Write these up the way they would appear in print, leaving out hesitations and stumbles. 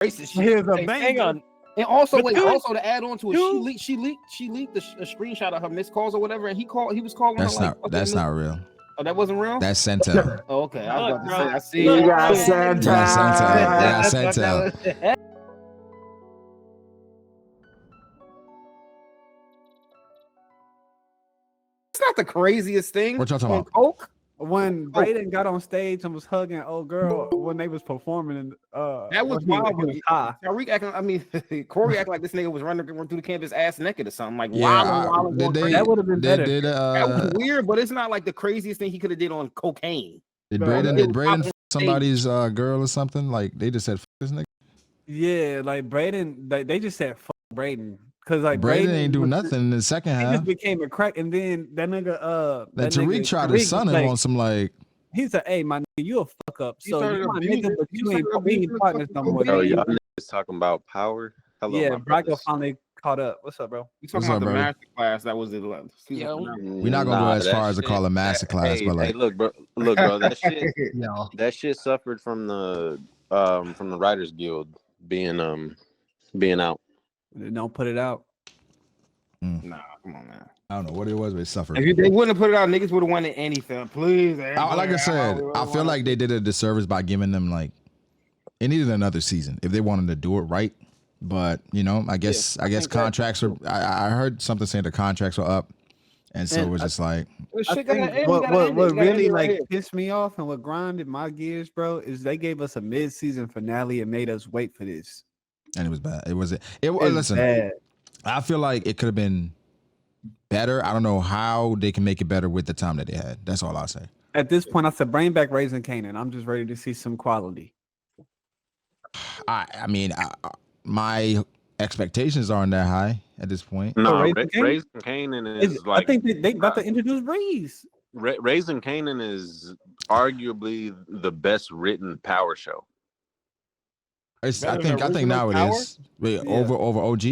racist shit. Here's a Hey, banger. hang on. And also, But wait, dude- also to add on to it, dude- she leaked a screenshot of her missed calls or whatever, and he was calling That's her like not. That's not real. Oh, that wasn't real. That's Centel. Oh, okay. I was Look, about to bro. say. I see. Look, You got bro. Centel. You got Centel. You got I thought Centel. that was- It's not the craziest thing. What y'all talking On about? coke. When Braden got on stage and was hugging old girl when they was performing, and That was when he wild. was high. Tariq acting. I mean, Corey acting like this nigga was running through the campus ass naked or something. Like Yeah, wild. That would have been better. That was weird, but it's not like the craziest thing he could have did on cocaine. Did Bro, Braden f somebody's girl or something? Like they just said f this nigga. Yeah, like Braden, they just said fuck Braden because like Braden ain't do nothing in the second He half. just became a crack, and then that nigga, That Tariq tried to son him on some like. He said, "Hey, my nigga, you a fuck up. He So started you my abusing- nigga, but he you started ain't we ain't abusing partners no more." fucking Oh, y'all niggas talking about power? Hello, Yeah, my Brago brothers. finally caught up. What's up, bro? You talking What's about up, the brother? master class? That was the Yo, We're not gonna go as far as to call a master class, hey, but like, hey, look, bro, that shit, Yo. that shit suffered from the Writers Guild being out. Don't put it out. Nah, come on, man. I don't know what it was, but it suffered. If they wouldn't have put it out, niggas would have wanted anything. Please, Like I said, I feel like they did a disservice by giving them like it needed another season if they wanted to do it right. But you know, I guess contracts were. I heard something saying the contracts were up, and so it was just like. I think what really like pissed me off and what grinded my gears, bro, is they gave us a mid-season finale and made us wait for this. And it was bad. It was. It's Listen, bad. I feel like it could have been better. I don't know how they can make it better with the time that they had. That's all I'll say. At this point, I said, bring back Raising Canaan. I'm just ready to see some quality. I mean, my expectations aren't that high at this point. No, Raising Raising Canaan is like. I think they about to introduce Reese. Raising Canaan is arguably the best written power show. I think now it is. Wait, over OG?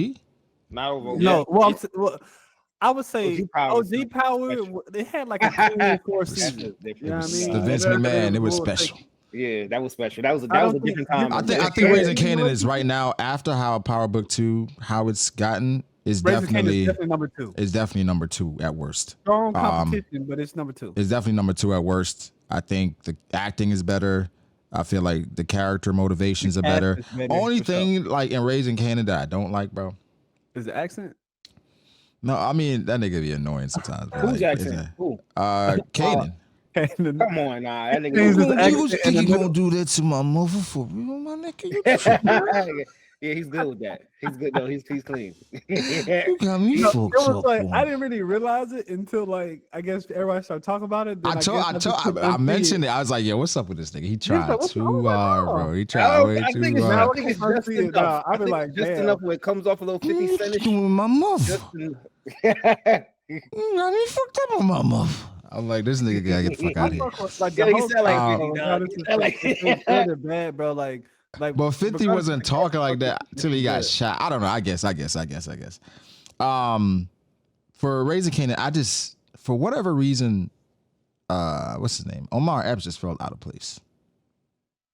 Not over. No, well, I would say OG OG Power. They had like a 4 season. You know what I mean? The Vince McMahon. It was special. Yeah, that was special. That was a different time. I think Raising Canaan is right now after how Power Book 2, how it's gotten is definitely number 2. It's definitely number 2 at worst. Strong competition, but it's number 2. It's definitely number 2 at worst. I think the acting is better. I feel like the character motivations are better. Only thing like in Raising Canaan that I don't like, bro, is the accent. No, I mean that nigga be annoying sometimes. Bro. Who's accent? Who? Kanan. Come on, nah. That nigga. You think you gonna do that to my mother for real, my nigga? Yeah, he's good with that. He's good though. He's clean. You got me fucked up. I didn't really realize it until like I guess everybody started talking about it. I mentioned it. I was like, yo, what's up with this nigga? He tried too hard, bro. He tried way too hard. I think it's just enough. I think like just enough where it comes off a little 50 cent. My mother. You got me fucked up on my mother. I'm like, this nigga gotta get the fuck out of here. He said like bad, bro. Like, but 50 wasn't talking like that until he got shot. I don't know. I guess. For Raising Canaan, I just for whatever reason, what's his name? Omar Epps just felt out of place.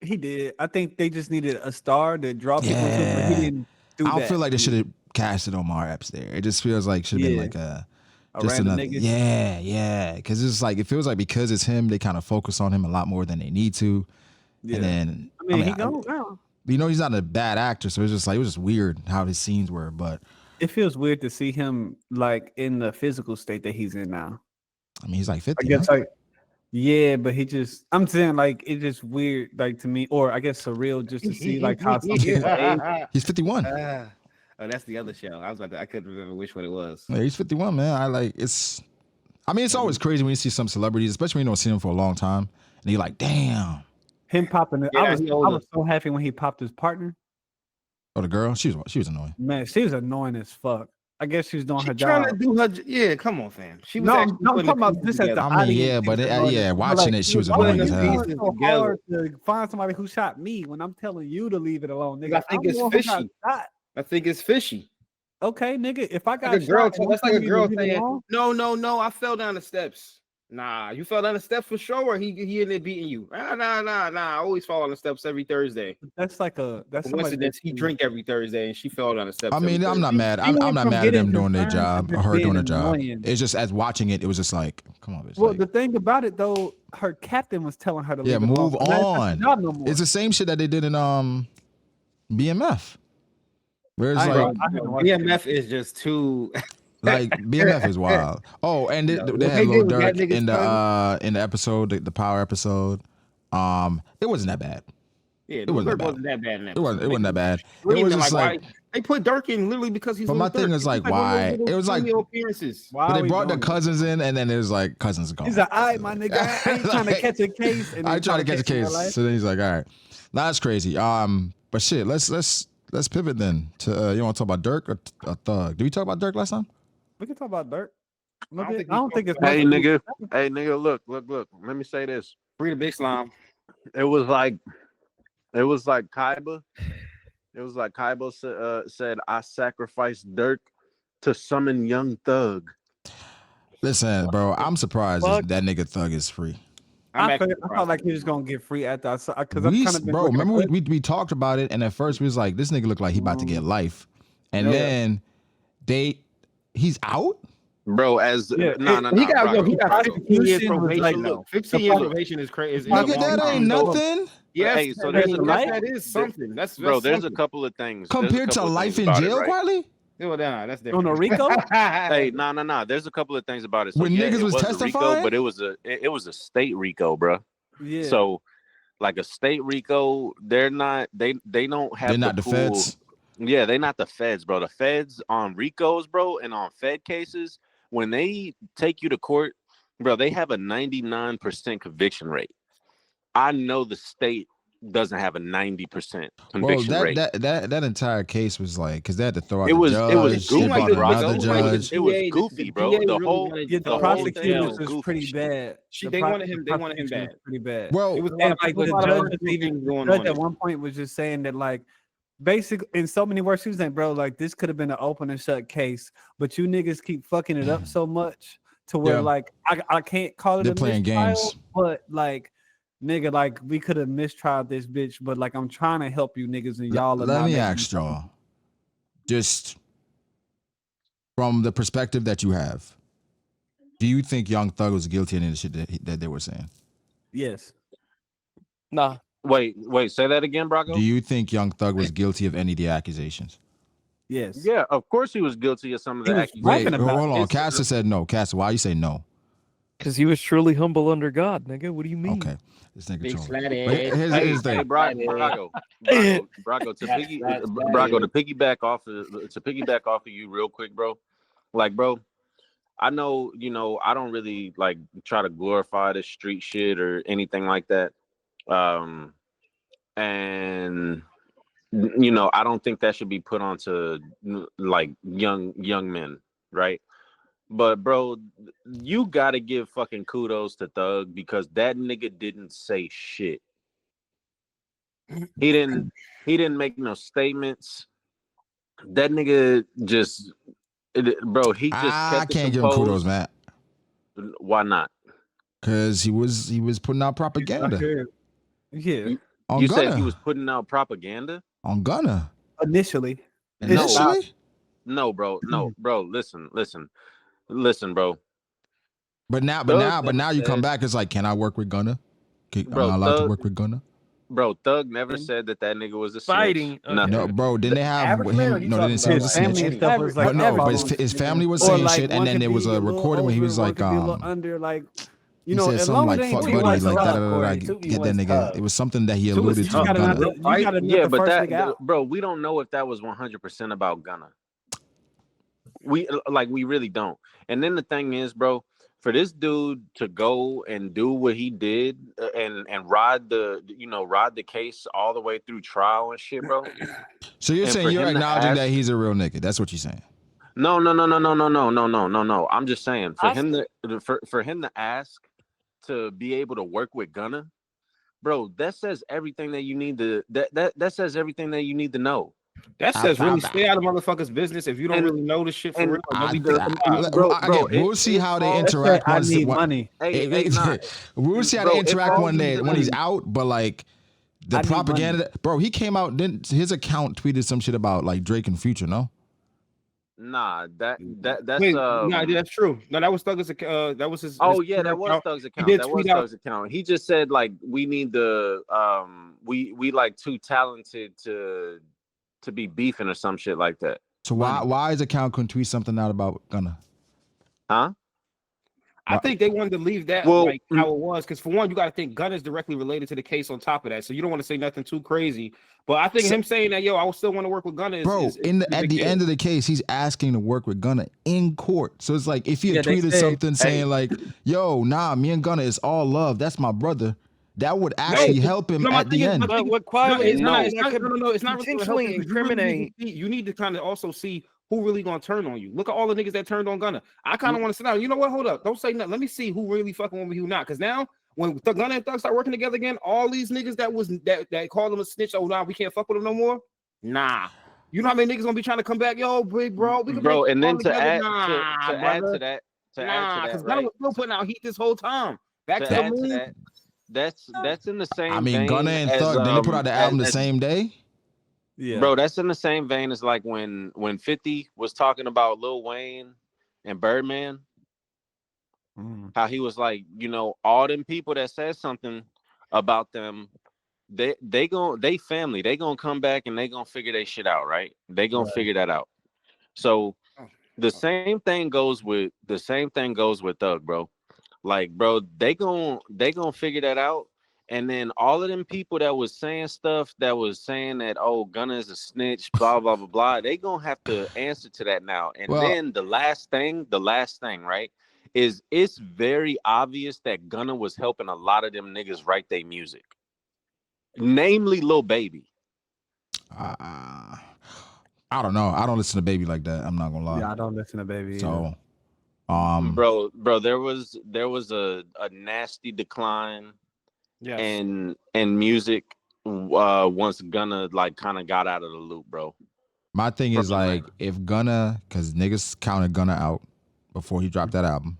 He did. I think they just needed a star to draw people to, but he didn't do that. I don't feel like they should have casted Omar Epps there. It just feels like should have been like just another nigga. Yeah. Because it's like it feels like because it's him, they kind of focus on him a lot more than they need to. Yeah. And then he goes down. You know, he's not a bad actor, so it's just like it was just weird how his scenes were. But it feels weird to see him like in the physical state that he's in now. I mean, he's like 50. I guess yeah, but I'm saying like it's just weird, like to me, or I guess surreal just to see like how some people age. He's 51. Oh, that's the other show. I couldn't remember which one it was. Yeah, he's 51, man. It's always crazy when you see some celebrities, especially when you don't see them for a long time, and you're like, damn. Him popping it. Yeah, I was so happy when he popped his partner. Oh, the girl? She was annoying. Man, she was annoying as fuck. I guess she's doing her job. Trying to do her. Yeah, come on, fam. She was. I'm talking about this at the audience. Watching it, she was annoying as hell. It's so hard to find somebody who shot me when I'm telling you to leave it alone, nigga. I think it's fishy. I think it's fishy. Okay, nigga. If I got like a girl, that's like a girl saying, "No, I fell down the steps." Nah, you fell down the steps for sure. Or he in there beating you. Nah. I always fall on the steps every Thursday. That's somebody Coincidence. He drink every Thursday, and she fell down the steps. I mean, every I'm not Thursday. mad. She I'm went not from mad at them getting doing their concerned job to or her being doing her job. annoying. It's just as watching it was just like, come on, bitch. Well, like, the thing about it though, her captain was telling her to leave yeah, it move alone. Not on. job no more. It's the same shit that they did in BMF. Where it's I like, haven't watched BMF is just too. like BMF is wild. Oh, and they What had they Lil did with that Durk nigga's in the episode, the power episode. It wasn't that bad. Yeah, It wasn't wasn't that bad. In that It wasn't that bad. It Screaming was just like, why they put Dirk in literally because he's. But my thing is like, why? It was like appearances. Why but are they we brought the doing cousins in, and then it was like cousins gone. He's like, all right, my nigga, I ain't trying to catch a case. And I trying to catch a case. life. So then he's like, all right, nah, that's crazy. But shit, let's pivot then to you want to talk about Dirk or Thug? Did we talk about Dirk last time? We can talk about Dirk. I don't I don't think it's. Hey, much- nigga, look. Let me say this. Free the big slime. It was like Kaiba. It was like Kaiba said, I sacrificed Dirk to summon Young Thug. Listen, bro, I'm surprised Fuck. that nigga Thug is free. I felt like he was gonna get free after I saw because I'm kind of Bro, remember we talked about it, and at first we was like, this nigga looked like he about to get life, and then he's out. Bro, as He got Brago. 15 years Prosecution was probation. like, Look, 15 years probation is crazy. Nigga, that ain't nothing Yes, Hey, so that is something. That's Bro, there's a something. couple of things. compared to life in jail, quietly. Well, nah, that's on different. a Rico. Hey, no. There's a couple of things about it. So, When yeah, niggas it was a testifying? Rico, but it was a state Rico, bro. Yeah. So, like a state Rico, they don't have. They're not the pool. feds. Yeah, they're not the feds, bro. The feds on Ricos, bro, and on Fed cases, when they take you to court, bro, they have a 99% conviction rate. I know the state doesn't have a 90% conviction rate. That entire case was like, because they had to throw out It was judge, goofy, they brought bro. another judge. It was goofy, bro. The whole the whole prosecutors thing was pretty bad. They wanted him bad. Pretty bad. Well, It was And like the judge on at one point was just saying that like basically in so many words, he was like, bro, like this could have been an open and shut case, but you niggas keep fucking it up so much to where like I can't call it They're a playing mistrial, games. but like nigga, like we could have mistried this bitch, but like I'm trying to help you niggas and y'all are Let not me making ask me- y'all, just from the perspective that you have, do you think Young Thug was guilty of any of the shit that they were saying? Yes. Nah. Wait, say that again, Brago? Do you think Young Thug was guilty of any of the accusations? Yes. Yeah, of course he was guilty of some of the He was accusations. Wait, Talking about hold on. It's- Castor said no. Castor, why you say no? Because he was truly humble under God, nigga. What do you mean? Okay, this nigga Big trolling. flathead. But here's Hey, the thing. Brago, to piggyback off of you real quick, bro. Like, bro, I know, I don't really like try to glorify the street shit or anything like that. And I don't think that should be put onto like young men, right? But bro, you gotta give fucking kudos to Thug because that nigga didn't say shit. He didn't make no statements. That nigga just, bro, he just I kept can't it give him kudos, composed. Matt, Why not? because he was putting out propaganda Yeah. on You Gunna. said he was putting out propaganda? On Gunna. Initially. Initially? No, bro. Listen, bro. But now you come back. It's like, can I work with Gunna? Am Bro, I allowed to Thug- work with Gunna? Bro, Thug never said that nigga was a snitch. Fighting. Nothing. No, bro. Didn't they have Average man, or him? you No, they didn't say he was a His family snitch. and stuff was like But no, but everyone. his family was Or, saying like, shit, one and then could there was be a little recording where he over, was one like, could be a little under, like he said as something long like as it "fuck ain't buddy," too much like tough, that. Corey, Like too get that much nigga. tough. It was something that he Too much alluded to. tough. You gotta Gunna. not, you gotta Yeah, the but first that, nigga out. bro, we don't know if that was 100% about Gunna. We really don't. And then the thing is, bro, for this dude to go and do what he did and ride the case all the way through trial and shit, bro. So you're And saying for you're him to acknowledging ask- that he's a real nigga? That's what you're saying. No. I'm just saying for him to ask to be able to work with Gunna, bro, that says everything that you need to that says everything that you need to know. That says really stay out of motherfuckers' business if you don't really know the shit for real. We'll see how they Let's say interact. I need money. We'll see how they interact one day when he's out. But like the propaganda, bro, he came out. Then his account tweeted some shit about like Drake and Future. No. Nah, that's that's true. No, that was Thug's account. That was his. Oh yeah, that was Thug's account. That was Thug's account. He just said like we need the we like too talented to be beefing or some shit like that. So why his account couldn't tweet something out about Gunna? Huh? I think they wanted to leave that like how it was, because for one, you got to think Gunna is directly related to the case on top of that, so you don't want to say nothing too crazy. But I think him saying that, yo, I still want to work with Gunna. At the end of the case, he's asking to work with Gunna in court. So it's like if he had tweeted something saying like, "Yo, nah, me and Gunna is all love. That's my brother." That would actually help him at the end. It's not intentionally incriminate. You need to kind of also see who really gonna turn on you. Look at all the niggas that turned on Gunna. I kind of want to sit down. You know what? Hold up. Don't say nothing. Let me see who really fucking with me, who not. Because now when Gunna and Thug start working together again, all these niggas that called him a snitch, oh nah, we can't fuck with him no more. Nah. You know how many niggas gonna be trying to come back? Yo, big bro. Bro, and then to add to that, because Gunna was still putting out heat this whole time. That's in the same. I mean, Gunna and Thug, didn't they put out the album the same day? Yeah, bro, that's in the same vein as like when 50 was talking about Lil Wayne and Birdman, how he was like, you know, all them people that said something about them, they family, they gonna come back and they gonna figure their shit out, right? They gonna figure that out. So the same thing goes with Thug, bro. Like, bro, they gonna figure that out. And then all of them people that was saying stuff that was saying that, oh, Gunna is a snitch, blah, blah, blah, blah, they gonna have to answer to that now. And then the last thing, right, is it's very obvious that Gunna was helping a lot of them niggas write their music. Namely Lil Baby. I don't know. I don't listen to Baby like that. I'm not gonna lie. Yeah, I don't listen to Baby. So bro, there was a nasty decline. Yes. And music once Gunna like kind of got out of the loop, bro. My thing is like if Gunna, because niggas counted Gunna out before he dropped that album.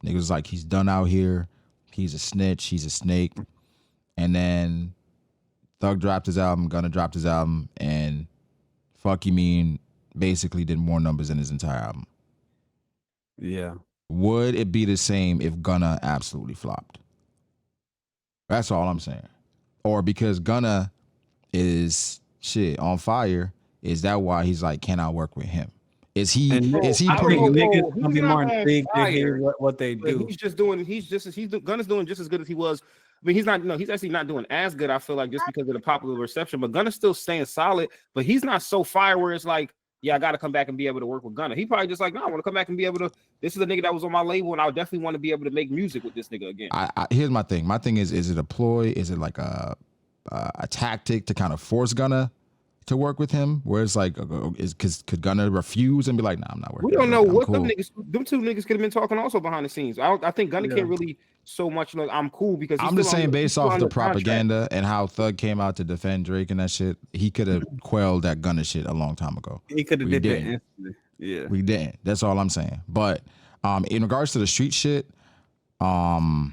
Niggas like he's done out here, he's a snitch, he's a snake. And then Thug dropped his album, Gunna dropped his album, and Fuck You Mean basically did more numbers than his entire album. Yeah. Would it be the same if Gunna absolutely flopped? That's all I'm saying. Or because Gunna is shit on fire, is that why he's like, can I work with him? Is he putting niggas gonna be more intrigued to hear what they do? Gunna's doing just as good as he was. I mean, he's actually not doing as good, I feel like, just because of the popular reception. But Gunna's still staying solid, but he's not so fire where it's like, yeah, I got to come back and be able to work with Gunna. He probably just like, no, I want to come back and be able to. This is a nigga that was on my label, and I would definitely want to be able to make music with this nigga again. Here's my thing. My thing is it a ploy? Is it like a tactic to kind of force Gunna to work with him? Where it's like, could Gunna refuse and be like, nah, I'm not working? We don't know what them two niggas could have been talking also behind the scenes. I think Gunna can't really so much like I'm cool because I'm just saying based off the propaganda and how Thug came out to defend Drake and that shit, he could have quelled that Gunna shit a long time ago. He could have did that instantly. Yeah, we didn't. That's all I'm saying. But in regards to the street shit, I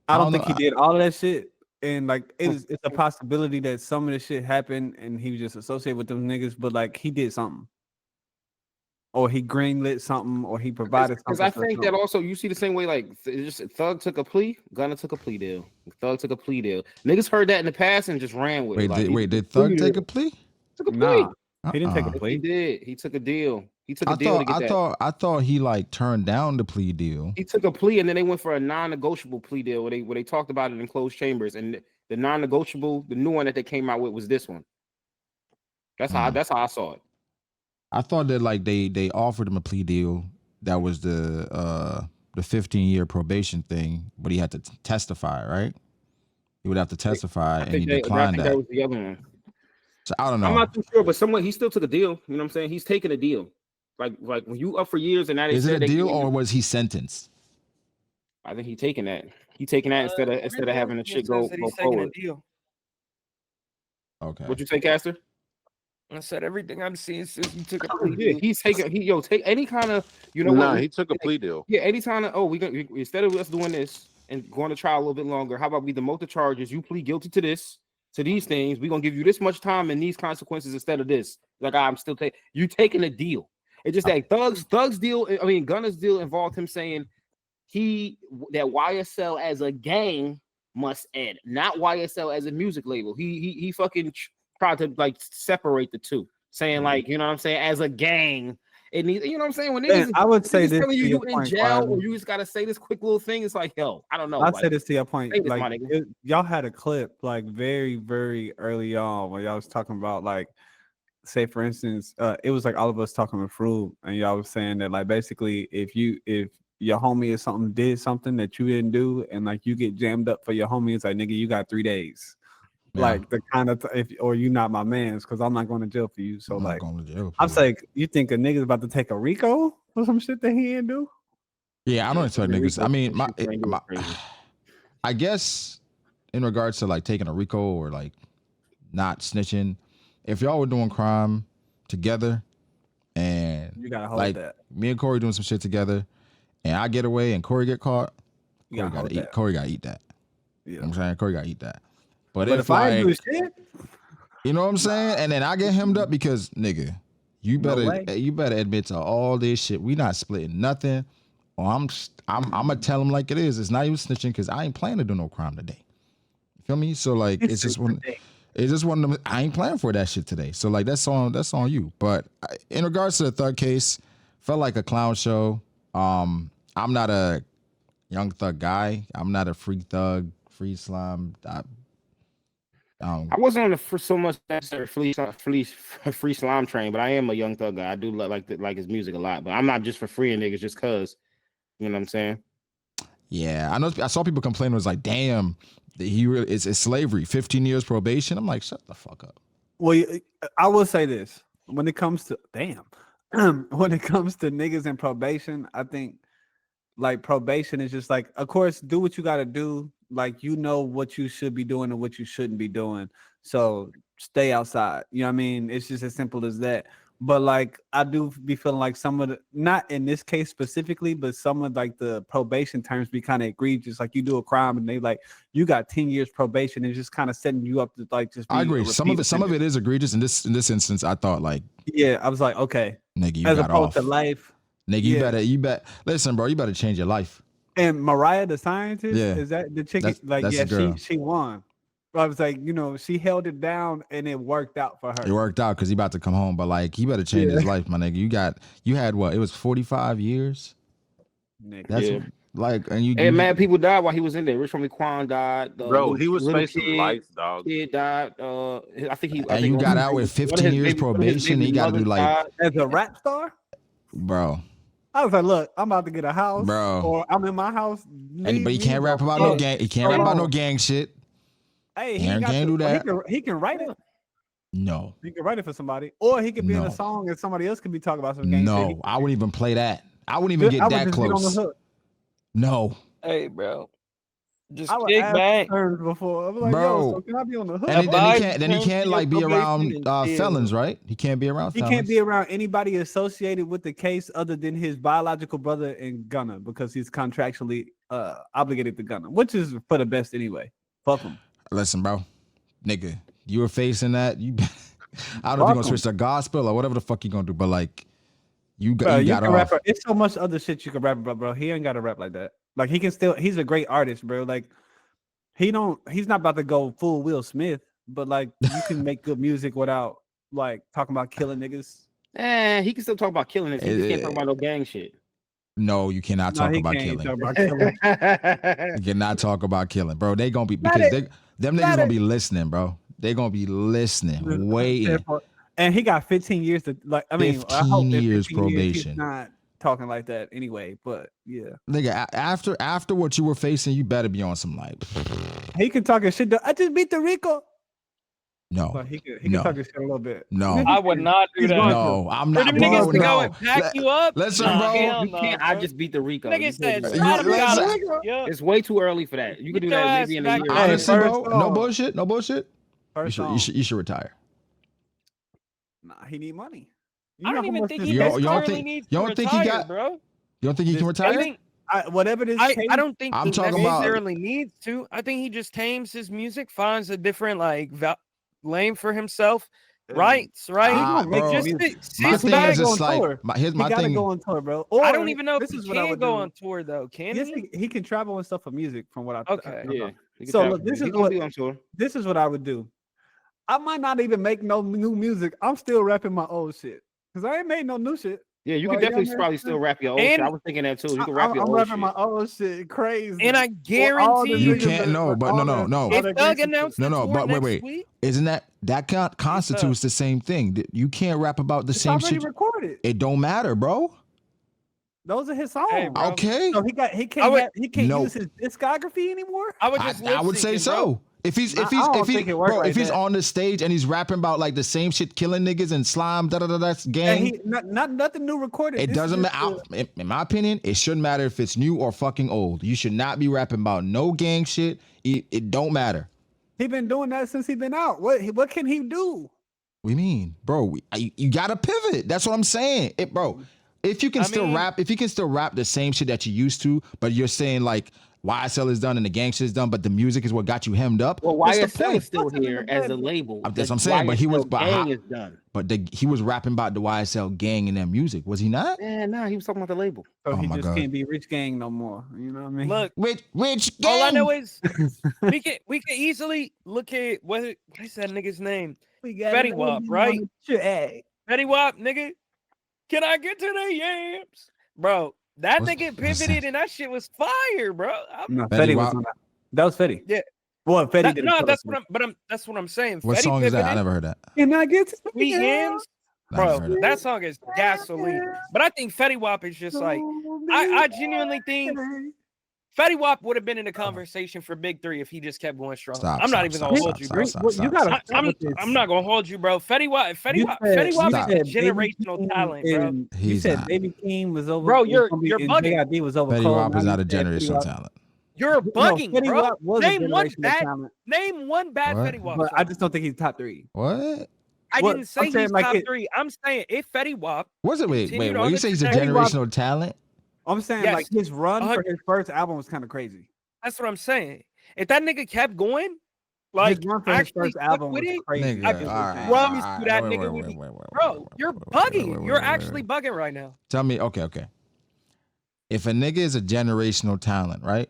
don't think he did all of that shit. And like it's a possibility that some of the shit happened and he was just associated with them niggas, but like he did something. Or he greenlit something, or he provided something. Because I think that also you see the same way. Like Thug took a plea, Gunna took a plea deal. Thug took a plea deal. Niggas heard that in the past and just ran with it. Did Thug take a plea? Took a plea. He didn't take a plea. He did. He took a deal. He took a deal. deal. I thought he like turned down the plea deal. He took a plea and then they went for a non-negotiable plea deal where they talked about it in closed chambers. And the non-negotiable, the new one that they came out with was this one. That's how I saw it. I thought that like they offered him a plea deal that was the 15-year probation thing, but he had to testify, right? He would have to testify, and he declined that. That was the other one. So I don't know. I'm not too sure, but he still took a deal. You know what I'm saying? He's taking a deal. Like when you up for years and that is it a deal or was he sentenced? I think he's taking that. He's taking that instead of having the shit go forward. Okay. What'd you say, Caster? I said everything I'm seeing since you took a plea Yeah, deal. he's taking take any kind of he took a plea deal. Yeah, anytime instead of us doing this and going to trial a little bit longer, how about we demote the charges? You plead guilty to these things. We're gonna give you this much time and these consequences instead of this. Like I'm still taking a deal. It's just that Thug's deal. I mean, Gunna's deal involved him saying that YSL as a gang must end, not YSL as a music label. He fucking tried to like separate the two, saying like, you know what I'm saying, as a gang. And you know what I'm saying? When niggas, I would say this telling to you your in point, jail, Byron. or you just gotta say this quick little thing. It's like, yo, I don't know. I'll say this to your point. This, like y'all had a clip like very, very early on where y'all was talking about like, say for instance, it was like all of us talking with Fruit, and y'all was saying that like basically if your homie is did something that you didn't do, and like you get jammed up for your homie, it's like, nigga, you got 3 days. Yeah. Like the kind of or you not my man's because I'm not going to jail for you. So like I'm like, you think a nigga's about to take a RICO or some shit that he didn't do? Yeah, I don't expect niggas. I mean, I guess in regards to like taking a RICO or like not snitching, if y'all were doing crime together and you gotta hold like that. Me and Corey doing some shit together and I get away and Corey get caught, Corey gotta eat that. Yeah. You know what I'm saying? Corey gotta eat that. But if I do shit, you know what I'm saying? And then I get hemmed up because nigga, you better admit to all this shit. We not splitting nothing. Or I'm gonna tell him like it is. It's not even snitching because I ain't planning to do no crime today. You feel me? So like it's just one of them. I ain't planning for that shit today. So like that's on you. But in regards to the Thug case, felt like a clown show. I'm not a Young Thug guy. I'm not a free thug, free slime. I wasn't on the for so much necessary free slime train, but I am a Young Thug guy. I do like his music a lot, but I'm not just for freeing niggas just cause. You know what I'm saying? Yeah, I know. I saw people complaining. It was like, damn, it's slavery, 15 years probation. I'm like, shut the fuck up. Well, I will say this: when it comes to when it comes to niggas in probation, I think like probation is just like, of course, do what you got to do. Like, you know what you should be doing and what you shouldn't be doing. So stay outside. You know what I mean? It's just as simple as that. But like, I do be feeling like some of the, not in this case specifically, but some of like the probation terms be kind of egregious. Like you do a crime and they like, you got 10 years probation and just kind of setting you up to like just. I agree. Some of it is egregious. In this instance, I thought like. Yeah, I was like, okay, nigga, you as got opposed off. to life. Nigga, you better. Listen, bro, you better change your life. And Mariah the scientist, is that the chick? She won. But I was like, you know, she held it down and it worked out for her. It worked out because he about to come home, but like he better change his life, my nigga. You had what? It was 45 years. Nigga. That's like, and mad people died while he was in there. Rich Homie Quan died. Bro, he was facing life, dog. Kid died. I think he. And you got out with 15 years probation. He got to do like as a rap star, bro. I was like, look, I'm about to get a house, bro, or I'm in my house. But he can't rap about no gang. He can't rap about no gang shit. Hey, Aaron can't do that. He can write it. No, he can write it for somebody, or he could be in a song and somebody else could be talking about some gang shit. No, I wouldn't even play that. I wouldn't even get that close. No. Hey, bro. Just kick back. Before. I'm like, bro, so can I be on the hook? And he can't like be around felons, right? He can't be around felons. He can't be around anybody associated with the case other than his biological brother and Gunna because he's contractually obligated to Gunna, which is for the best anyway. Fuck him. Listen, bro, nigga, you were facing that. I don't know if you're gonna switch to gospel or whatever the fuck you gonna do, but like, you got off. It's so much other shit you can rap about, bro. He ain't got to rap like that. Like he can still. He's a great artist, bro. Like he's not about to go full Will Smith, but like you can make good music without like talking about killing niggas. He can still talk about killing niggas. He can't talk about no gang shit. No, you cannot talk about killing. You cannot talk about killing, bro. They gonna be because them niggas gonna be listening, bro. They gonna be listening, waiting. And he got 15 years to like. I mean, 15 years probation. He's not talking like that anyway, but yeah. Nigga, after what you were facing, you better be on some like. He can talk his shit. I just beat the Rico. No, but he can talk his shit a little bit. No, I would not do that. No, I'm not. Bro, niggas to go and pack you up. Listen, bro. You can't. I just beat the Rico. Nigga said, it's way too early for that. You can do that maybe in a year. Honestly, bro, no bullshit. You should retire. Nah, he need money. I don't even think he You don't necessarily think- needs you to don't think he retire, got- bro. You don't think he can I retire? think Whatever this. I don't think I'm he talking about- necessarily needs to. I think he just tames his music, finds a different lane for himself. Right? bro, just my sit thing back. is just like He my gotta thing. go on tour, bro. Or I don't even know if this he is what I can would go do. on tour though. Can Yes, he? he can travel and stuff for music, from what I Okay. Yeah. So look, this is what be on tour. this is what I would do. I might not even make no new music. I'm still rapping my old shit because I ain't made no new shit. Yeah, you Like, could definitely man, probably still rap your old shit. I was thinking that too. You can rap your I'm old rapping shit. my old shit crazy. And I All the guarantee You niggas can't. that- No, but all no. the- if that Doug gangsta announced No, the tour but next wait. week, Isn't that constitutes the same thing? You can't rap about the It's same already shit. recorded. It don't matter, bro. Those are his songs. Hey, bro. Okay. So he can't No. use his discography anymore. I would just I would say lip-syncing, so. bro. If he's I don't think it works bro, like if he's that. on the stage and he's rapping about like the same shit, killing niggas and slime, that's gang. And he nothing new recorded. It This doesn't is matter. In my opinion, it shouldn't matter if it's new or fucking old. You should not be rapping about no gang shit. It don't matter. He been doing that since he been out. What can he do? What do you mean, bro? You gotta pivot. That's what I'm saying. Bro, if you can rap the same shit that you used to, but you're saying like YSL is done and the gang shit is done, but the music is what got you hemmed up. Well, what's the YSL point? is still here as a label. That's what I'm saying. But he was gang is done. But he was rapping about the YSL gang and their music, was he not? Nah, he was talking about the label. So he my just God. can't be Rich Gang no more. You know what I mean? Look, Rich gang. all I know is we can easily look at what is that nigga's name? Fetty Wap, right? Fetty Wap, nigga. Can I get to the yams, bro? That nigga pivoted and that shit was fire, bro. No, Fetty was on that. That was Fetty. Yeah. Well, Fetty did. No, that's what I'm saying. What Fetty song is that? I pivoted. never heard that. Can I get to Sweet Hands, I never bro. heard That song is gasoline. But I think Fetty Wap is just like I genuinely think Fetty Wap would have been in the conversation for Big 3 if he just kept going strong. I'm not even gonna hold you, bro. I'm not gonna hold you, bro. Fetty Wap is a generational talent, bro. You said Baby King was over. Bro, you're bugging. JID was over. Fetty Wap is not a generational talent. You're bugging, Fetty bro. Wap was Name a one generational bad. talent. Name one bad What? Fetty Wap. But song. I just don't think he's top 3. What? I What? didn't say I'm saying he's like top it- 3. I'm saying if Fetty Wap. Was it? Wait. Continued What on you the say he's a trajectory. generational talent? I'm saying Yes. like his run for his first album was kind of crazy. That's what I'm saying. If that nigga kept going, like his run for his actually first album with was it, crazy. Nigga, I all right, promise all you right, that wait, nigga wait, would wait, be. wait, wait, Bro, wait, you're wait, wait, bugging. wait, You're wait, actually wait. bugging right now. Tell me, okay. If a nigga is a generational talent, right?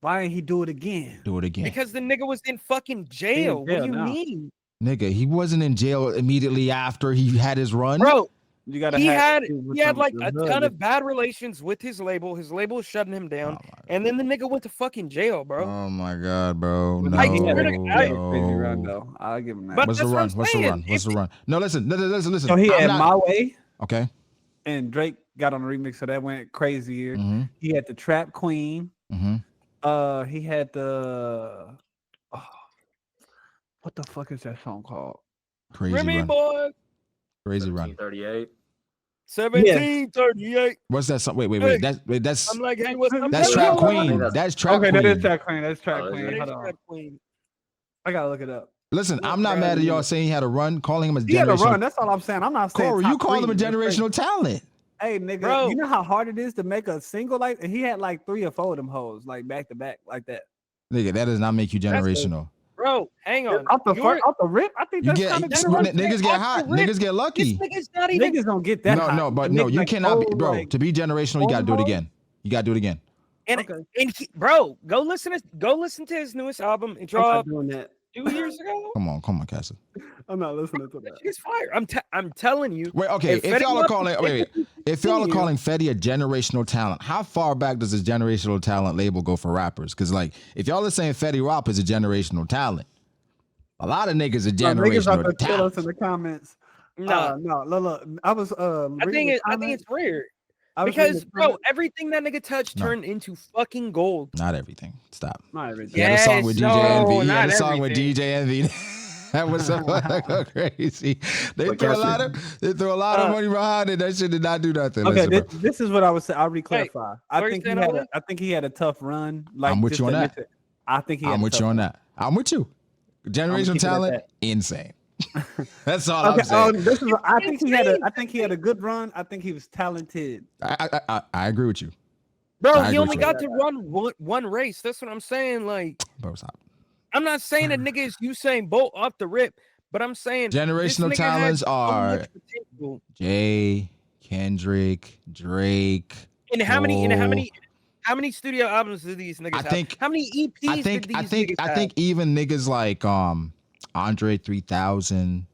Why didn't he do it again? Do it again. Because the nigga was in fucking jail. What do you now. mean? Nigga, he wasn't in jail immediately after he had his run. Bro, You gotta. he had some- like the a hood. ton of bad relations with his label. His label was shutting him down. And then the nigga went to fucking jail, bro. Oh my god, bro. No. I swear to God, crazy run though. I'll give him that. But What's the that's what run? I'm What's the saying. run? What's the run? No, listen. So he I'm had not- My Way, Okay. and Drake got on the remix, so that went crazier. Mm-hmm. He had the Trap Queen. Mm-hmm. He had the what the fuck is that song called? Crazy Remy run. boy, Crazy run. 38. 1738. What's that song? Wait. Hey, That's I'm like, hey, what's up? that's Trap Queen. That's Trap Okay, Queen. that is Trap Queen. That's Trap Oh, Queen. is it? Hold on. I gotta look it up. Listen, I'm not mad at y'all saying he had a run, calling him a He had a generational. run. That's all I'm saying. I'm not saying. Corey, top you call him a 3. That's generational talent. Hey, nigga, Bro. you know how hard it is to make a single like, and he had like 3 or 4 of them hoes, like back to back, like that. Nigga, that does not make you generational. Bro, hang on. Off the rip, I think You that's get kind of niggas get hot. Niggas get lucky. This nigga's not even. Niggas don't get that. hot. No, you Like, cannot be, oh, bro. like, To be generational, you gotta do it again. You gotta do it again. And, Okay. and he, bro, go listen to his newest album. It I'm not dropped doing that. 2 years ago. Come on, Cassie. I'm not listening to that. It's fire. I'm telling you. Wait, okay. If If Fetty y'all are Wap calling, if y'all are calling Fetty a generational talent, how far back does this generational talent label go for rappers? Because like, if y'all are saying Fetty Wap is a generational talent, a lot of niggas are Niggas out generational there kill us talent. in the comments. No, No, look. I was I think it's rare I was because reading the bro, comments. everything that nigga touched No. turned into fucking gold. Not everything. Stop. Not everything. He had a song with Yes, DJ Envy. no, He had a not song with everything. DJ Envy. That was so crazy. They But threw a Cassie- lot of money behind it. That shit did not do nothing. Okay, Listen, bro. this is what I was saying. I'll re-clarify. what you saying, Ollie? I think he had a tough run. Like, I'm with just you on admit that. it. I think he. I'm with you on that. I'm with you. Generational keep it at talent, that. insane. That's all I'm saying. I think he had a good run. I think he was talented. I agree with you. Bro, he only got to run one race. That's what I'm saying. Like, bro, stop. I'm not saying a nigga is Usain Bolt off the rip, but I'm saying generational talents are Jay, Kendrick, Drake. And how many studio albums did these niggas have? How many EPs did these niggas have? I think even niggas like Andre 3000,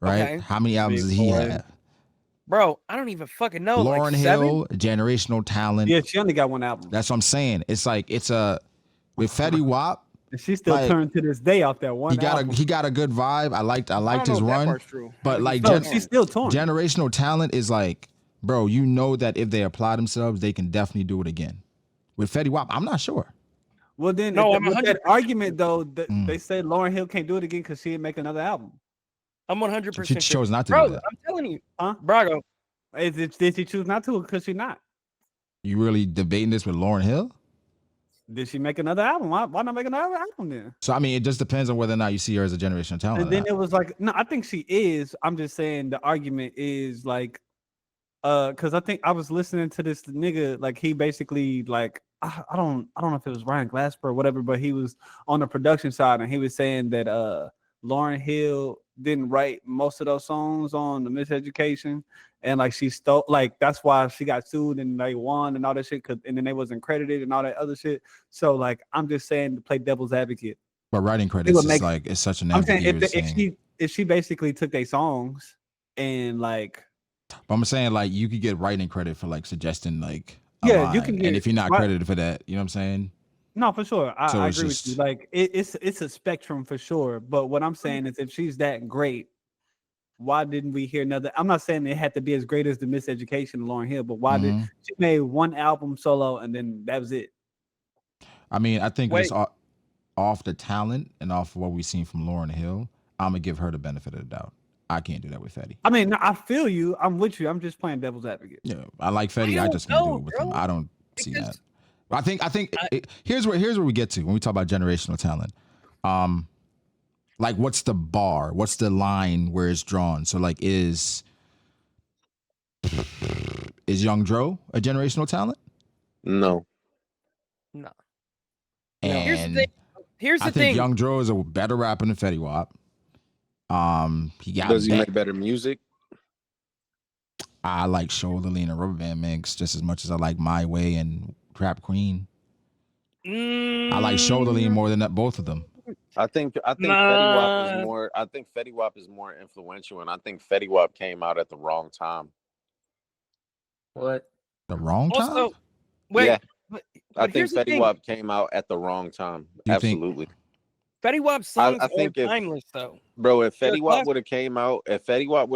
right? Okay. How many albums does he have? Bro, I don't even fucking know. Lauryn like Hill, generational talent. Yeah, she only got one album. That's what I'm saying. It's like with Fetty Wap. And she still turned to this day off that one. He got a good vibe. I liked his run. But like she's still torn. Generational talent is like, bro, you know that if they apply themselves, they can definitely do it again. With Fetty Wap, I'm not sure. Well, then with that argument though, they say Lauryn Hill can't do it again because she didn't make another album. I'm 100%. She chose not to do that. I'm telling you, Brago. Did she choose not to because she not? You really debating this with Lauryn Hill? Did she make another album? Why not make another album then? So I mean, it just depends on whether or not you see her as a generational talent. And then it was like, no, I think she is. I'm just saying the argument is like, because I think I was listening to this nigga, like he basically like I don't know if it was Ryan Glasper or whatever, but he was on the production side and he was saying that Lauryn Hill didn't write most of those songs on the Miseducation, and like she stole, like that's why she got sued and they won and all that shit, and then they wasn't credited and all that other shit. So like I'm just saying to play devil's advocate. But writing credits is like it's such an. I'm saying if she basically took their songs and like. But I'm saying like you could get writing credit for like suggesting like you can get, and if you're not credited for that, you know what I'm saying? No, for sure. I agree with you. Like it's a spectrum for sure. But what I'm saying is if she's that great, why didn't we hear another? I'm not saying it had to be as great as the Miseducation of Lauryn Hill, but why did she made one album solo and then that was it? I mean, I think it's off the talent and off what we've seen from Lauryn Hill. I'm gonna give her the benefit of the doubt. I can't do that with Fetty. I mean, I feel you. I'm with you. I'm just playing devil's advocate. Yeah, I like Fetty. I just can't do it with him. I don't see that. I think here's where we get to when we talk about generational talent. Like what's the bar? What's the line where it's drawn? So like is Young Dro a generational talent? No. And here's the thing. I think Young Dro is a better rapper than Fetty Wap. Does he make better music? I like Shoulder Lean and Rubber Band Mix just as much as I like My Way and Trap Queen. I like Shoulder Lean more than both of them. I think Fetty Wap is more. I think Fetty Wap is more influential, and I think Fetty Wap came out at the wrong time. What? The wrong time? Also, wait. Yeah. But I think Fetty Wap came out at the wrong time. Absolutely. Fetty Wap's songs are timeless, though. Bro, if Fetty Wap would have came out, if he would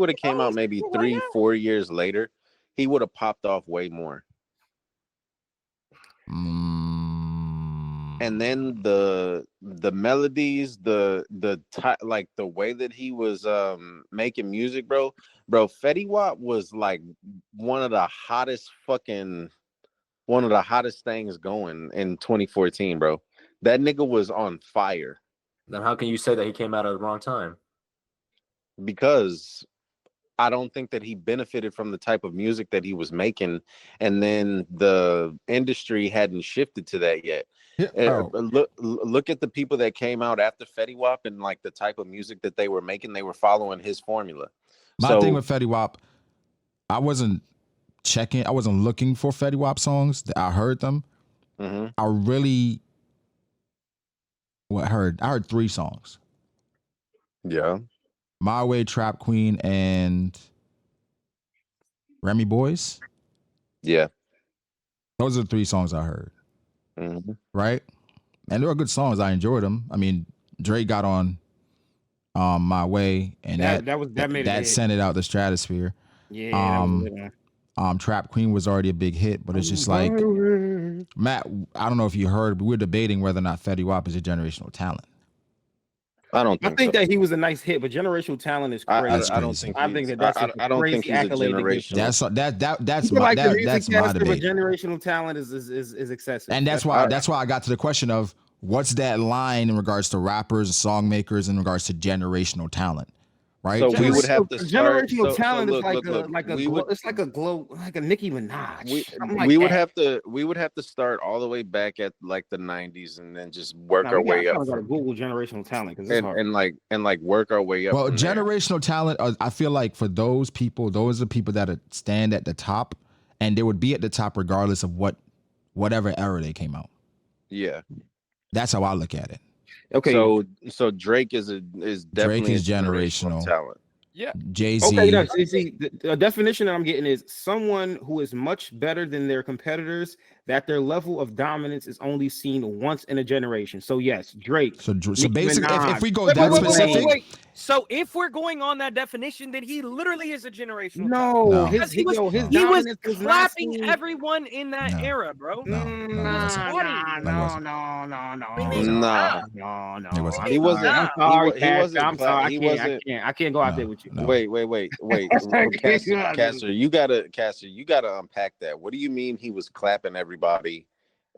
have came out maybe 3-4 years later, he would have popped off way more. And then the melodies, the way that he was making music, bro, Fetty Wap was like one of the hottest things going in 2014, bro. That nigga was on fire. Then how can you say that he came out at the wrong time? Because I don't think that he benefited from the type of music that he was making, and then the industry hadn't shifted to that yet. Yeah. Look at the people that came out after Fetty Wap and like the type of music that they were making. They were following his formula. My thing with Fetty Wap, I wasn't looking for Fetty Wap songs. I heard them. Mm-hmm. I heard 3 songs. Yeah. My Way, Trap Queen, and Remy Boys. Yeah. Those are the 3 songs I heard. Mm-hmm. Right? And they were good songs. I enjoyed them. I mean, Drake got on My Way, and that sent it out the stratosphere. Yeah. Trap Queen was already a big hit, but it's just like, Matt, I don't know if you heard, but we're debating whether or not Fetty Wap is a generational talent. I think that he was a nice hit, but generational talent is crazy. I don't think he's a generational. That's my generational talent is excessive. And that's why I got to the question of what's that line in regards to rappers and song makers in regards to generational talent? Right. So we would have to start. Generational talent look, is it's like a Nicki Minaj. We would have to start all the way back at like the 90s and then just work our way up. Gotta Google generational talent because and work our way up. Well, generational talent, I feel like for those people, those are people that stand at the top, and they would be at the top regardless of whatever era they came out. Yeah, that's how I look at it. Okay, so Drake is definitely generational talent. Yeah. Jay-Z. Okay, see, the definition that I'm getting is someone who is much better than their competitors, that their level of dominance is only seen once in a generation. So yes, Drake. So basically, if we go that specific. Wait. So if we're going on that definition, then he literally is a generational. No. He was clapping everyone in that era, bro. No. He wasn't. I'm sorry. I can't go out there with you. No. Wait. Caster, you gotta unpack that. What do you mean he was clapping everybody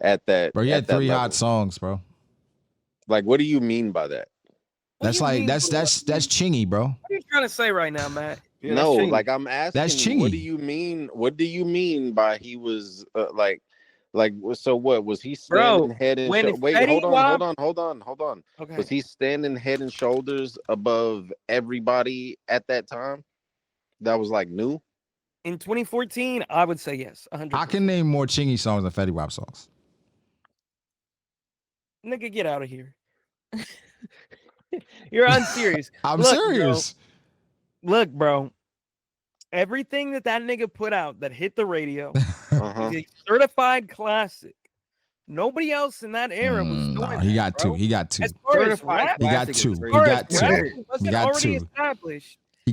at that? Bro, he had 3 hot songs, bro. Like, what do you mean by that? That's chingy, bro. What are you trying to say right now, Matt? Yeah, no, like I'm asking. That's chingy. What do you mean? What do you mean by he was like? So what was he standing head and shoulders? Wait, hold on. Okay. Was he standing head and shoulders above everybody at that time? That was like new. In 2014, I would say yes. 100%. I can name more chingy songs than Fetty Wap songs. Nigga, get out of here. You're unserious. I'm serious. Look, bro. Everything that nigga put out that hit the radio is a certified classic. Nobody else in that era was doing that. He got 2. He got 2. As far as rap, he got 2.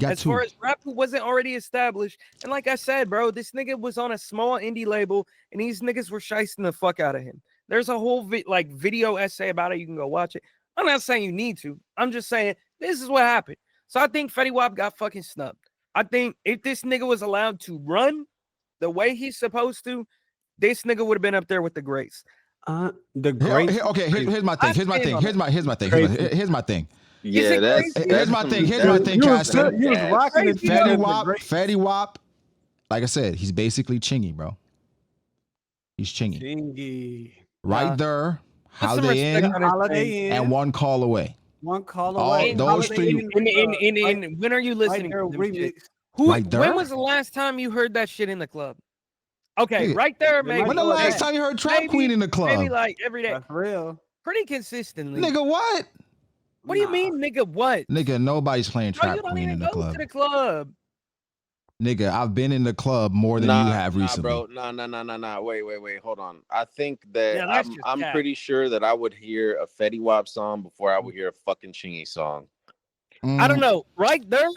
As far as rap wasn't already established, and like I said, bro, this nigga was on a small indie label, and these niggas were shysting the fuck out of him. There's a whole video essay about it. You can go watch it. I'm not saying you need to. I'm just saying this is what happened. So I think Fetty Wap got fucking snubbed. I think if this nigga was allowed to run the way he's supposed to, this nigga would have been up there with the greats. The greats. Okay, here's my thing. Here's my thing. Here's my thing. Yeah, here's my thing. Here's my thing, Caster. Fetty Wap. Like I said, he's basically chingy, bro. He's chingy. Right there. Holiday In, and One Call Away. One Call Away. Those 3. And when are you listening to them shit? When was the last time you heard that shit in the club? Okay, right there, maybe. When the last time you heard Trap Queen in the club? Maybe like every day. That's real. Pretty consistently. Nigga, what? What do you mean, nigga, what? Nigga, nobody's playing Trap Queen in the club. To the club. Nigga, I've been in the club more than you have recently. Bro. No. Wait. Hold on. I think that I'm pretty sure that I would hear a Fetty Wap song before I would hear a fucking Chingy song. I don't know. Right there.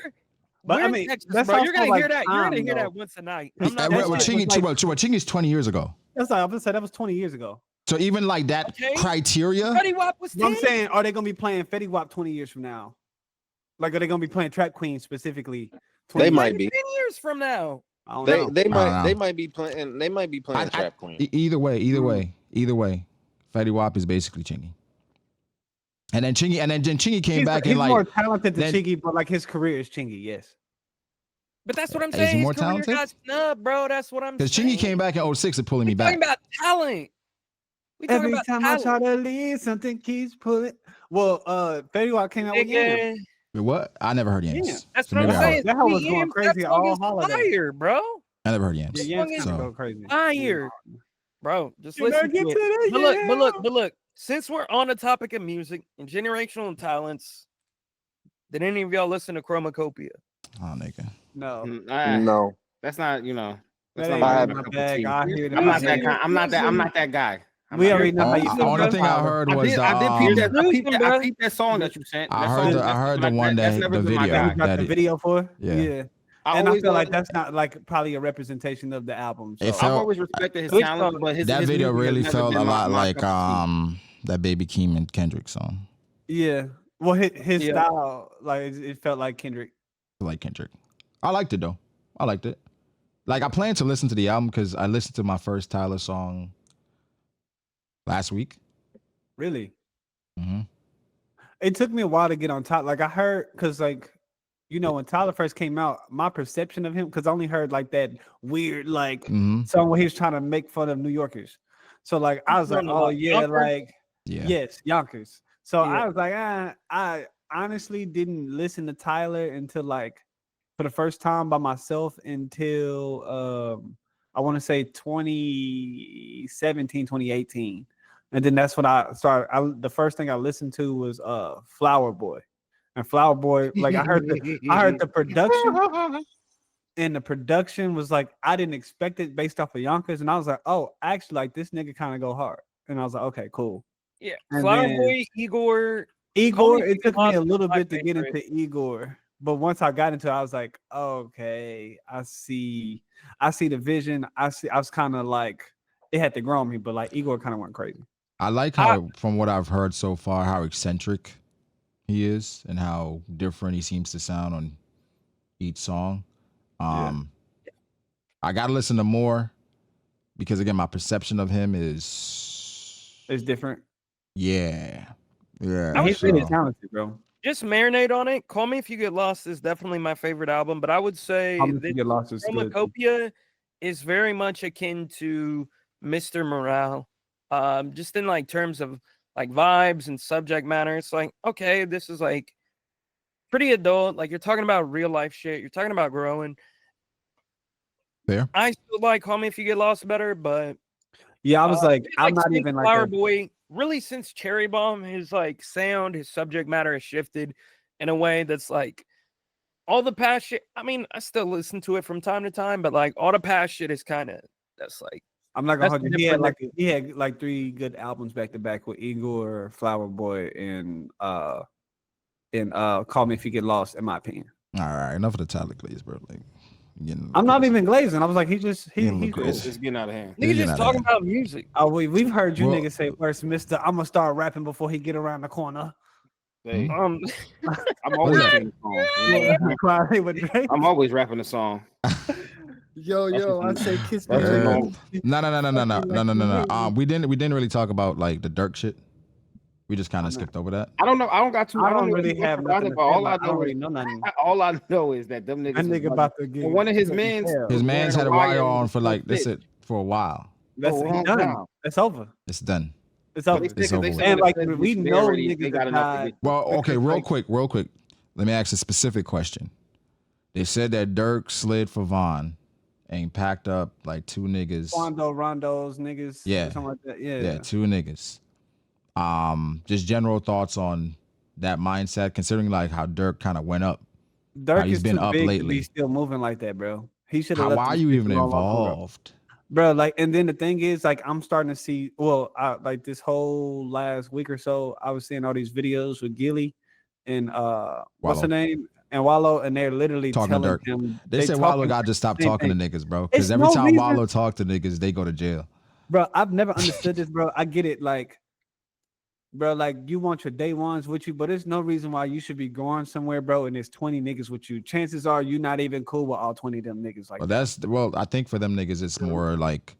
But I mean, Texas, bro. You're gonna hear that. You're gonna hear that once a night. Chingy's 20 years ago. That's like I'm gonna say that was 20 years ago. So even like that criteria. Fetty Wap was 10. I'm saying, are they gonna be playing Fetty Wap 20 years from now? Like, are they gonna be playing Trap Queen specifically? They might be 10 years from now. They might be playing. They might be playing Trap Queen. Either way, Fetty Wap is basically Chingy. And then Chingy came back and like more talented than Chingy, but like his career is Chingy, yes. But that's what I'm saying. Is he more talented? Got snubbed, bro. That's what I'm saying. Because Chingy came back in 06 and pulling me back. Talking about talent. Every time I try to leave, something keeps pulling. Well, Fetty Wap came out with Yams. What? I never heard Yams. Yeah, that's what I'm saying. That was going crazy all holiday. Fire, bro. I never heard Yams. Yeah, Yams go crazy. Fire, bro. Just listen to it. But look. Since we're on the topic of music and generational talents, did any of y'all listen to Chromacopia? Oh, nigga. No. That's not, you know. That's not my bag. I'm not that guy. We already know how you feel. The only thing I heard was I peeped that song that you sent. I heard the one that the video. Got the video for? Yeah. And I feel like that's not like probably a representation of the album. So. I've always respected his talent, but his video really felt a lot like that Baby Keem and Kendrick song. Yeah. Well, his style, like it felt like Kendrick. Like Kendrick. I liked it though. I liked it. Like I plan to listen to the album because I listened to my first Tyler song last week. Really? Mm-hmm. It took me a while to get on top. Like I heard, because like, you know, when Tyler first came out, my perception of him, because I only heard like that weird like song where he was trying to make fun of New Yorkers. So like I was like, oh yeah, Yonkers? like yes, Yonkers. So Yeah. I was like, I honestly didn't listen to Tyler until like for the first time by myself until I want to say 2017, 2018. And then that's when I started. The first thing I listened to was Flower Boy. And Flower Boy, like I heard the production, and the production was like I didn't expect it based off of Yonkers, and I was like, oh, actually, like this nigga kind of go hard, and I was like, okay, cool. Yeah, And Flower then Boy, Igor. It took me a little bit to get into Igor, but once I got into it, I was like, okay, I see the vision. I was kind of like it had to grow on me, but like Igor kind of went crazy. I like how, from what I've heard so far, how eccentric he is and how different he seems to sound on each song. I gotta listen to more because again, my perception of him is different. Yeah. He's really talented, bro. Just marinate on it. Call Me If You Get Lost is definitely my favorite album, but I would say Chromacopia is very much akin to Mr. Morale. Just in like terms of like vibes and subject matter. It's like, okay, this is like pretty adult. Like you're talking about real life shit. You're talking about growing. Fair. I still like Call Me If You Get Lost better, but yeah, I was like, I'm not even like Flower Boy. Really, since Cherry Bomb, his like sound, his subject matter has shifted in a way that's like all the past shit. I mean, I still listen to it from time to time, but like all the past shit is kind of that's like. I'm not gonna hold you. He had like 3 good albums back to back with Igor, Flower Boy, and Call Me If You Get Lost. In my opinion. All right, enough of the Tyler Glaze, bro. Like, I'm not even glazing. I was like, he's cool. It's just getting out of hand. Niggas just talking about music. Oh, we've heard you niggas say first, Mister. I'm gonna start rapping before he get around the corner. Hey, I'm always rapping I'm always rapping a song. Yo, I say kiss me. No. We didn't really talk about like the Dirk shit. We just kind of skipped over that. I don't know. I don't really have nothing. All I know is that them niggas. That nigga about to get one of his mans. His mans had a wire on for like for a while. That's done. It's over. It's done. It's over. It's over. And like we know niggas that died. Well, okay, real quick. Let me ask a specific question. They said that Dirk slid for Von and packed up like 2 niggas. Rondos, niggas. Yeah. Something like that. Yeah. Yeah, 2 niggas. Just general thoughts on that mindset, considering like how Dirk kind of went up. Dirk has been up lately. To be still moving like that, bro. He should have. Why are you even involved, bro? Like, and then the thing is, like, I'm starting to see. Well, like this whole last week or so, I was seeing all these videos with Gilly and what's her name? And Wallow, and they're literally talking telling to him. They said Wallow got to stop talking to niggas, bro. Because every time Wallow talk to niggas, they go to jail. Bro, I've never understood this, bro. I get it, like, bro, like you want your day ones with you, but there's no reason why you should be going somewhere, bro, and there's 20 niggas with you. Chances are you're not even cool with all 20 of them niggas. Like, I think for them niggas, it's more like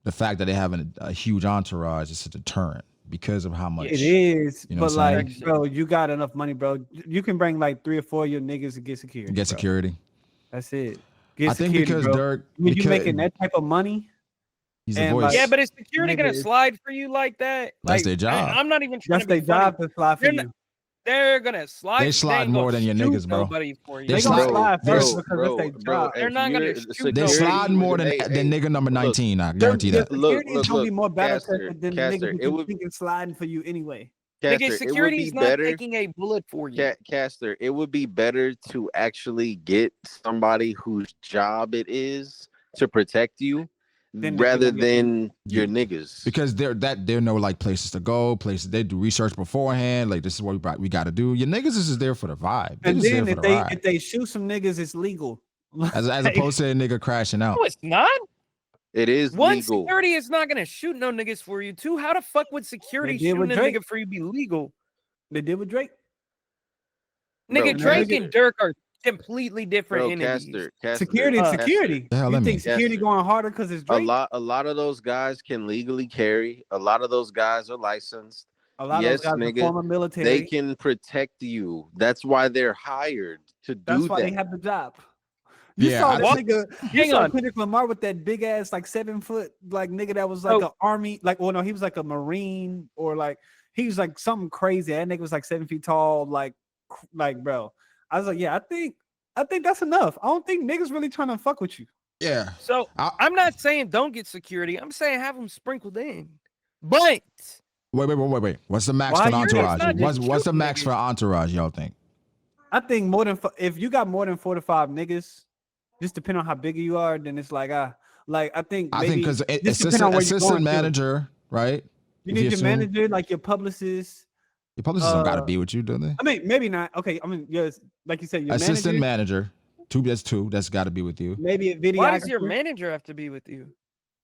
the fact that they have a huge entourage is a deterrent. Because of how much it is, but like, bro, you got enough money, bro. You can bring like 3 or 4 of your niggas to get security. Security. That's it. I think because bro. Dirk, when you making that type of money, he's a voice. Yeah, but is security gonna slide for you like that? That's their job. I'm not even trying to be funny. That's their job to slide for you. They're gonna slide. They slide more than your niggas, bro. They gonna slide first because that's their job. They're not gonna shoot. They slide more than nigga number 19. I guarantee that. Security is gonna be more battle tested than the niggas who thinking sliding for you anyway. Nigga, security's not taking a bullet for you. Caster, it would be better to actually get somebody whose job it is to protect you. Rather than your niggas, because they're know like places to go, places they do research beforehand. Like this is what we got to do. Your niggas is just there for the vibe. And then if they shoot some niggas, it's legal. As opposed to a nigga crashing out. No, it's not. It is one legal. Security is not gonna shoot no niggas for you. 2, how the fuck would security shooting a nigga for you be legal? They did with Drake. Nigga, Drake and Dirk are completely different entities. Security. You think security going harder because it's Drake? A lot of those guys can legally carry. A lot of those guys are licensed. A lot of those guys are former military. They can protect you. That's why they're hired to do that. That's why they have the job. You saw that nigga. You saw Kendrick Lamar with that big ass, like 7 foot, like nigga that was like an army, like, well, no, he was like a Marine or like he was like something crazy. That nigga was like 7 feet tall, like bro. I was like, yeah, I think that's enough. I don't think niggas really trying to fuck with you. Yeah. So I'm not saying don't get security. I'm saying have them sprinkled in. But wait. What's the max for Entourage? What's the max for Entourage? Y'all think? I think more than if you got more than 4 to 5 niggas. Just depending on how big you are, then it's like I think because assistant manager, right? You need your manager, like your publicist. Your publicist don't gotta be with you, do they? I mean, maybe not. Okay, I mean, yes, like you said, your assistant manager. That's gotta be with you. Maybe a video. Why does your manager have to be with you?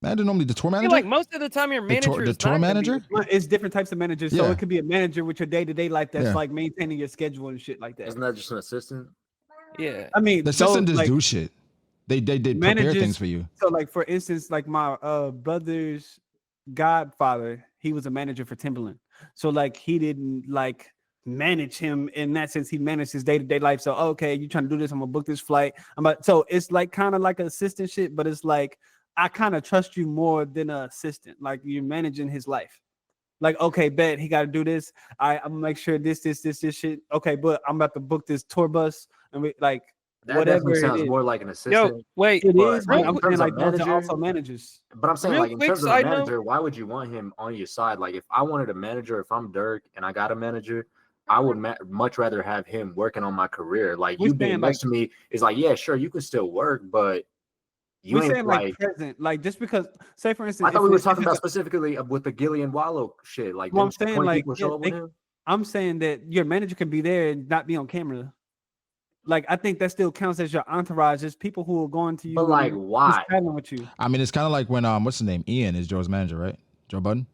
Manager normally the tour manager. Like most of the time, your manager the tour manager. It's different types of managers, so it could be a manager with your day-to-day life that's like maintaining your schedule and shit like that. Isn't that just an assistant? Yeah, I mean, the assistant just do shit. They prepare things for you. So like for instance, like my brother's godfather, he was a manager for Timberland. So like he didn't like manage him in that sense. He managed his day-to-day life. So okay, you trying to do this, I'm gonna book this flight. So it's like kind of like an assistant shit, but it's like I kind of trust you more than an assistant. Like you're managing his life. Like, okay, bet he gotta do this. I'm gonna make sure this shit. Okay, but I'm about to book this tour bus and we like that whatever sounds more like an assistant. Yo, wait, it is. Like, I'm saying like those are also managers. But I'm saying like in terms of a manager, why would you want him on your side? Like if I wanted a manager, if I'm Dirk and I got a manager, I would much rather have him working on my career. Like you being next to me is like, yeah, sure, you can still work, but you ain't saying like present. Like just because, say for instance, I thought we were talking about specifically with the Gillian Wallow shit. Like I'm saying like I'm saying that your manager can be there and not be on camera. Like I think that still counts as your entourage. There's people who are going to you. But like, why? With you. I mean, it's kind of like when what's his name? Ian is Joe's manager, right? Joe Budden.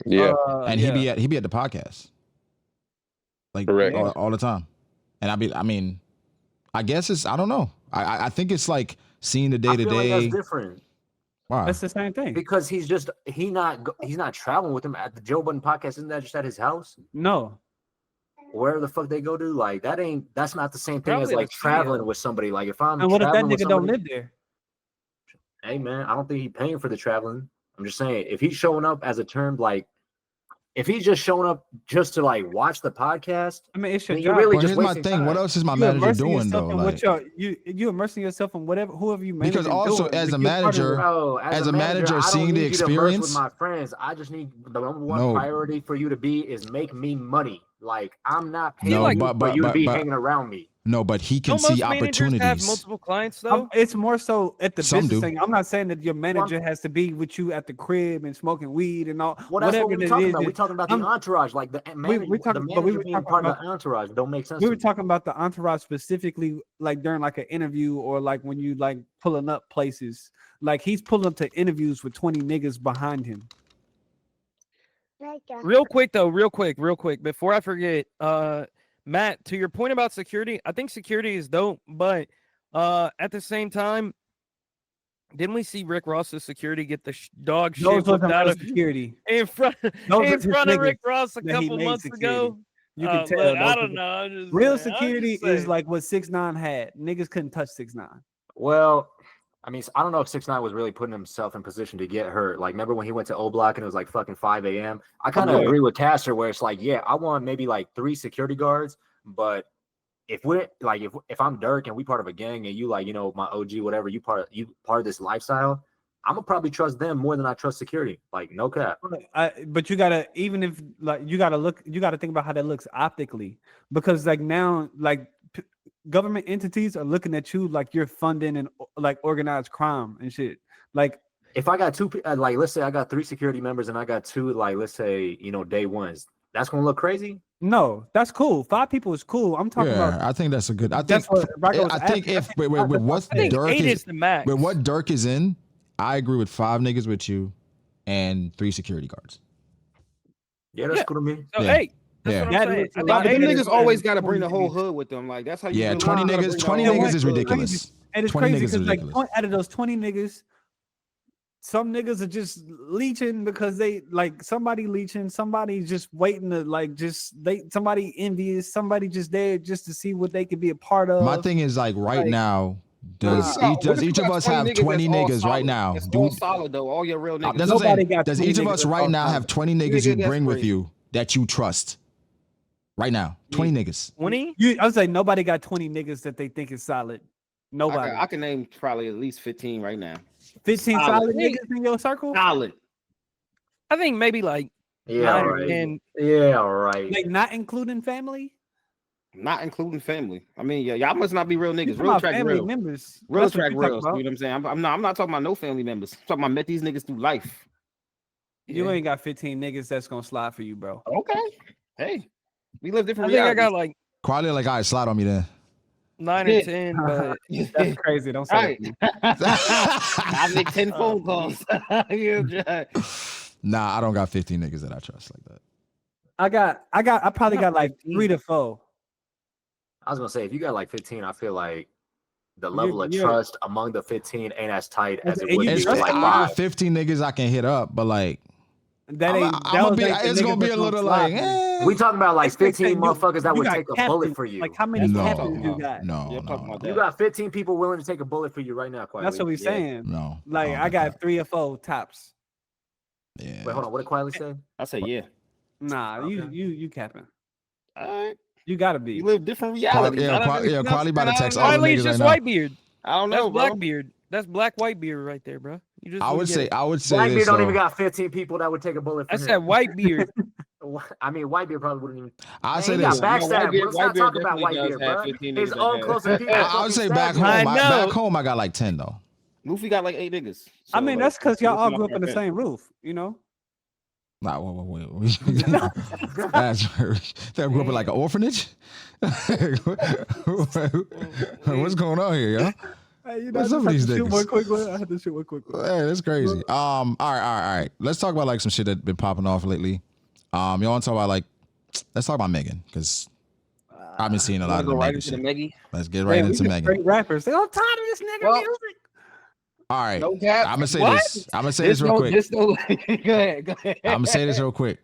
Yeah, and he'd be at the podcast, like all the time. And I guess it's I don't know. I think it's like seeing the day to day. That's different. Wow, that's the same thing. Because he's not traveling with him at the Joe Budden podcast. Isn't that just at his house? No. Wherever the fuck they go to, like that's not the same thing as like traveling with somebody. Like if I'm and what if that nigga don't live there? Hey man, I don't think he's paying for the traveling. I'm just saying if he's showing up as a term, like if he's just showing up just to like watch the podcast, I mean, it's your job. Really just my thing. Time. What else is my manager doing though? Like, you immersing yourself in whoever you manage. Because also as a manager, seeing the experience with my friends, I just need the number one priority for you to be is make me money. Like I'm not paying for you to be hanging around me. No, but he can see opportunities. Have multiple clients though. It's more so at the business thing. I'm not saying that your manager has to be with you at the crib and smoking weed and all. Well, that's what we're talking about. We're talking about the entourage, like the manager being part of the entourage. Don't make sense. We were talking about the entourage specifically, like during like an interview or like when you like pulling up places. Like he's pulling up to interviews with 20 niggas behind him. Real quick, before I forget, Matt, to your point about security, I think security is dope, but at the same time, didn't we see Rick Ross's security get the dog shit out of security in front of Rick Ross a couple months ago? You can tell. I don't know. Real security is like what 6ix9ine had. Niggas couldn't touch 6ix9ine. Well, I mean, I don't know if 6ix9ine was really putting himself in position to get hurt. Like, remember when he went to O Block and it was like fucking 5 a.m.? I kind of agree with Castor where it's like, yeah, I want maybe like 3 security guards, but if we're like, if I'm Dirk and we part of a gang and you like, you know, my OG, whatever, you part of this lifestyle, I'm gonna probably trust them more than I trust security. Like, no cap. But you gotta, even if like you gotta think about how that looks optically, because like now, like government entities are looking at you like you're funding and like organized crime and shit. Like if I got 2, like let's say I got 3 security members and I got 2, like let's say, you know, day ones, that's gonna look crazy. No, that's cool. 5 people is cool. I'm talking about. I think that's a good. I think with what Dirk is in, I agree with 5 niggas with you, and 3 security guards. Yeah, that's cool to me. So, hey. Them niggas always got to bring the whole hood with them. Like that's how you. Yeah, 20 niggas. 20 niggas is ridiculous. And it's crazy because like out of those 20 niggas, some niggas are just leeching because they like somebody leeching, somebody just waiting to like somebody envious, somebody just there just to see what they could be a part of. My thing is like now. Does each of us have 20 niggas right now? It's all solid though. All your real niggas. Nobody got. Does each of us right now have 20 niggas you bring with you that you trust? Right now, 20 niggas. 20? I would say nobody got 20 niggas that they think is solid. Nobody. I can name probably at least 15 right now. 15 solid niggas in your circle? Solid. I think maybe like 9 or 10. Like not including family? Not including family. I mean, y'all must not be real niggas. Real track family real. Members. Real track real. You know what I'm saying? I'm not talking about no family members. I'm talking about met these niggas through life. You ain't got 15 niggas that's gonna slide for you, bro. Okay. Hey, we live different. I think I got like quality. Like, all right, slide on me then. 9 or 10, but that's crazy. Don't say it. I make 10 phone calls. Nah, I don't got 15 niggas that I trust like that. I probably got like 3 to 4. I was gonna say if you got like 15, I feel like the level of trust among the 15 ain't as tight as it would be. Like 5. 15 niggas I can hit up, but like that ain't. It's gonna be a little like. We talking about like 15 motherfuckers that would take a bullet for you. Like how many captains you got? No. You got 15 people willing to take a bullet for you right now. Quietly. That's what we're saying. No. Like I got 3 or 4 tops. Yeah. Wait, hold on. What did Quietly say? I say yeah. Nah, you capping. All right. You gotta be. You live different realities. Quality by the text. Quietly's just Whitebeard. I don't know, That's Blackbeard. That's Black Whitebeard right there, bro. You just I would say Whitebeard don't even got 15 people that would take a bullet for him. I said Whitebeard. I mean, Whitebeard probably wouldn't even. I say this. Backstab, bro. Stop talking about Whitebeard, bro. His own closest people. I would say back home. Back home, I got like 10 though. Luffy got like 8 niggas. So I mean, that's because y'all all grew up in the same roof, you know. Nah, wait. That grew up in like an orphanage. What's going on here, yo? Hey, what's up with these niggas? I had to shoot one quick one. Hey, that's crazy. All right. Let's talk about like some shit that's been popping off lately. You want to talk about like? Let's talk about Megan because I've been seeing a lot of the Megan shit. Let's get right into Megan. Great rappers. I'm tired of this nigga music. All right, no cap. I'm gonna say this. I'm gonna say this real quick. Go ahead. I'm gonna say this real quick.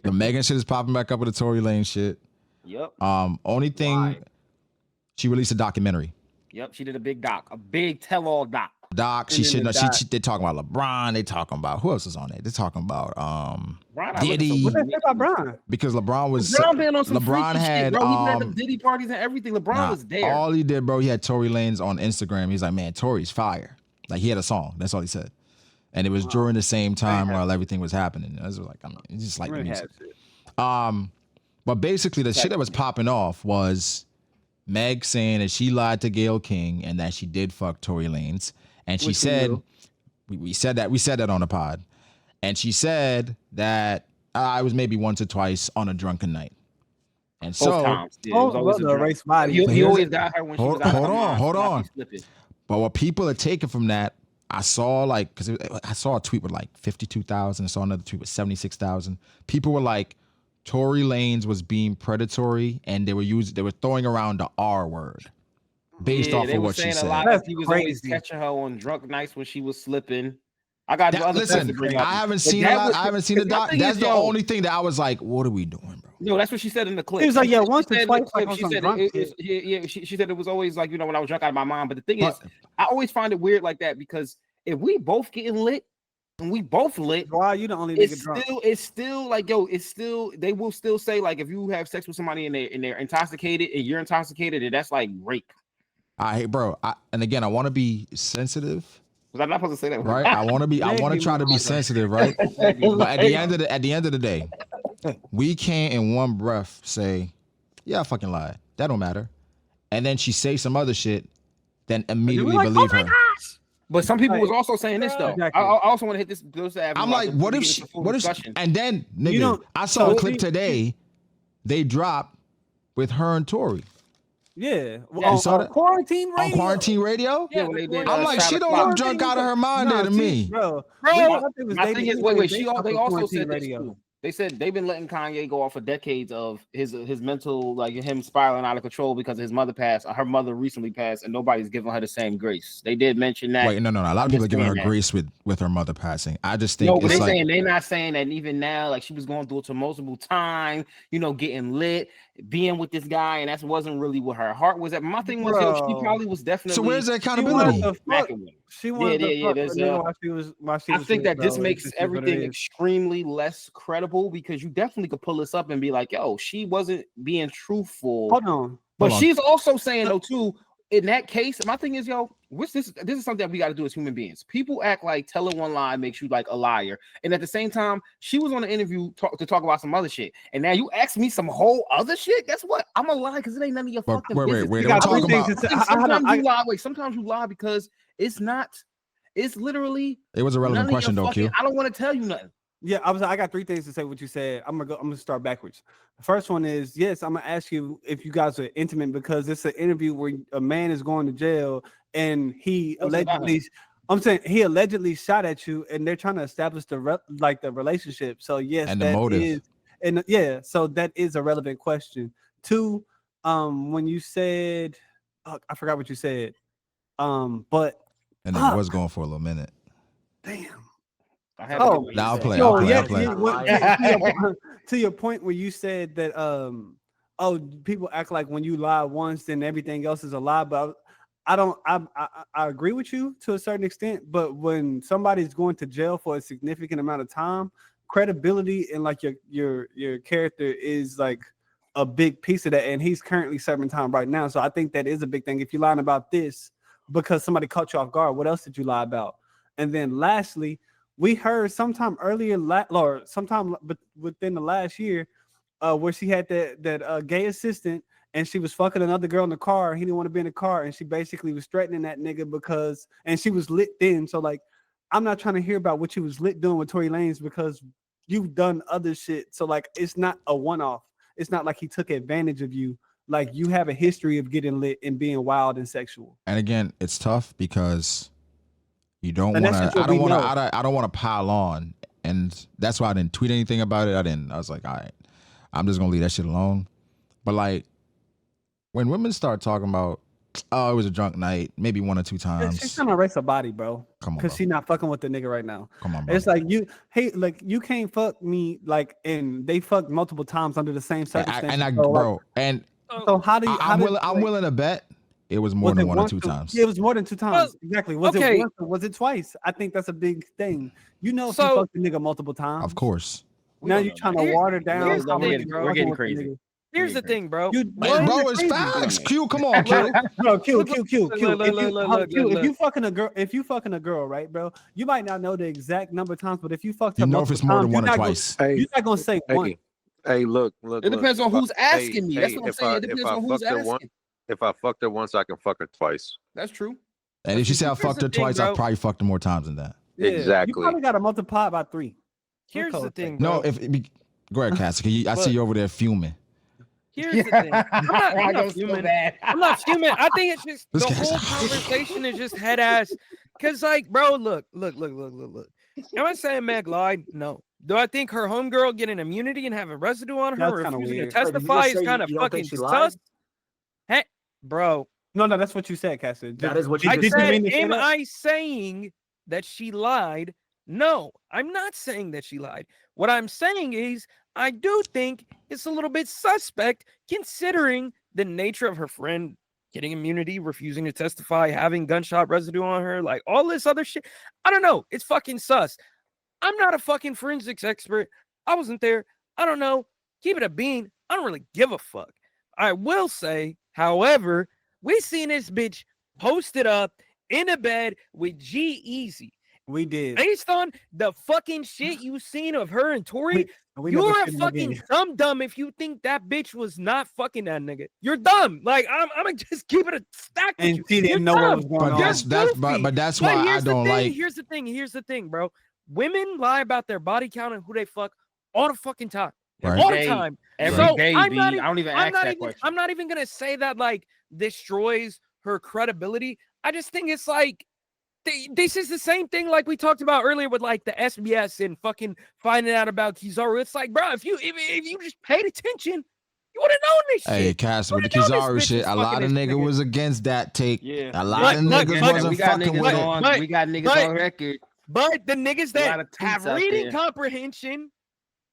The Megan shit is popping back up with the Tory Lane shit. Yep. Only thing, she released a documentary. Yep, she did a big tell-all doc. They talking about LeBron. They talking about who else is on it? They talking about Diddy. What they say about LeBron? Because LeBron was LeBron had shit, bro. He had the Diddy parties and everything. LeBron was there. All he did, bro, he had Tory Lanez on Instagram. He's like, man, Tory's fire. Like he had a song. That's all he said. And it was during the same time while everything was happening. I was like, I mean, it's just like music. But basically the shit that was popping off was Meg saying that she lied to Gayle King and that she did fuck Tory Lanez. And she said, we said that on the pod. And she said that I was maybe once or twice on a drunken night. And so, both times. Yeah, he always got her when she was out. Hold on. But what people are taking from that, I saw like, because I saw a tweet with like 52,000. I saw another tweet with 76,000. People were like, Tory Lanez was being predatory, and they were throwing around the R word based off of what she said. A lot of he was always catching her on drunk nights when she was slipping. I got listen. I haven't seen the doc. That's the only thing that I was like, "What are we doing, bro?" No, that's what she said in the clip. He was like, "Yeah, once or twice." She said it was always like, you know, when I was drunk out of my mind. But the thing is, I always find it weird like that because if we both getting lit and we both lit, why you the only nigga drunk? It's still like, yo, they will still say like if you have sex with somebody and they're intoxicated and you're intoxicated, and that's like rape. And again, I want to be sensitive. Was I not supposed to say that? Right. I want to try to be sensitive, right? But at the end of the day, we can't in one breath say, yeah, I fucking lied. That don't matter. And then she say some other shit, then immediately believe her. But some people was also saying this though. Exactly. I also want to hit this. I'm like, what if she? And then, nigga, I saw a clip today. They dropped with her and Tory. Yeah, on Quarantine Radio. On Quarantine Radio? Yeah, I'm like, she don't look drunk out of her mind there to me. Bro, my thing is, wait. They also said this too. They said they've been letting Kanye go off for decades of his mental, like him spiraling out of control because his mother passed. Her mother recently passed, and nobody's giving her the same grace. They did mention that. Wait, no. A lot of people are giving her grace with her mother passing. I just think no, but they're not saying that even now, like she was going through it multiple times, getting lit, being with this guy, and that wasn't really what her heart was at. My thing was, she probably was definitely. So where's the accountability? She wanted I think that this makes everything extremely less credible because you definitely could pull this up and be like, yo, she wasn't being truthful. Hold on. But she's also saying though too, in that case, my thing is, yo, this is something that we got to do as human beings. People act like telling one lie makes you like a liar, and at the same time, she was on the interview to talk about some other shit, and now you ask me some whole other shit. Guess what? I'm a lie because it ain't none of your fucking business. Wait. Sometimes you lie because it's not. It's literally. It was a relevant question though, Q. I don't want to tell you nothing. Yeah, I got 3 things to say what you said. I'm gonna start backwards. The first one is, yes, I'm gonna ask you if you guys are intimate because it's an interview where a man is going to jail and he allegedly shot at you and they're trying to establish the relationship. So yes, and the motive. So that is a relevant question. 2, when you said, I forgot what you said. But and it was going for a little minute. Damn. I'll play. To your point where you said that people act like when you lie once then everything else is a lie, but I agree with you to a certain extent, but when somebody's going to jail for a significant amount of time, credibility and like your character is like a big piece of that, and he's currently serving time right now. So I think that is a big thing. If you're lying about this because somebody caught you off guard, what else did you lie about? And then lastly, we heard sometime earlier, or sometime within the last year, where she had that gay assistant, and she was fucking another girl in the car. He didn't want to be in the car, and she basically was threatening that nigga and she was lit then. So like, I'm not trying to hear about what you was lit doing with Tory Lanez because you've done other shit. So like, it's not a one-off. It's not like he took advantage of you. Like you have a history of getting lit and being wild and sexual. And again, it's tough because. You don't want to. I don't want to pile on, and that's why I didn't tweet anything about it. I was like, all right, I'm just gonna leave that shit alone. But like, when women start talking about, oh, it was a drunk night, maybe 1 or 2 times. She's trying to erase her body, bro. Come on, because she's not fucking with the nigga right now. Come on, bro. It's like you can't fuck me and they fucked multiple times under the same circumstances. So how do you? I'm willing to bet. It was more than 1 or 2 times. It was more than 2 times. Exactly. Was it once or was it twice? I think that's a big thing. If you fucked the nigga multiple times. Of course. Now you're trying to water down. We're getting crazy. Here's the thing, bro. Bro, it's facts. Q, come on, Q. Bro, Q. If you fucking a girl, right, bro? You might not know the exact number of times, but if you fucked her if it's more than 1 or twice. You're not gonna say one. Hey, look. It depends on who's asking me. That's what I'm saying. It depends on who's asking. If I fucked her once, I can fuck her twice. That's true. And if she said I fucked her twice, I probably fucked her more times than that. Yeah, exactly. You probably got to multiply by 3. Here's the thing, bro. No, go ahead, Cassie. I see you over there fuming. Here's the thing. I'm not fuming. I'm not fuming. I think it's just the whole conversation is just head ass. Cause like, bro, look. Am I saying Meg lied? No. Do I think her homegirl getting immunity and having residue on her refusing to testify is kind of fucking sus? Hey, bro. No, that's what you said, Cassie. That is what you said. Am I saying that she lied? No, I'm not saying that she lied. What I'm saying is I do think it's a little bit suspect considering the nature of her friend getting immunity, refusing to testify, having gunshot residue on her, like all this other shit. I don't know. It's fucking sus. I'm not a fucking forensics expert. I wasn't there. I don't know. Keep it a bean. I don't really give a fuck. I will say, however, we seen this bitch posted up in a bed with G-Eazy. We did. Based on the fucking shit you seen of her and Tory, you're a fucking dumb if you think that bitch was not fucking that nigga. You're dumb. Like, I'm gonna just keep it a stack with and you. She didn't know what was going on. But that's why I don't like. Here's the thing, bro. Women lie about their body count and who they fuck all the fucking time. Right. All the time. Every day, I don't even ask that question. I'm not even gonna say that like destroys her credibility. I just think it's like this is the same thing like we talked about earlier with like the SBS and fucking finding out about Kizaru. It's like, bro, if you just paid attention, you would have known this shit. Hey, Cass, with the Kizaru shit, a lot of niggas was against that take. Yeah. A lot of niggas wasn't fucking with it. We got niggas on record. But the niggas that have reading comprehension,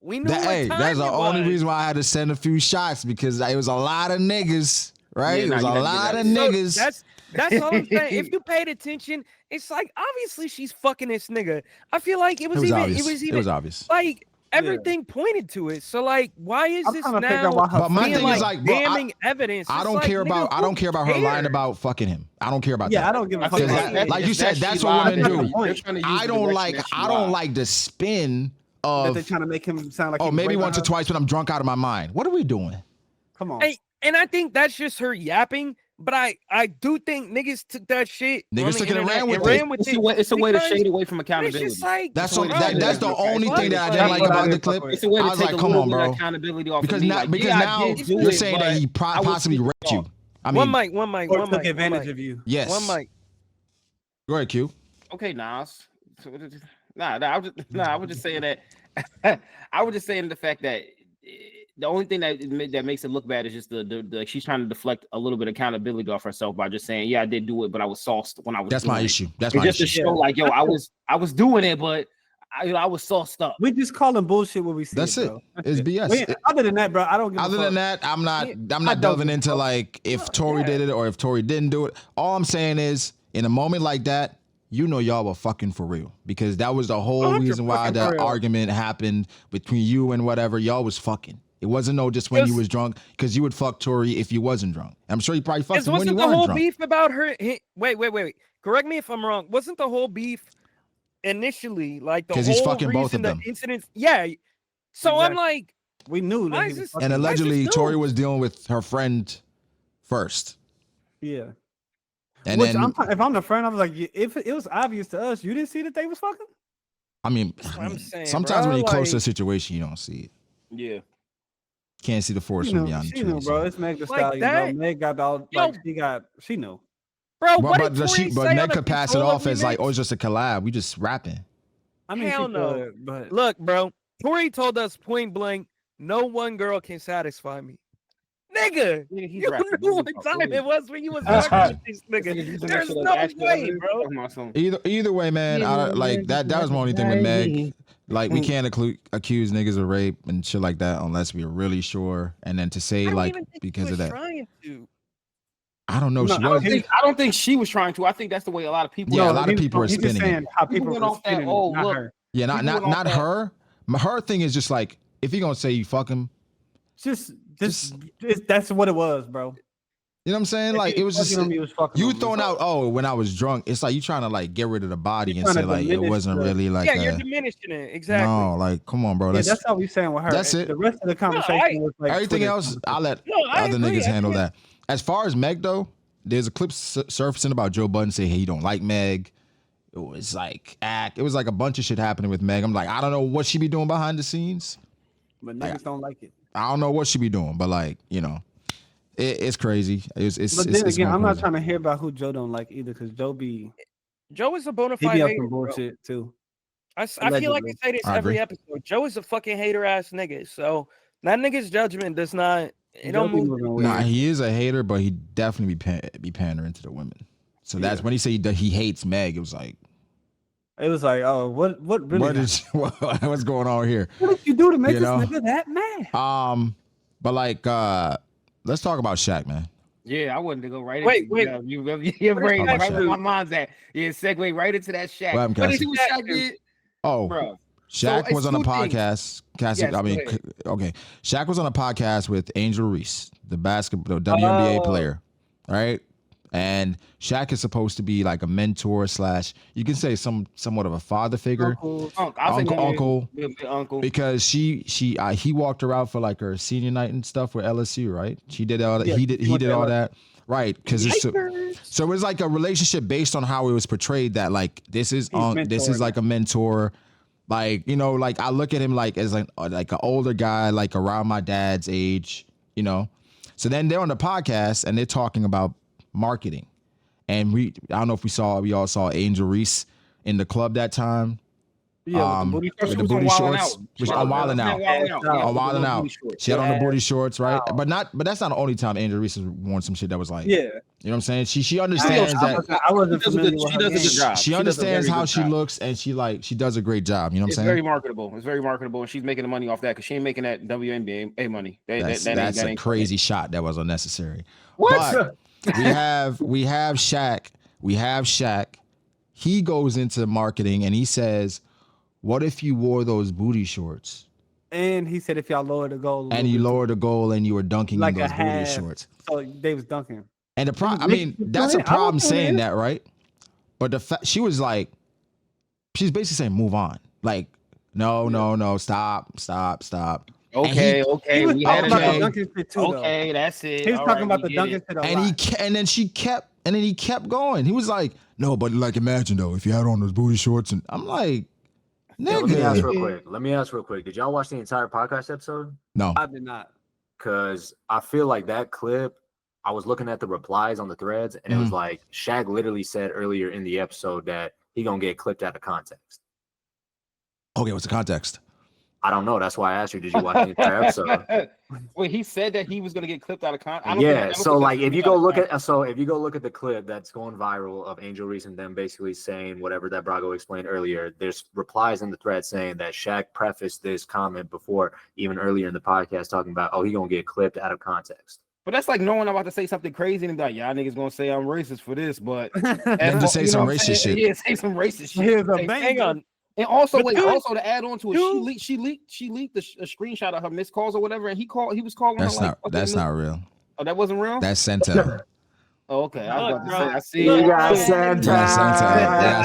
we knew that's the only reason why I had to send a few shots, because it was a lot of niggas, right? Yeah, it was a lot of niggas. That's all I'm saying. If you paid attention, it's like obviously she's fucking this nigga. I feel like it was obvious. Like everything pointed to it. So like, why is this now? But my thing is like, bro, damning evidence. I don't care about her lying about fucking him. I don't care about that. Yeah, I don't give a fuck. Like you said, that's what women do. I don't like the spin of that they're trying to make him sound like. Oh, maybe once or twice when I'm drunk out of my mind. What are we doing? Come on. And I think that's just her yapping. But I do think niggas took that shit. Niggas took it and ran with it. It's a way to shade away from accountability. Like, that's the only thing that I didn't like about the clip. It's a way to take a little bit of accountability off because now you're saying that he possibly raped you. I mean, one mic. Took advantage of you. Yes. One mic. Go ahead, Q. Okay, Nas. I was just saying that. I was just saying the fact that the only thing that makes it look bad is just the she's trying to deflect a little bit of accountability off herself by just saying, yeah, I did do it, but I was sauced when I was. That's my issue. That's my issue. Just to show, like, yo, I was doing it, but I was sauced up. We just call them bullshit when we see That's it. Bro. It's BS. Other than that, bro, I don't give Other than that, I'm not delving into like if Tory did it or if Tory didn't do it. All I'm saying is, in a moment like that, you know y'all were fucking for real, because that was the whole reason why the argument happened between you and whatever. Y'all was fucking. It wasn't just when you was drunk, because you would fuck Tory if you wasn't drunk. I'm sure you probably fucked him when you weren't drunk. Wasn't the whole beef about her? Wait. Correct me if I'm wrong. Wasn't the whole beef initially like the whole he's fucking both of them? Incidents? Yeah. So exactly. I'm like, we knew that. And allegedly, Tory was dealing with her friend first. Yeah. And then, if I'm the friend, I was like, if it was obvious to us, you didn't see that they was fucking. I mean, sometimes when you're close to a situation, you don't see it. Yeah. Can't see the forest from beyond the trees. She knew, bro. It's Meg Thee Stallion, bro. Meg got all she knew. Bro, but Meg could pass it off as like, it's just a collab. We just rapping. I mean, hell no. But look, bro, Tory told us point blank, no one girl can satisfy me. Nigga, you knew what time it was when you was talking with this nigga. There's no way, bro. Either way, man, like that was my only thing with Meg. Like, we can't accuse niggas of rape and shit like that unless we're really sure. And then to say like because of that, I don't know. I don't think she was trying to. I think that's the way a lot of people. Yeah, a lot of people are spinning. Saying how people went off that. Oh, look. Her. Yeah, not her. Her thing is just like, if you're gonna say you fuck him, just that's what it was, bro. You know what I'm saying? Like, it was just you throwing out. When I was drunk, it's like you trying to like get rid of the body and say like it wasn't really like. Yeah, you're diminishing it. Exactly. No, like, come on, bro. That's how we saying with her. That's it. The rest of the conversation was like everything else. I'll let other niggas handle that. As far as Meg though, there's a clip surfacing about Joe Budden saying, hey, he don't like Meg. It was like It was like a bunch of shit happening with Meg. I'm like, I don't know what she be doing behind the scenes. But niggas don't like it. I don't know what she be doing, but like, you know, it's crazy. But then again, I'm not trying to hear about who Joe don't like either, because Joe is a bona fide hater. He be up some bullshit too. I feel like I say this every episode. Joe is a fucking hater ass nigga. So that nigga's judgment does not. It don't move. Nah, he is a hater, but he definitely be pandering to the women. So that's when he said he hates Meg. It was like, oh, what really? What's going on here? What did you do to make this nigga that mad? But like, let's talk about Shaq, man. Yeah, I wanted to go right. Wait. You're right where my mind's at. Yeah, segue right into that Shaq. What you see what Shaq did? Oh, bro. Shaq was on a podcast. Okay. Shaq was on a podcast with Angel Reese, the WNBA player, right? And Shaq is supposed to be like a mentor / you can say somewhat of a father figure, uncle, because he walked her out for like her senior night and stuff with LSU, right? She did all that. He did all that, right? Because so it's like a relationship based on how it was portrayed, that like this is like a mentor. Like, you know, like I look at him like as like an older guy, like around my dad's age, you know. So then they're on the podcast and they're talking about marketing, And I don't know if we all saw Angel Reese in the club that time. Yeah, with the booty shorts. Which on Wildin' Out. On Wildin' Out. She had on the booty shorts, right? But that's not the only time Angel Reese has worn some shit that was like, you know what I'm saying? She understands that. I wasn't familiar with her. She does a good job. She understands how she looks, and she does a great job. You know what I'm saying? It's very marketable. It's very marketable, and she's making the money off that because she ain't making that WNBA money. That's a crazy shot that was unnecessary. What? But we have Shaq. We have Shaq. He goes into marketing and he says, "What if you wore those booty shorts?" And he said, "If y'all lower the goal, and you lower the goal, and you were dunking like in those booty shorts." So they was dunking. And the problem, I mean, that's a problem saying that, right? But the fact she's basically saying, "Move on." Like, no, stop. Okay, we had okay, that's it. He was talking about the dunking shit. And then he kept going. He was like, "No, but like, imagine though, if you had on those booty shorts." And I'm like, nigga. Let me ask real quick. Did y'all watch the entire podcast episode? No, I did not. Because I feel like that clip, I was looking at the replies on the threads, and it was like Shaq literally said earlier in the episode that he gonna get clipped out of context. Okay, what's the context? I don't know. That's why I asked you. Did you watch the entire episode? Wait, he said that he was gonna get clipped out of context. Yeah. So like, if you go look at the clip that's going viral of Angel Reese and them basically saying whatever that Brago explained earlier, there's replies in the thread saying that Shaq prefaced this comment before, even earlier in the podcast, talking about, oh, he gonna get clipped out of context. But that's like knowing I'm about to say something crazy and like, y'all niggas gonna say I'm racist for this, but then to say some racist shit. Yeah, say some racist shit. Hang on. And also, also to add on to it, she leaked a screenshot of her missed calls or whatever, and he was calling her like, that's not real. Oh, that wasn't real? That's Sentel. Oh, okay. I was about to say, I see. You got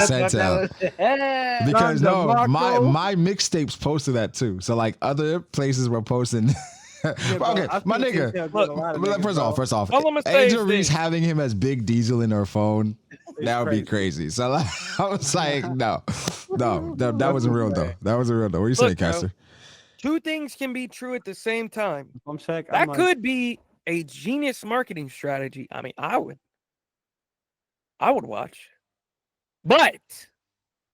Sentel. Because my mixtapes posted that too. So like other places were posting. Okay, my nigga. Look, first off, Angel Reese having him as Big Diesel in her phone, that would be crazy. So like, I was like, no, that wasn't real though. That wasn't real though. What are you saying, Caster? Two things can be true at the same time. That could be a genius marketing strategy. I mean, I would watch, but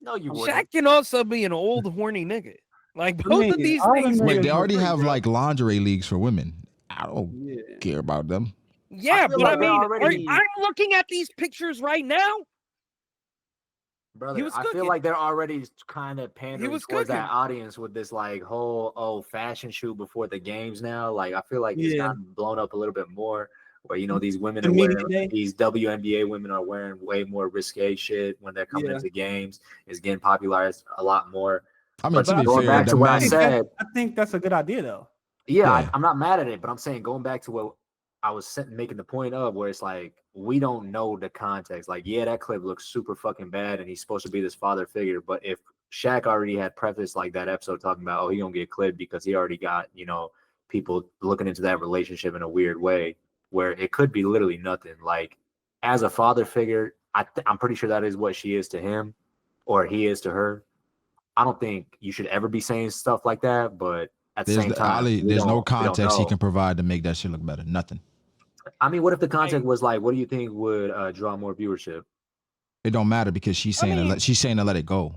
no, you wouldn't. Shaq can also be an old horny nigga. Like both of these things. Wait, they already have like lingerie leagues for women. I don't care about them. Yeah, but I mean, I'm looking at these pictures right now. Brother, I feel like they're already kind of pandering towards that audience with this like whole fashion shoot before the games now. Like I feel like it's gotten blown up a little bit more. Where these women are wearing, these WNBA women are wearing way more risque shit when they're coming into games. It's getting popularized a lot more. I mean, to be fair, back to what I said, I think that's a good idea though. Yeah, I'm not mad at it, but I'm saying going back to what I was making the point of, where it's like we don't know the context. Like, yeah, that clip looks super fucking bad, and he's supposed to be this father figure. But if Shaq already had prefaced like that episode talking about, oh, he gonna get clipped because he already got people looking into that relationship in a weird way, where it could be literally nothing. Like, as a father figure, I'm pretty sure that is what she is to him, or he is to her. I don't think you should ever be saying stuff like that, but at the same time, there's no context he can provide to make that shit look better. Nothing. I mean, what if the context was like, what do you think would draw more viewership? It don't matter because she's saying to let it go.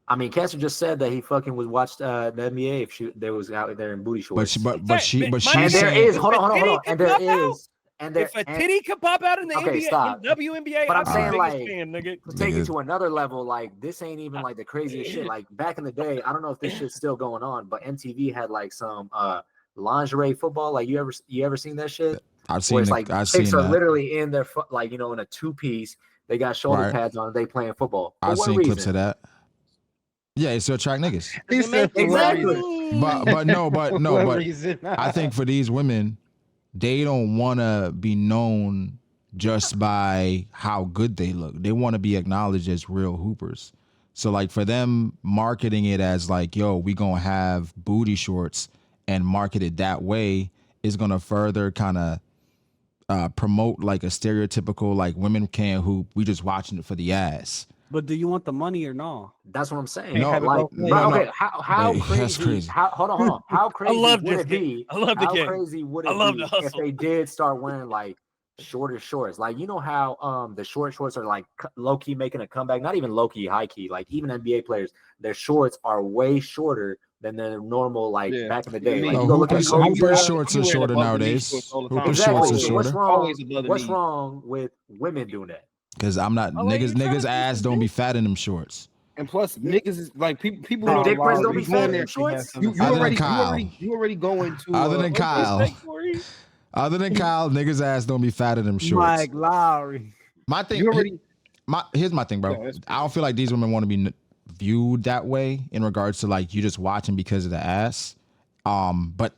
I mean, Castor just said that he fucking was watched the NBA if they was out there in booty shorts. But she and there is hold on, and there is. If a titty could pop out in the NBA, WNBA, but I'm saying like, take it to another level. Like, this ain't even like the craziest shit. Like back in the day, I don't know if this shit's still going on, but MTV had like some lingerie football. Like, you ever seen that shit? I've seen it. Like chicks are literally in their like in a 2-piece. They got shoulder pads on. They playing football. I've seen clips of that. Yeah, it's to attract niggas. Exactly. But no. I think for these women, they don't want to be known just by how good they look. They want to be acknowledged as real hoopers. So like for them, marketing it as like, yo, we gonna have booty shorts and market it that way is gonna further kind of promote like a stereotypical like women can't hoop. We just watching it for the ass. But do you want the money or no? That's what I'm saying. No, like, okay, how hey, crazy? That's crazy. Hold on. How crazy would it be? I love the game. How crazy would it be if they did start wearing like shorter shorts. Like, you know how the short shorts are like low key making a comeback, not even low key, high key. Like even NBA players, their shorts are way shorter than their normal, like back in the day. Like, Hooper shorts are shorter nowadays. Hooper shorts are shorter. What's wrong with women doing that? Because I'm not niggas ass don't be fat in them shorts. And plus, niggas is like people. The dick prints don't be fat in them shorts. You already go into other than Kyle, niggas ass don't be fat in them shorts. Mike Lowry. My thing. Here's my thing, bro. I don't feel like these women want to be viewed that way in regards to like you just watching because of the ass. But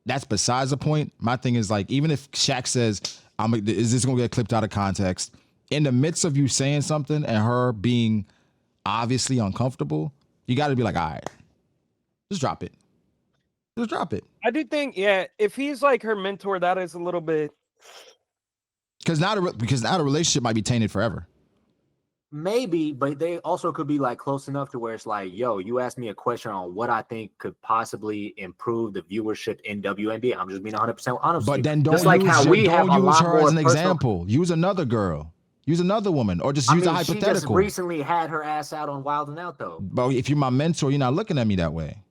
that's besides the point. My thing is like, even if Shaq says, is this gonna get clipped out of context? In the midst of you saying something and her being obviously uncomfortable, you got to be like, all right, just drop it. Just drop it. I do think, if he's like her mentor, that is a little bit. Because now the relationship might be tainted forever. Maybe, but they also could be like close enough to where it's like, yo, you asked me a question on what I think could possibly improve the viewership in WNBA. I'm just being 100% honest. But then don't use her as an example. Use another girl. Use another woman, or just use a hypothetical. She just recently had her ass out on Wild 'N Out, though. But if you're my mentor, you're not looking at me that way.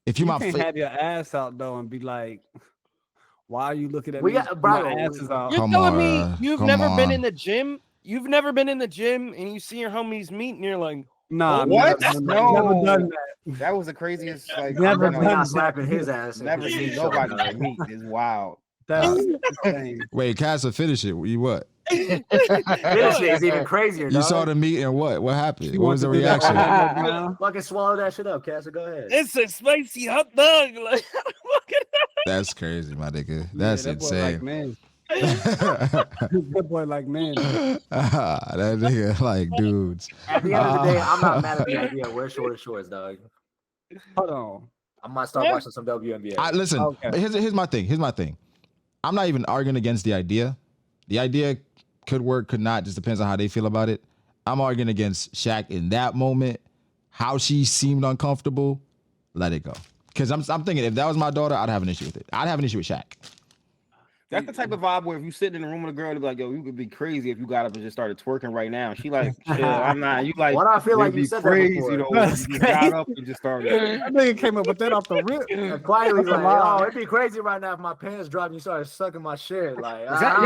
If you can't have your ass out though and be like, "Why are you looking at me?" My ass is out. You're telling me you've never been in the gym? You've never been in the gym and you see your homies meet and you're like, "Nah, what? No, never done that." That was the craziest. Like, never not slapping his ass. Never seen nobody meet. It's wild. That's Wait, Casa, finish it. You what? Finish it is even crazier. You saw the meet and what? What happened? What was the reaction? Fucking swallow that shit up, Casa. Go ahead. It's a spicy hot dog. Like, that's crazy, my nigga. That's insane. Good boy, like man. That nigga like dudes. At the end of the day, I'm not mad at the idea. Wear shorter shorts, dog. Hold on. I might start watching some WNBA. Listen, okay. Here's my thing. I'm not even arguing against the idea. The idea could work, could not. Just depends on how they feel about it. I'm arguing against Shaq in that moment. How she seemed uncomfortable, let it go. Because I'm thinking if that was my daughter, I'd have an issue with it. I'd have an issue with Shaq. That's the type of vibe where if you sitting in the room with a girl, they'd be like, yo, you could be crazy if you got up and just started twerking right now. She like, chill, I'm not. You like, what I feel like you said crazy, that before. You got up and just started. That nigga came up with that off the rip. Quietly like, oh, it'd be crazy right now if my pants dropped and you started sucking my shit. Like, that's that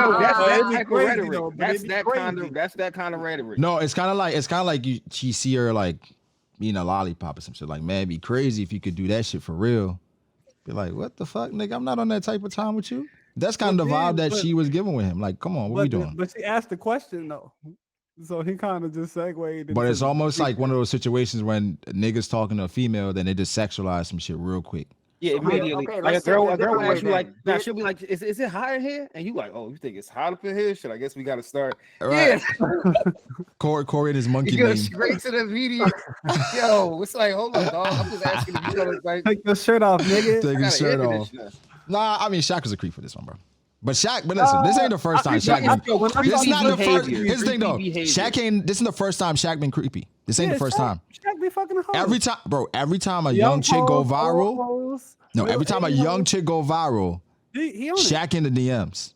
type of rhetoric. Though, that's that kind of rhetoric. No, it's kind of like you see her like eating a lollipop or some shit. Like, man, it'd be crazy if you could do that shit for real. Be like, what the fuck, nigga? I'm not on that type of time with you. That's kind of the vibe that she was giving with him. Like, come on, what we doing? But she asked the question though, so he kind of just segued. But it's almost like one of those situations when niggas talking to a female, then they just sexualize some shit real quick. Yeah, immediately. Okay, like a girl will ask you like, now she'll be like, is it hot in here? And you like, oh, you think it's hot up in here? Shit, I guess we got to start. Right. Yeah. Corey and his monkey. You go straight to the video. Yo, it's like, hold on, dog. I'm just asking if you know, like, take your shirt off, nigga. Take your shirt off. Nah, I mean, Shaq was a creep for this one, bro. But Shaq, but listen, this ain't the first time Shaq. This is not the first. Here's the thing, though. Shaq ain't. This is the first time Shaq been creepy. This ain't the first time. Shaq be fucking hoes. Every time a young chick go viral. No, every time a young chick go viral, Shaq in the DMs.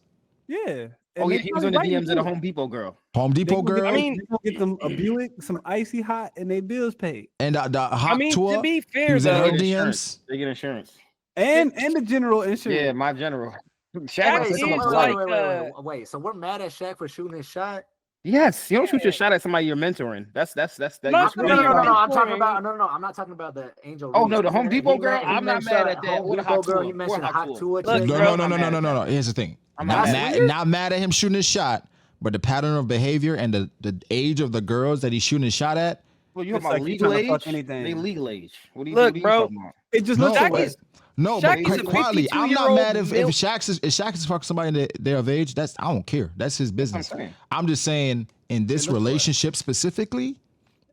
Yeah. Oh yeah, he was in the DMs of the Home Depot girl. Home Depot girl. I mean, get them a Buick, some icy hot, and they bills paid. And the hot tour. To be fair, though, DMs. They get insurance. And the general insurance. Yeah, my general. Shaq wait, so we're mad at Shaq for shooting his shot? Yes, you don't shoot your shot at somebody you're mentoring. That's that. No, I'm talking about I'm not talking about the Angel. Oh no, the Home Depot girl. I'm not mad at that. Home Depot girl. He mentioned hot tour. No. Here's the thing. Not mad at him shooting his shot, but the pattern of behavior and the age of the girls that he's shooting his shot at. Well, you have about legal age. They legal age. What do you look, bro? It just looks like no, but quietly, I'm not mad if Shaq is fucking somebody they're of age. I don't care. That's his business. I'm just saying in this relationship specifically,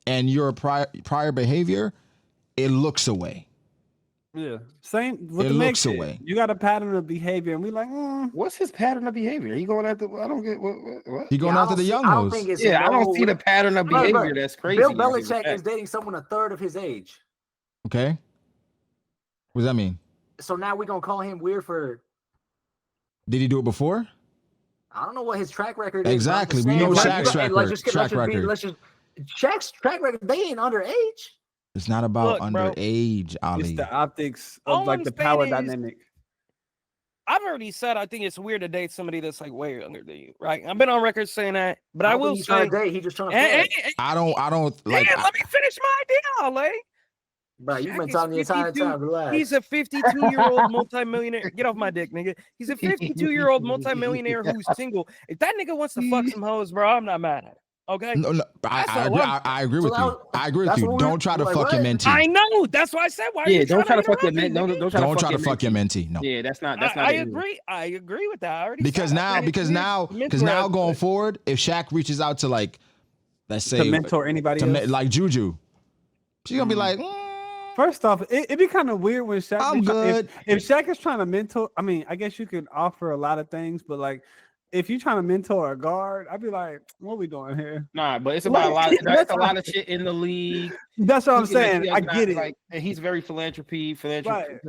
and your prior behavior, it looks away. Yeah, same. With it looks away. You got a pattern of behavior, and we like, what's his pattern of behavior? He going after? I don't get what? He going after the young hoes. I don't see the pattern of behavior. That's crazy. Bill Belichick is dating someone a third of his age. Okay. What does that mean? So now we're gonna call him weird for. Did he do it before? I don't know what his track record is. Exactly. We know Shaq's track record. Shaq's track record. They ain't underage. It's not about underage, Ali. It's the optics of like the power dynamic. I've already said I think it's weird to date somebody that's like way younger than you, right? I've been on record saying that, but I will say he just trying to I don't like. Damn, let me finish my idea, like. Bro, you've been talking the entire time. Relax. He's a 52-year-old multimillionaire. Get off my dick, nigga. He's a 52-year-old multimillionaire who's single. If that nigga wants to fuck some hoes, bro, I'm not mad at it. Okay. No, I agree with you. I agree with you. Don't try to fuck your mentee. I know. That's why I said why. Yeah, don't try to fuck your mentee. Don't try to fuck your mentee. No. Yeah, that's not. I agree. I agree with that. I already because now going forward, if Shaq reaches out to like, let's say, to mentor anybody else, like Juju, she's gonna be like. First off, it'd be kind of weird when Shaq. I'm good. If Shaq is trying to mentor, I mean, I guess you could offer a lot of things, but like. If you're trying to mentor a guard, I'd be like, what are we doing here? Nah, but it's about a lot. That's a lot of shit in the league. That's what I'm saying. I get it. Like, and he's very philanthropy. Right. I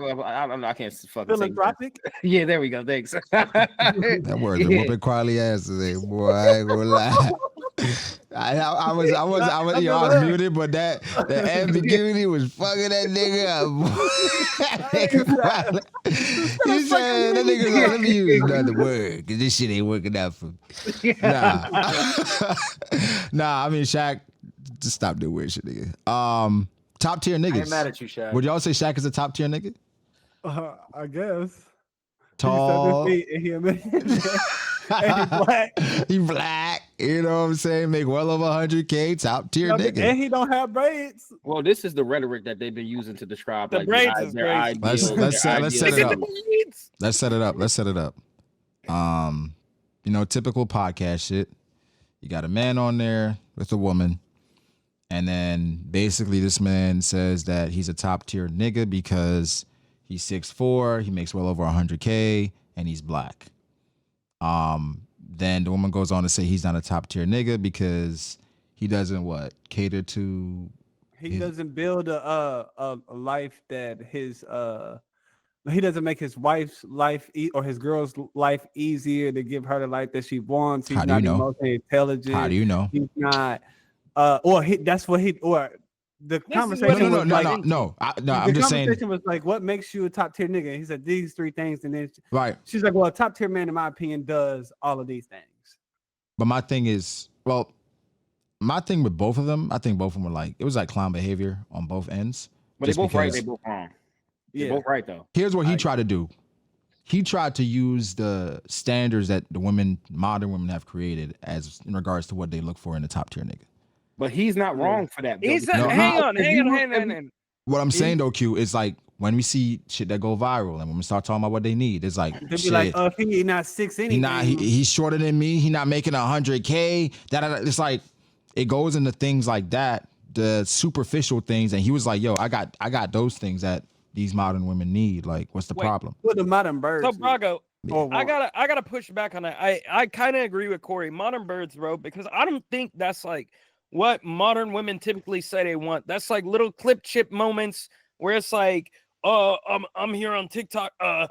don't know. I can't fucking philanthropic. Yeah, there we go. Thanks. That word, the whooping quietly ass today, boy. I ain't gonna lie. I was muted, but the ambiguity was fucking that nigga up. He said that nigga like, let me use another word because this shit ain't working out for me. Nah, I mean Shaq, just stop doing weird shit, nigga. Top tier niggas. I ain't mad at you, Shaq. Would y'all say Shaq is a top tier nigga? I guess. Tall. And he black. He black. You know what I'm saying? Make well over 100K. Top tier nigga. And he don't have braids. Well, this is the rhetoric that they've been using to describe the like braids is their ideal. Let's set it up. Let's set it up. Typical podcast shit. You got a man on there with a woman. And then basically this man says that he's a top tier nigga because he's 6'4", he makes well over 100K, and he's black. Then the woman goes on to say he's not a top tier nigga because he doesn't cater to. He doesn't build a life that he doesn't make his wife's life or his girl's life easier to give her the life that she wants. He's not emotionally intelligent. How do you know? He's not. The conversation was like, I'm just saying. The conversation was like, what makes you a top tier nigga? He said these three things, and then she's like, well, a top tier man, in my opinion, does all of these things. But my thing with both of them, I think both of them were it was like clown behavior on both ends. But they both right, they both wrong. Yeah. They're both right though. Here's what he tried to do. He tried to use the standards that modern women have created as in regards to what they look for in a top tier nigga. But he's not wrong for that. Hang on. What I'm saying though, Q, is like when we see shit that go viral and when we start talking about what they need, it's like they'll be like, he not 6 anything. He's shorter than me. He not making 100K. It's like it goes into things like that, the superficial things. And he was like, yo, I got those things that these modern women need. Like, what's the problem? What the modern birds? So Brago, I gotta push back on that. I kind of agree with Corey. Modern birds, bro, because I don't think that's like what modern women typically say they want. That's like little clip chip moments where it's like, I'm here on TikTok. Do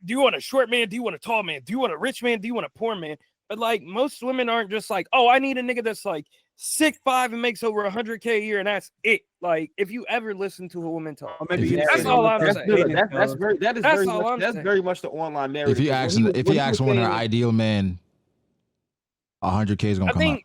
you want a short man? Do you want a tall man? Do you want a rich man? Do you want a poor man? But like most women aren't just like, oh, I need a nigga that's like 6'5" and makes over 100K a year, and that's it. Like if you ever listen to a woman talk, that's all I'm saying. That's very much the online narrative. If you ask one of their ideal men, 100K is gonna come up.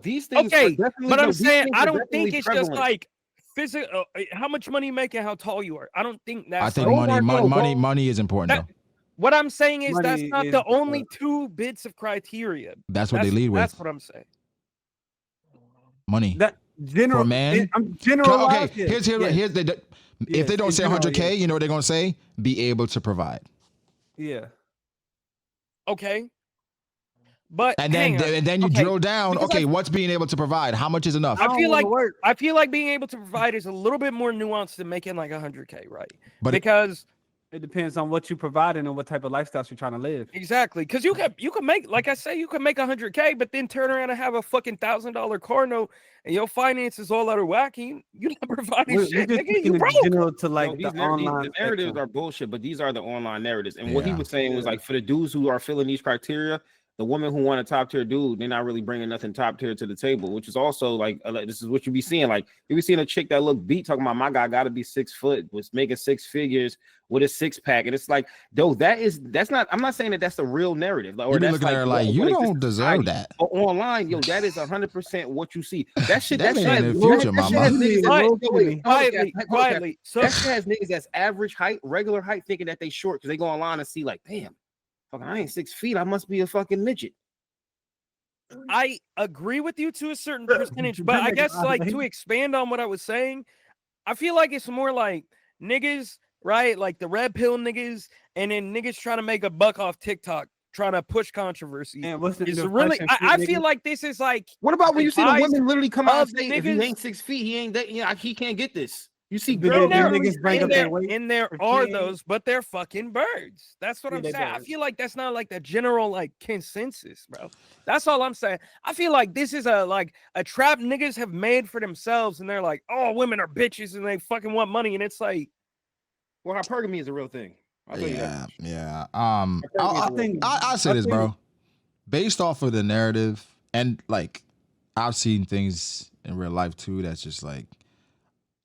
These things. Okay, but I'm saying I don't think it's just like physical. How much money you make and how tall you are. I don't think that's. I think money is important though. What I'm saying is that's not the only two bits of criteria. That's what they lead with. That's what I'm saying. Money. That general for a man. I'm general. Okay, here's if they don't say 100K, you know what they're gonna say? Be able to provide. Yeah. Okay. But and then you drill down. Okay, what's being able to provide? How much is enough? I feel like being able to provide is a little bit more nuanced than making like 100K, right? But because It depends on what you providing and what type of lifestyle you're trying to live. Exactly, because you can make, like I say, you can make $100K, but then turn around and have a fucking $1,000 car note, and your finances all out of whack. You not providing shit. Just Nigga, you broke. general to like these the online the narratives are bullshit, but these are the online narratives. And what he Yeah. was saying was like for the dudes who are filling these criteria, the women who want a top tier dude, they're not really bringing nothing top tier to the table, which is also like this is what you be seeing. Like you be seeing a chick that look beat talking about my guy got to be 6 foot, was making 6 figures with a 6-pack, and it's like, though that's not. I'm not saying that that's the real narrative. Like, or You be that's looking at her like you don't deserve that. But online, yo, that is 100% what you see. That shit. That that ain't shit in the future, that shit mama. has niggas that- Quietly. So that shit has niggas that's average height, regular height, thinking that they short because they go online and see like, damn, fucking, I ain't 6 feet. I must be a fucking midget. I agree with you to a certain percentage, but I guess like to expand on what I was saying, I feel like it's more like niggas, right? Like the red pill niggas, and then niggas trying to make a buck off TikTok, trying to push controversy. And what's It's really, I feel like this is like. What about when you see the women literally come out and say, if he niggas- ain't 6 feet, he ain't that. Yeah, he can't get this. You see, Big girls niggas literally bring up saying their weight. And there for are kids. those, but they're fucking birds. That's what I'm they're saying. I birds. feel like that's not like the general like consensus, bro. That's all I'm saying. I feel like this is a trap niggas have made for themselves, and they're like, oh, women are bitches and they fucking want money, and it's like, well, hypergamy is a real thing. I'll tell you that. Yeah. I say this, bro. Based off of the narrative, and like I've seen things in real life too. That's just like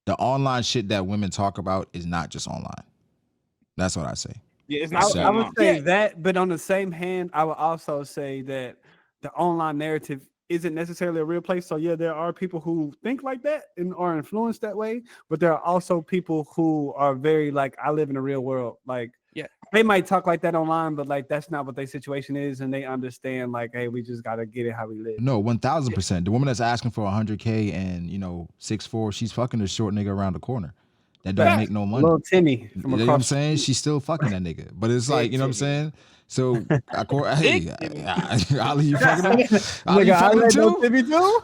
the online shit that women talk about is not just online. That's what I say. Yeah, it's not. I would say that, but on the same hand, I would also say that the online narrative isn't necessarily a real place. So yeah, there are people who think like that and are influenced that way, but there are also people who are very like, I live in the real world. Like, yeah, they might talk like that online, but like that's not what their situation is, and they understand like, hey, we just gotta get it how we live. No, 1000%. The woman that's asking for 100K and 6'4", she's fucking the short nigga around the corner. That don't make no money. Little Timmy from You know what I'm saying? She's still fucking that nigga. But it's like, you know what I'm saying? So, hey, Ali, you fucking him? Ali, you fucking him too? Timmy too?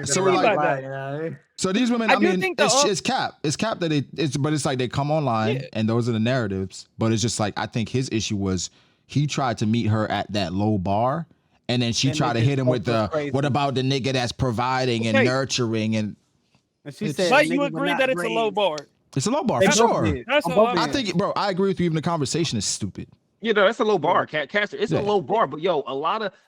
So we're like, so these women, I mean, it's cap. It's cap that but it's like they come online and those are the narratives. But it's just like, I think his issue was he tried to meet her at that low bar. And then she tried to hit him with what about the nigga that's providing and nurturing and she said, but you agree that it's a low bar. It's a low bar for sure. That's all I think, bro, I agree with you. Even the conversation is stupid. You know, that's a low bar, Caster. It's a low bar, but yo,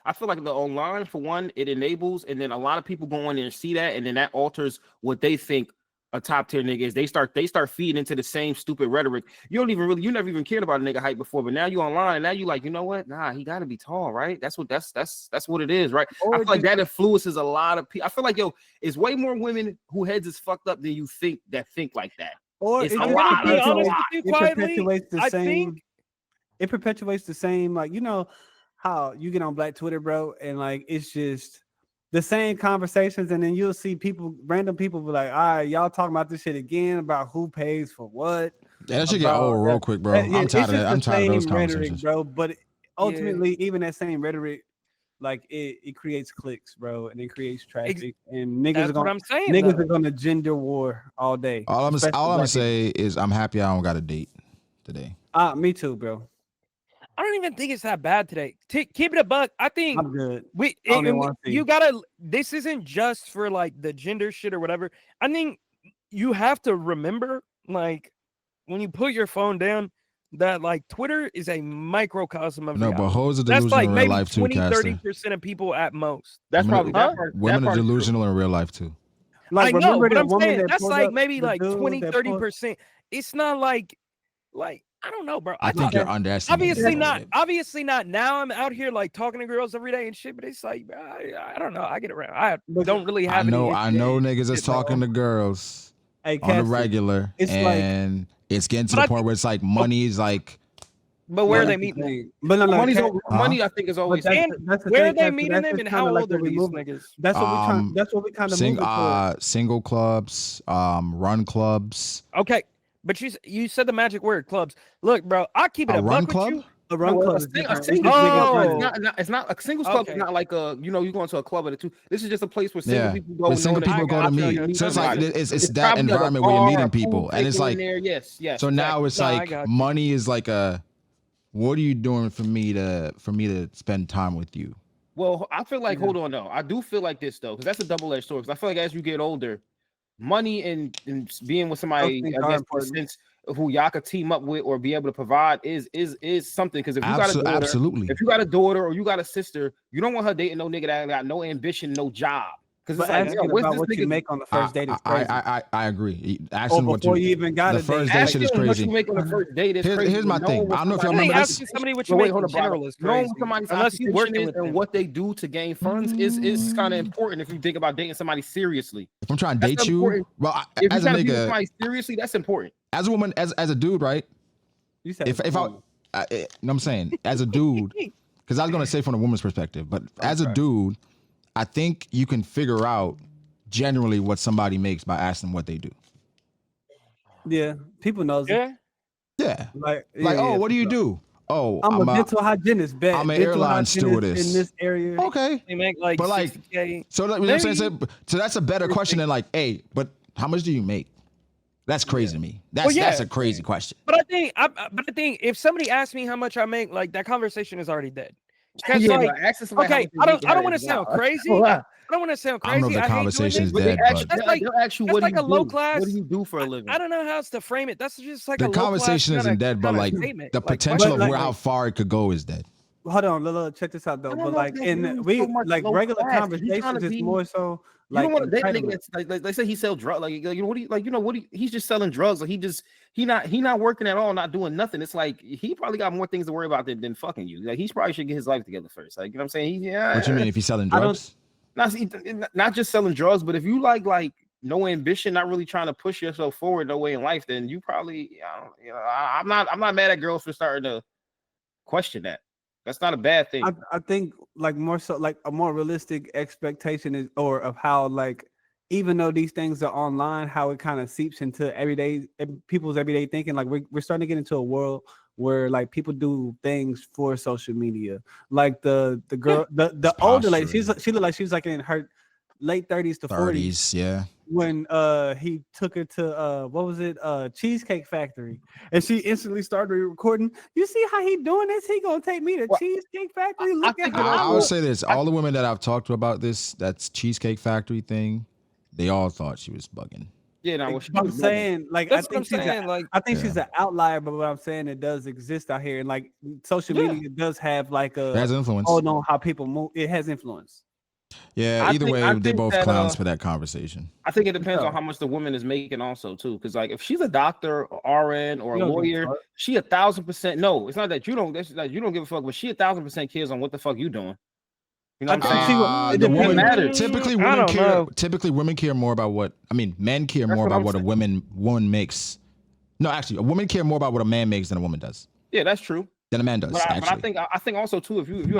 I feel like the online, for one, it enables, and then a lot of people go in there and see that, and then that alters what they think a top tier nigga is. They start feeding into the same stupid rhetoric. You never even cared about a nigga height before, but now you online, and now you like, you know what? Nah, he got to be tall, right? That's what it is, right? I feel like that influences a lot of people. I feel like it's way more women who heads is fucked up than you think that think like that. Or it's it a lot. It perpetuates the same, like, you know how you get on Black Twitter, bro, and like it's just the same conversations, and then you'll see random people be like, all right, y'all talking about this shit again about who pays for what. Yeah, that should get old real quick, bro. I'm tired of that. I'm tired of those conversations, bro. But ultimately, even that same rhetoric, like it creates clicks, bro, and it creates traffic, and niggas are gonna gender war all day. All I'm gonna say is I'm happy I don't got a date today. Me too, bro. I don't even think it's that bad today. Keep it a buck. I think I'm good. You gotta. This isn't just for like the gender shit or whatever. I think you have to remember, like, when you put your phone down, that like Twitter is a microcosm of reality. But hoes are delusional like in real life too, 20-30% of people at most. That's probably women are delusional in real life too. Like, I know, but I'm saying that's like maybe like 20-30%. It's not like I don't know, bro. I think you're underestimating. Obviously not. Now I'm out here like talking to girls every day and shit, but it's like I don't know. I get around. I don't really have. I know niggas is talking to girls on the regular, and it's getting to the point where it's like money is like. But where are they meeting? But no, money. I think is always. Where are they meeting them, and how old are these niggas? That's what we kind of moving towards. Single clubs, run clubs. Okay. But you said the magic word, clubs. Look, bro, I'll keep it a buck with you. A run club is a different. singles Oh. it's not a singles club. Okay. Is not like you going to a club at a two. This is just a place where single people go. But single people go to meet. So it's like it's that environment where you're meeting people, and it's like yes. So now it's like money is like what are you doing for me to spend time with you? Well, I feel like hold on though. I do feel like this though, because that's a double-edged sword. Because I feel like as you get older, money and being with somebody, I guess, in a sense, who y'all could team up with or be able to provide is something. Because if you got a daughter, if you got a daughter or you got a sister, you don't want her dating no nigga that got no ambition, no job. Because it's like, about what you make on the first date is crazy. I agree. Asking what you even got the first date shit is crazy. What you make on the first date is crazy. Here's my thing. I don't know if y'all remember this. Somebody what you make in general is crazy. Unless you working with and what they do to gain funds is kind of important if you think about dating somebody seriously. If I'm trying to date you, well, if as you a date nigga, somebody seriously, that's important. As a woman, as a dude, right? You said if I'm saying as a dude, because I was gonna say from a woman's perspective, but as a dude, I think you can figure out generally what somebody makes by asking what they do. Yeah, people knows it. Yeah. What do you do? Oh, I'm a dental hygienist. I'm an airline stewardess in this area. Okay, they make like, but like, 60K. So you know what I'm saying? So that's a better question than like, hey, but how much do you make? That's crazy to me. That's a crazy question. But I think if somebody asks me how much I make, like that conversation is already dead. I don't want to sound crazy. I don't want to sound crazy. I don't know if the conversation is dead. That's like a low class. What do you do for a living? I don't know how else to frame it. That's just like the conversation isn't dead, but like the potential of how far it could go is dead. Hold on, Lil, check this out though. But like regular conversations is more so. Like, you don't want to date a nigga that's like they say he sell drugs. He's just selling drugs. Like he not working at all, not doing nothing. It's like he probably got more things to worry about than fucking you. Like he probably should get his life together first. Like you know what I'm saying? What you mean if he's selling drugs? Not just selling drugs, but if you like no ambition, not really trying to push yourself forward no way in life, then you probably I'm not mad at girls for starting to question that. That's not a bad thing. I think like more so like a more realistic expectation is or of how like even though these things are online, how it kind of seeps into people's everyday thinking. Like we're starting to get into a world where like people do things for social media. Like the girl, the older lady, she looked like she was like in her late 30s to 40s. Yeah. When he took her to what was it? Cheesecake Factory. And she instantly started recording. You see how he doing this? He gonna take me to Cheesecake Factory. Look at I would say this. All the women that I've talked to about that's Cheesecake Factory thing, they all thought she was bugging. Yeah, no, I'm saying, like, I think she's an outlier, but what I'm saying, it does exist out here, and like social media does have like it has influence. Oh no, how people move, it has influence. Yeah, either way, they both clowns for that conversation. I think it depends on how much the woman is making, also too. Because like, if she's a doctor, or RN, or a lawyer, she 1,000%. No, it's not that you don't. That's like you don't give a fuck, but she 1,000% cares on what the fuck you doing. You know what I'm saying? It matters. Typically, women care more about what men care more about what a woman makes. No, actually, a woman care more about what a man makes than a woman does. Yeah, that's true. Than a man does. But actually, I think also too, if you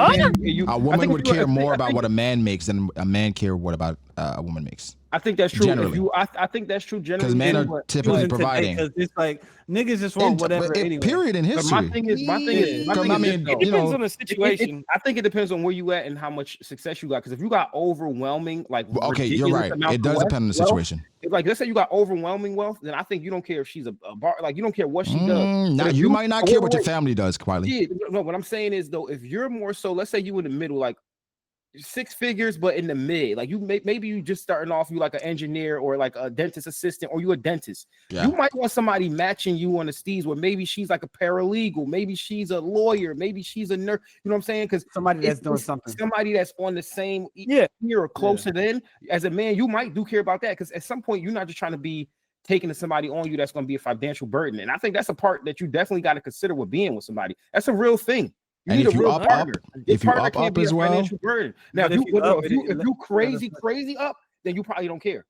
a woman would care more about what a man makes than a man care what about a woman makes. I think that's true. Generally. I think that's true generally. Because men are typically providing. Because it's like niggas just want whatever anyway. Period in history. My thing is, it depends on the situation. I think it depends on where you at and how much success you got. Because if you got overwhelming, like, okay, you're right. It does depend on the situation. Like, let's say you got overwhelming wealth, then I think you don't care if she's a bar. Like, you don't care what she does. Now you might not care what your family does, quietly. Yeah, no. What I'm saying is though, if you're more so, let's say you in the middle, like 6 figures, but in the mid, like maybe you just starting off, you like an engineer or like a dentist assistant, or you a dentist. Yeah. You might want somebody matching you on the steez where maybe she's like a paralegal, maybe she's a lawyer, maybe she's a nurse. You know what I'm saying? Because somebody that's doing something, somebody that's on the same year or closer than. As a man, you might do care about that because at some point you're not just trying to be taking to somebody on you that's going to be a financial burden, and I think that's a part that you definitely got to consider with being with somebody. That's a real thing. And if you up as well, now if you crazy up, then you probably don't care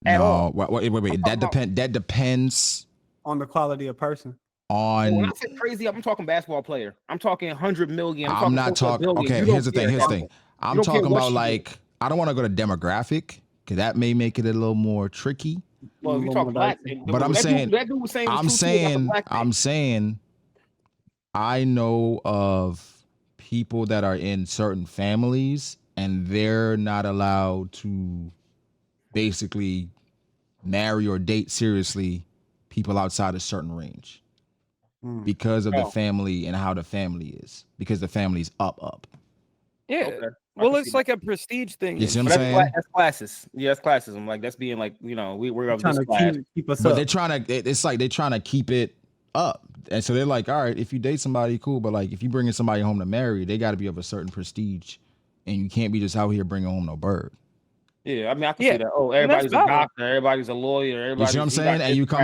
at all. Wait. That depends on the quality of person. When I say crazy up, I'm talking basketball player. I'm talking 100 million. I'm not talking. Okay, here's the thing. I'm talking about like I don't want to go to demographic because that may make it a little more tricky. Well, if you talk black, but I'm saying I know of people that are in certain families and they're not allowed to basically marry or date seriously people outside a certain range because of the family and how the family is, because the family's up. Yeah. Okay. Well, it's like a prestige thing. You see what I'm saying? That's classism. Yeah, that's classism. Like that's being like, you know, we're of trying this to class. keep us but up. they're trying to. It's like they're trying to keep it up, and so they're like, all right, if you date somebody, cool, but like if you bringing somebody home to marry, they got to be of a certain prestige, and you can't be just out here bringing home no bird. Yeah, I mean, I can see that. Oh, everybody's a doctor, everybody's a lawyer, everybody's. You see what I'm saying? And you come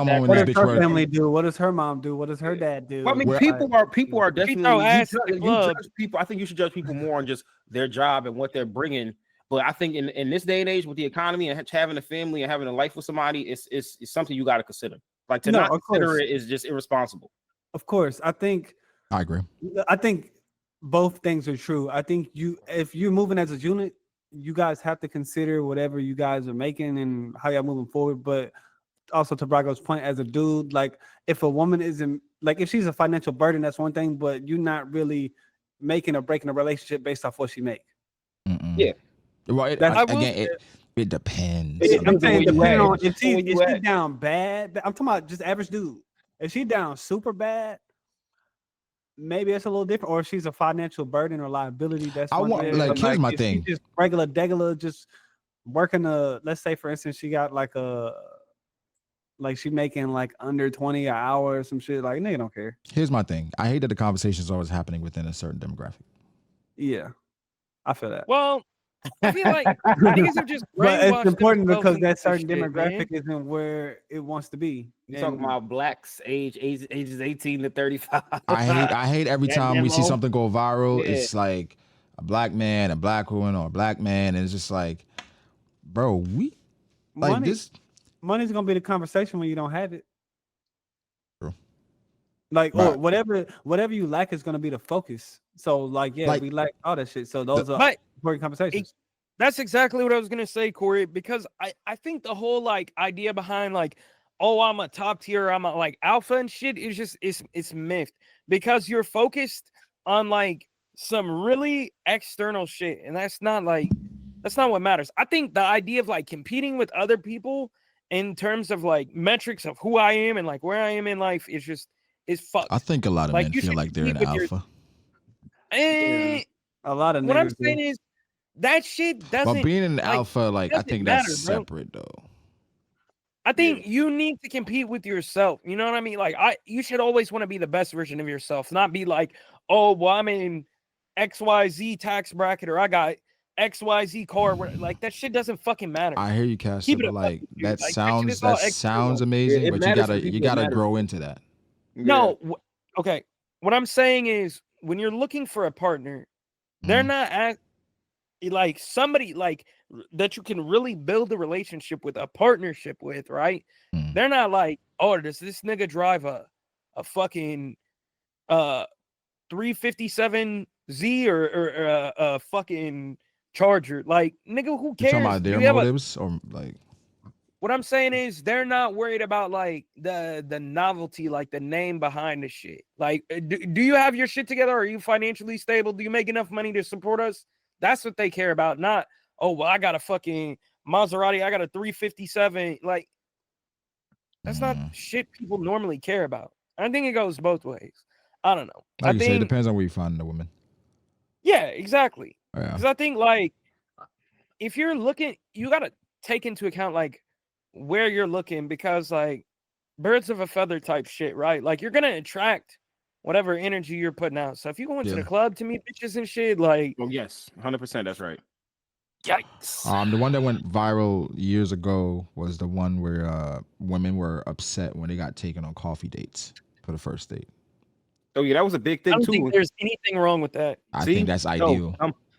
home in this bitch. What does her family do? What does her mom do? What does her dad do? Well, I mean, people are definitely. You judge people. I think you should judge people more on just their job and what they're bringing. But I think in this day and age, with the economy and having a family and having a life with somebody, it's something you got to consider. Like to not consider it is just irresponsible. Of course, I agree. I think both things are true. I think if you're moving as a unit, you guys have to consider whatever you guys are making and how y'all moving forward. But also to Brago's point, as a dude, like if a woman isn't like if she's a financial burden, that's one thing. But you're not really making or breaking a relationship based off what she make. Yeah. Well, it depends. I'm saying depending on if she's down bad. I'm talking about just average dude. If she's down super bad, maybe it's a little different. Or if she's a financial burden or liability, that's here's my thing. Just regular, just working let's say for instance, she got she making like under 20 an hour or some shit. Like nigga don't care. Here's my thing. I hate that the conversation is always happening within a certain demographic. Yeah, I feel that. Well, I feel like niggas are just but it's important because that certain demographic isn't where it wants to be. You're talking about blacks ages 18 to 35. I hate every time we see something go viral. Yeah. It's like a black man, a black woman, or a black man, and it's just like, bro, we like this. Money's gonna be the conversation when you don't have it. True. Like or whatever you lack is gonna be the focus. So we lack all that shit. So those are important conversations. That's exactly what I was gonna say, Corey, because I think the whole like idea behind like, oh, I'm a top tier, I'm a like alpha and shit is just it's myth because you're focused on like some really external shit, and that's not what matters. I think the idea of like competing with other people in terms of like metrics of who I am and like where I am in life is fucked. I think a lot of men feel like they're an alpha. A lot of what I'm saying is that shit doesn't. But being an alpha, like I think that's separate though. I think you need to compete with yourself. You know what I mean? Like you should always want to be the best version of yourself, not be like, oh, well, I'm in XYZ tax bracket or I got XYZ car. Like that shit doesn't fucking matter. I hear you, Cassie, but like that sounds amazing, but you gotta grow into that. No, okay. What I'm saying is when you're looking for a partner, they're not like somebody like that you can really build a relationship with, a partnership with, right? They're not like, oh, does this nigga drive a fucking 357Z or a fucking Charger? Like, nigga, who cares? You talking about their motives or like? What I'm saying is they're not worried about like the novelty, like the name behind the shit. Like, do you have your shit together? Are you financially stable? Do you make enough money to support us? That's what they care about. Not, oh, well, I got a fucking Maserati. I got a 357. Like, that's not shit people normally care about. I think it goes both ways. I don't know. Like you say, it depends on where you find the woman. Yeah, exactly. Because I think like if you're looking, you got to take into account like where you're looking, because like birds of a feather type shit, right? Like you're gonna attract whatever energy you're putting out. So if you go into the club to meet bitches and shit, like, oh yes, 100%, that's right. Yikes. The one that went viral years ago was the one where women were upset when they got taken on coffee dates for the first date. Oh yeah, that was a big thing I don't too. think there's anything wrong with that. I think that's ideal.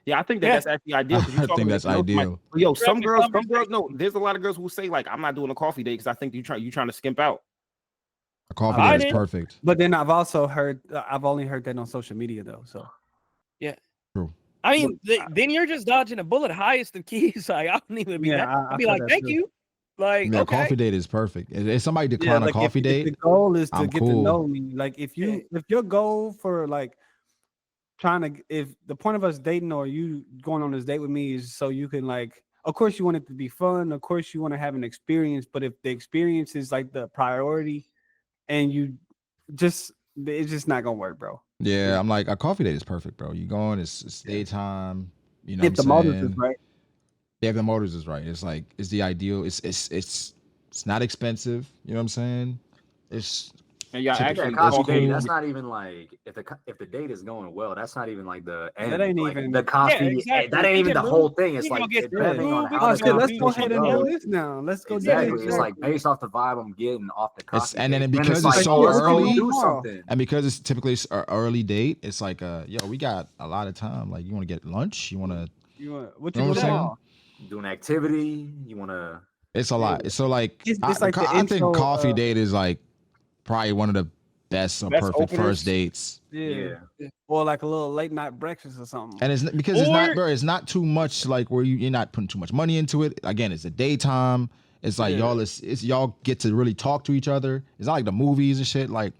Yeah, I think that's actually ideal. I think that's ideal. Yo, some girls, no, there's a lot of girls who say like, I'm not doing a coffee date because I think you trying to skimp out. A coffee date is perfect. But then I've only heard that on social media though. So yeah, true. I mean, then you're just dodging a bullet. Highest of keys. Like I don't even be that. I'd be like, thank you. Like, yeah, coffee date is perfect. If somebody decline a coffee date, the goal is to I'm get cool. to know me. Like if your goal for like if the point of us dating or you going on this date with me is so you can like, of course you want it to be fun, of course you want to have an experience, but if the experience is like the priority and it's just not gonna work, bro. Yeah, I'm like, a coffee date is perfect, bro. You going, it's daytime, you know If what the I'm saying? motives is right. Yeah, if the motives is right. It's like, it's the ideal. It's not expensive. You know what I'm saying? It's And y'all actually coffee date. That's not even like if the date is going well. That's not even like the end. That ain't like, even the coffee. Yeah, exactly. That ain't even the whole thing. It's You gonna like get depending on food, how the Let's go conversation ahead and do goes. this now. Let's go Exactly. do It's like based off the vibe I'm getting off the coffee. and then date. because it's it's so let's go early, do something. and because it's typically an early date, it's like, yo, we got a lot of time. Like, you want to get lunch? You want to? What You know you what I'm saying? want? Do an activity. You want to. It's a lot. So like, It's like the I think intro, coffee date is like probably one of the best or perfect openers. first dates. Yeah. Or like a little late night breakfast or something. And it's because it's not, bro. It's not too much like where you're not putting too much money into it. Again, it's the daytime. It's like y'all y'all get to really talk to each other. It's not like the movies and shit. Like,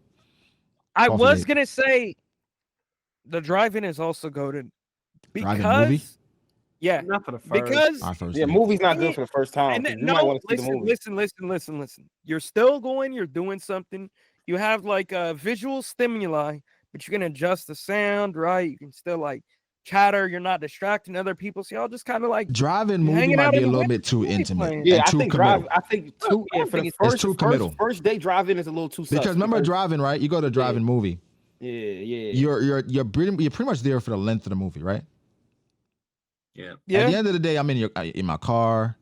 I was gonna say, the drive-in is also goaded because. Yeah, not for the first. Because movie's not good for the first time. And listen. You're still going. You're doing something. You have like a visual stimuli, but you can adjust the sound, right? You can still like chatter. You're not distracting other people. So y'all just kind of like driving movie might be a little bit too intimate. Yeah, I think too. Yeah, for the it's too committal. First day drive-in is a little too. Because remember driving, right? You go to drive-in movie. Yeah. You're pretty much there for the length of the movie, right? Yeah. At the end of the day, I'm in my car,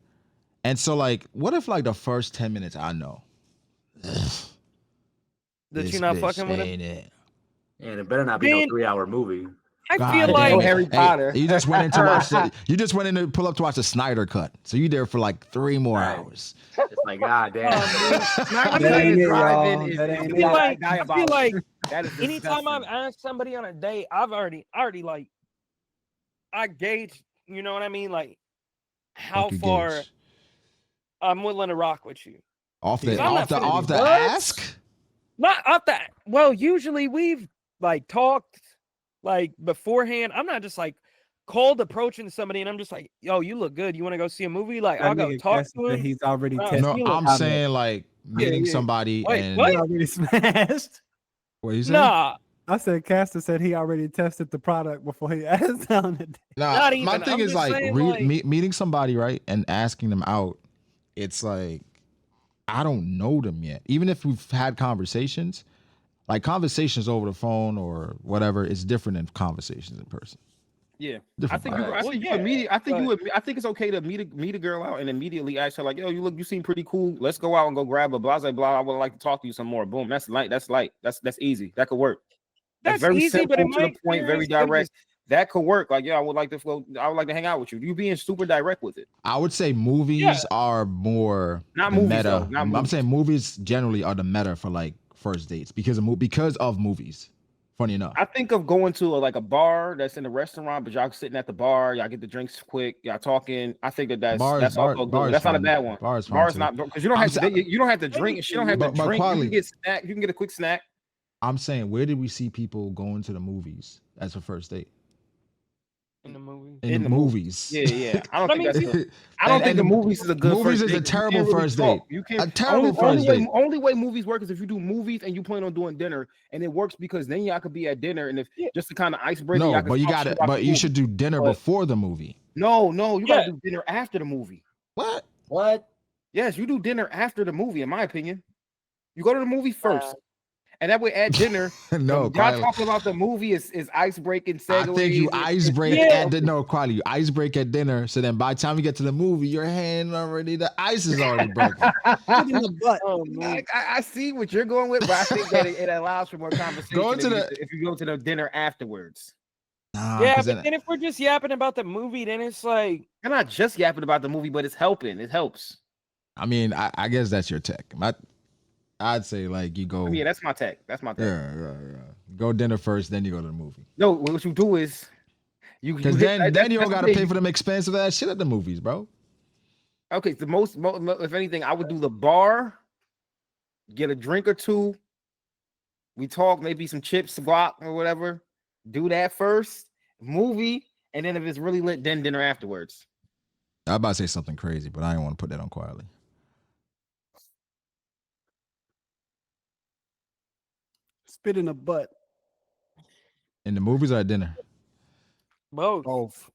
and so like, what if like the first 10 minutes I know that you're not fucking with it? And it better not be no 3-hour movie. I feel like Harry Potter. You just went in to watch. You just went in to pull up to watch the Snyder cut, so you there for like 3 more hours. It's like, God damn. I feel like anytime I've asked somebody on a date, I've already like. I gauge, you know what I mean? Like how far I'm willing to rock with you. Off the ask? Not off that. Well, usually we've like talked like beforehand. I'm not just like cold approaching somebody and I'm just like, yo, you look good. You want to go see a movie? Like, I'll go talk to him. He's already tested. No, I'm saying like meeting somebody and already smashed. What you saying? Nah. I said Castor said he already tested the product before he asked down it. Nah, my thing is like meeting somebody, right, and asking them out. It's like I don't know them yet. Even if we've had conversations, like conversations over the phone or whatever, it's different than conversations in person. Yeah, different I think it's okay to meet a girl out and immediately ask her like, yo, you seem pretty cool. Let's go out and go grab a blah blah blah. I would like to talk to you some more. Boom. That's light. That's easy. That could work. That's very easy, simple, but to the point, very direct. That could work. Like, yeah, I would like to hang out with you. You being super direct with it. I would say movies are more not movies, meta. Though, I'm saying movies generally are the meta for like first dates because of movies. Funny enough, I think of going to a bar that's in a restaurant, but y'all sitting at the bar, y'all get the drinks quick, y'all talking. I think that's also good. That's not a bad one. Bar's not because you don't have to drink. She don't have to drink. You can get snack. You can get a quick snack. I'm saying, where did we see people going to the movies as a first date? In the movies. In the movies. Yeah. I don't think the movies is a good. Movies is a terrible first date. A terrible first date. Only way movies work is if you do movies and you plan on doing dinner, and it works because then y'all could be at dinner, and if just to kind of icebreaker. No, but you got it. But you should do dinner before the movie. No, you gotta do dinner after the movie. What? Yes, you do dinner after the movie. In my opinion, you go to the movie first. And that way at dinner, y'all talking about the movie is ice breaking segues. I think you ice break at dinner. Quality, you ice break at dinner. So then by the time you get to the movie, your hand already, the ice is already broken. In the butt. I see what you're going with, but I think that it allows for more conversation if you go to the dinner afterwards. But then if we're just yapping about the movie, then it's like you're not just yapping about the movie, but it's helping. It helps. I mean, I guess that's your tech. I'd say like you go. Yeah, that's my tech. Yeah. Go dinner first, then you go to the movie. No, what you do is because then you don't gotta pay for them expensive ass shit at the movies, bro. Okay, the most, if anything, I would do the bar, get a drink or two. We talk, maybe some chips, guac, or whatever. Do that first, movie, and then if it's really lit, then dinner afterwards. I was about to say something crazy, but I didn't want to put that on quietly. Spit in the butt. In the movies or at dinner? Both.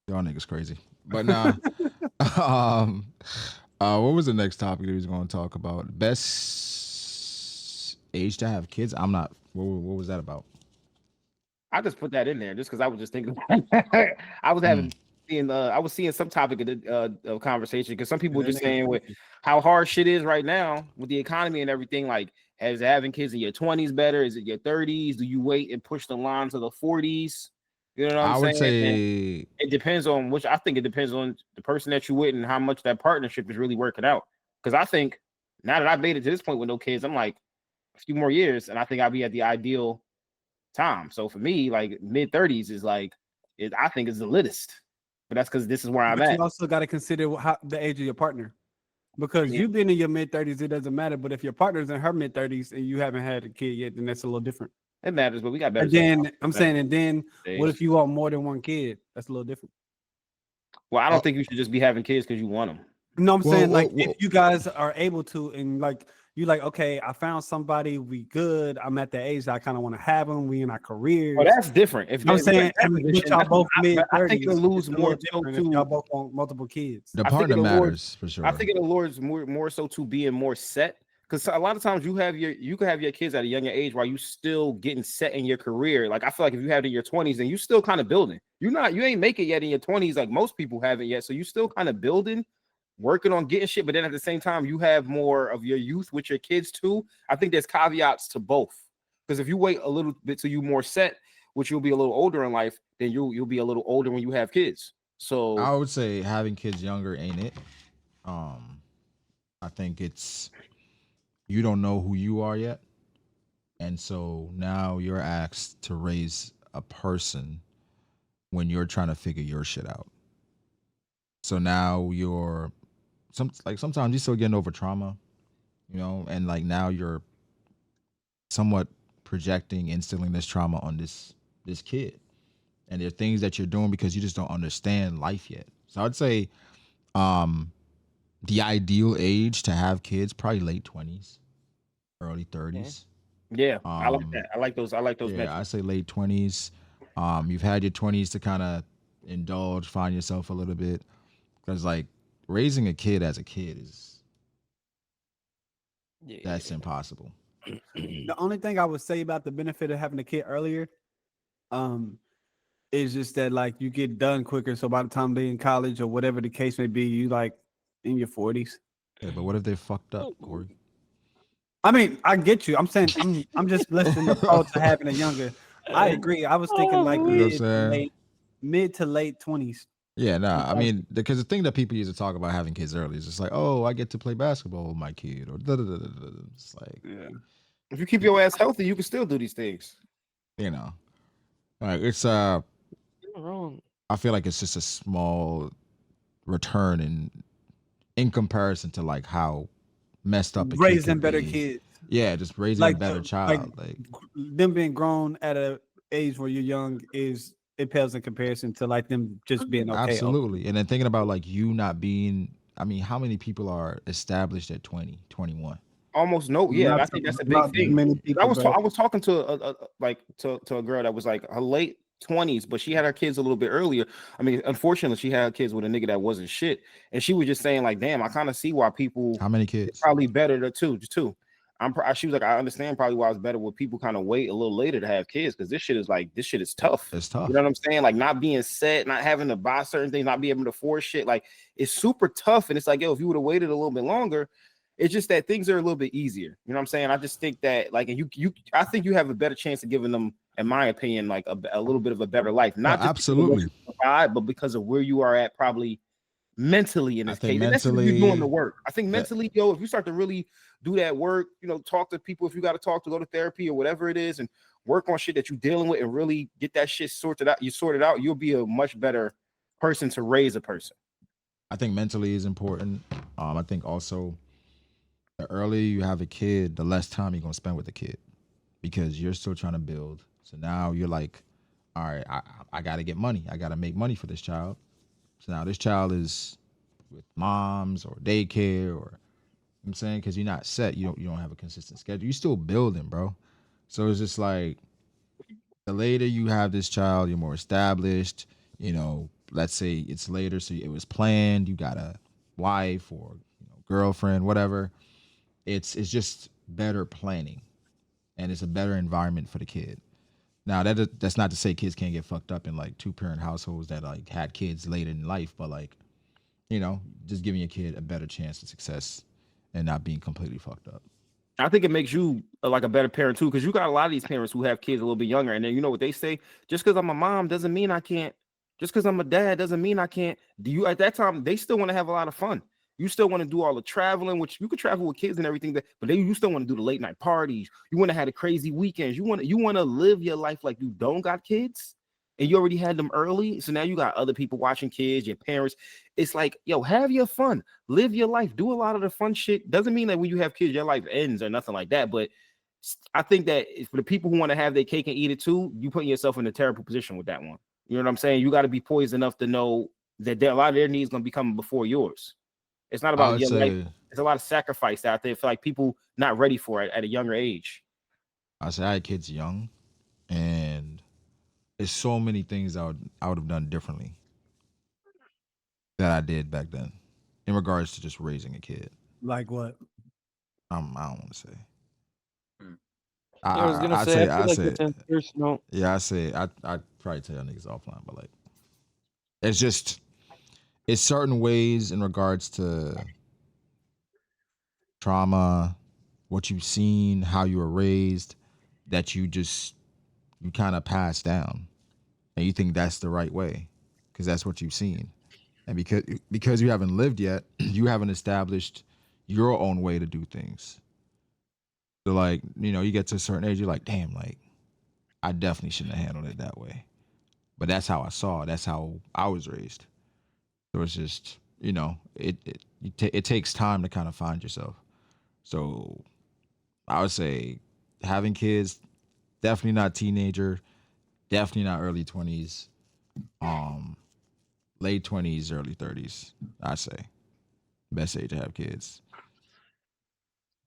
Y'all niggas crazy. But nah. What was the next topic that we was going to talk about? Best age to have kids? I'm not. What was that about? I just put that in there just because I was just thinking. I was having. I was seeing some topic of conversation because some people were just saying with how hard shit is right now with the economy and everything. Like, is having kids in your 20s better? Is it your 30s? Do you wait and push the line to the 40s? You know what I'm saying? I would say it depends on which. I think it depends on the person that you're with and how much that partnership is really working out. Because I think now that I've made it to this point with no kids, I'm like a few more years, and I think I'll be at the ideal time. So for me, like mid-30s is like I think is the littest. But that's because this is where I'm at. You also got to consider the age of your partner, because you've been in your mid-30s, it doesn't matter. But if your partner's in her mid-30s and you haven't had a kid yet, then that's a little different. It matters, but we got better. And then I'm saying, and then what if you want more than one kid? That's a little different. Well, I don't think you should just be having kids because you want them. No, I'm saying if you guys are able to, and like you like, okay, I found somebody, we good. I'm at the age that I kind of want to have them. We in our careers. Oh, that's different. If I'm saying, y'all both mid-30s, I think it'll lose more so if y'all both want multiple kids. The partner matters for sure. I think it'll lure more so to being more set. Because a lot of times you can have your kids at a younger age while you still getting set in your career. Like I feel like if you have it in your 20s, then you still kind of building. You ain't make it yet in your 20s, like most people haven't yet. So you still kind of building, working on getting shit. But then at the same time, you have more of your youth with your kids too. I think there's caveats to both. Because if you wait a little bit till you more set, which you'll be a little older in life, then you'll be a little older when you have kids. So I would say having kids younger ain't it. I think it's you don't know who you are yet. And so now you're asked to raise a person when you're trying to figure your shit out. So now sometimes you're still getting over trauma, and like now you're somewhat projecting, instilling this trauma on this kid. And there are things that you're doing because you just don't understand life yet. So I'd say the ideal age to have kids, probably late 20s. Early 30s. Yeah, I like that. I like those. Yeah, I say late 20s. You've had your 20s to kind of indulge, find yourself a little bit, because like raising a kid as a kid that's impossible. The only thing I would say about the benefit of having a kid earlier, is just that like you get done quicker. So by the time they're in college or whatever the case may be, you like in your 40s. Yeah, but what if they fucked up, Corey? I mean, I get you. I'm saying I'm just listening to approach to having a younger. I agree. I was thinking like mid to late 20s. Yeah, nah. I mean, because the thing that people used to talk about having kids early is just like, oh, I get to play basketball with my kid, or it's like, if you keep your ass healthy, you can still do these things. Like it's I feel like it's just a small return in comparison to like how messed up raising better kids. Yeah, just raising a better child. Like them being grown at an age where you're young it pales in comparison to like them just being okay. Absolutely. And then thinking about like you not being, I mean, how many people are established at 20, 21? Almost no. Yeah, I think that's a big thing. Many people, I was talking to a girl that was like her late 20s, but she had her kids a little bit earlier. I mean, unfortunately, she had kids with a nigga that wasn't shit, and she was just saying like, "Damn, I kind of see why people." How many kids? Probably better to two. She was like, I understand probably why it's better when people kind of wait a little later to have kids because this shit is tough. It's tough. You know what I'm saying? Like not being set, not having to buy certain things, not being able to afford shit. Like it's super tough, and it's like, yo, if you would have waited a little bit longer. It's just that things are a little bit easier. You know what I'm saying? I just think that like, and I think you have a better chance of giving them, in my opinion, like a little bit of a better life. Not just absolutely, but because of where you are at, probably mentally in this case. And that's if you're doing the work. I think mentally, if you start to really do that work, talk to people if you got to talk to go to therapy or whatever it is, and work on shit that you're dealing with, and really get that shit sorted out. You'll be a much better person to raise a person. I think mentally is important. I think also the earlier you have a kid, the less time you're gonna spend with the kid because you're still trying to build. So now you're like, all right, I got to get money. I got to make money for this child. So now this child is with moms or daycare or I'm saying because you're not set. You don't have a consistent schedule. You're still building, bro. So it's just like the later you have this child, you're more established. Let's say it's later, so it was planned. You got a wife or girlfriend, whatever. It's just better planning, and it's a better environment for the kid. Now that's not to say kids can't get fucked up in like 2-parent households that like had kids later in life, but like just giving your kid a better chance of success and not being completely fucked up. I think it makes you like a better parent too, because you got a lot of these parents who have kids a little bit younger, and then you know what they say: just because I'm a mom doesn't mean I can't. Just because I'm a dad doesn't mean I can't. Do you at that time they still want to have a lot of fun? You still want to do all the traveling, which you could travel with kids and everything, but you still want to do the late night parties. You want to have the crazy weekends. You want to live your life like you don't got kids, and you already had them early. So now you got other people watching kids, your parents. It's like, yo, have your fun, live your life, do a lot of the fun shit. Doesn't mean that when you have kids, your life ends or nothing like that. But I think that for the people who want to have their cake and eat it too, you putting yourself in a terrible position with that one. You know what I'm saying? You got to be poised enough to know that a lot of their needs going to be coming before yours. It's not about your life. There's a lot of sacrifice out there for like people not ready for it at a younger age. I had kids young, and there's so many things I would have done differently that I did back then in regards to just raising a kid. Like what? I don't want to say. I was gonna say, I feel like it's personal. Yeah, I'd probably tell y'all niggas offline, but like, it's certain ways in regards to trauma, what you've seen, how you were raised, that you kind of pass down, and you think that's the right way because that's what you've seen, and because you haven't lived yet, you haven't established your own way to do things. So like, you get to a certain age, you're like, damn, like I definitely shouldn't have handled it that way. But that's how I saw it. That's how I was raised. So it's just, it takes time to kind of find yourself. So I would say having kids, definitely not teenager, definitely not early 20s, late 20s, early 30s, I'd say. Best age to have kids.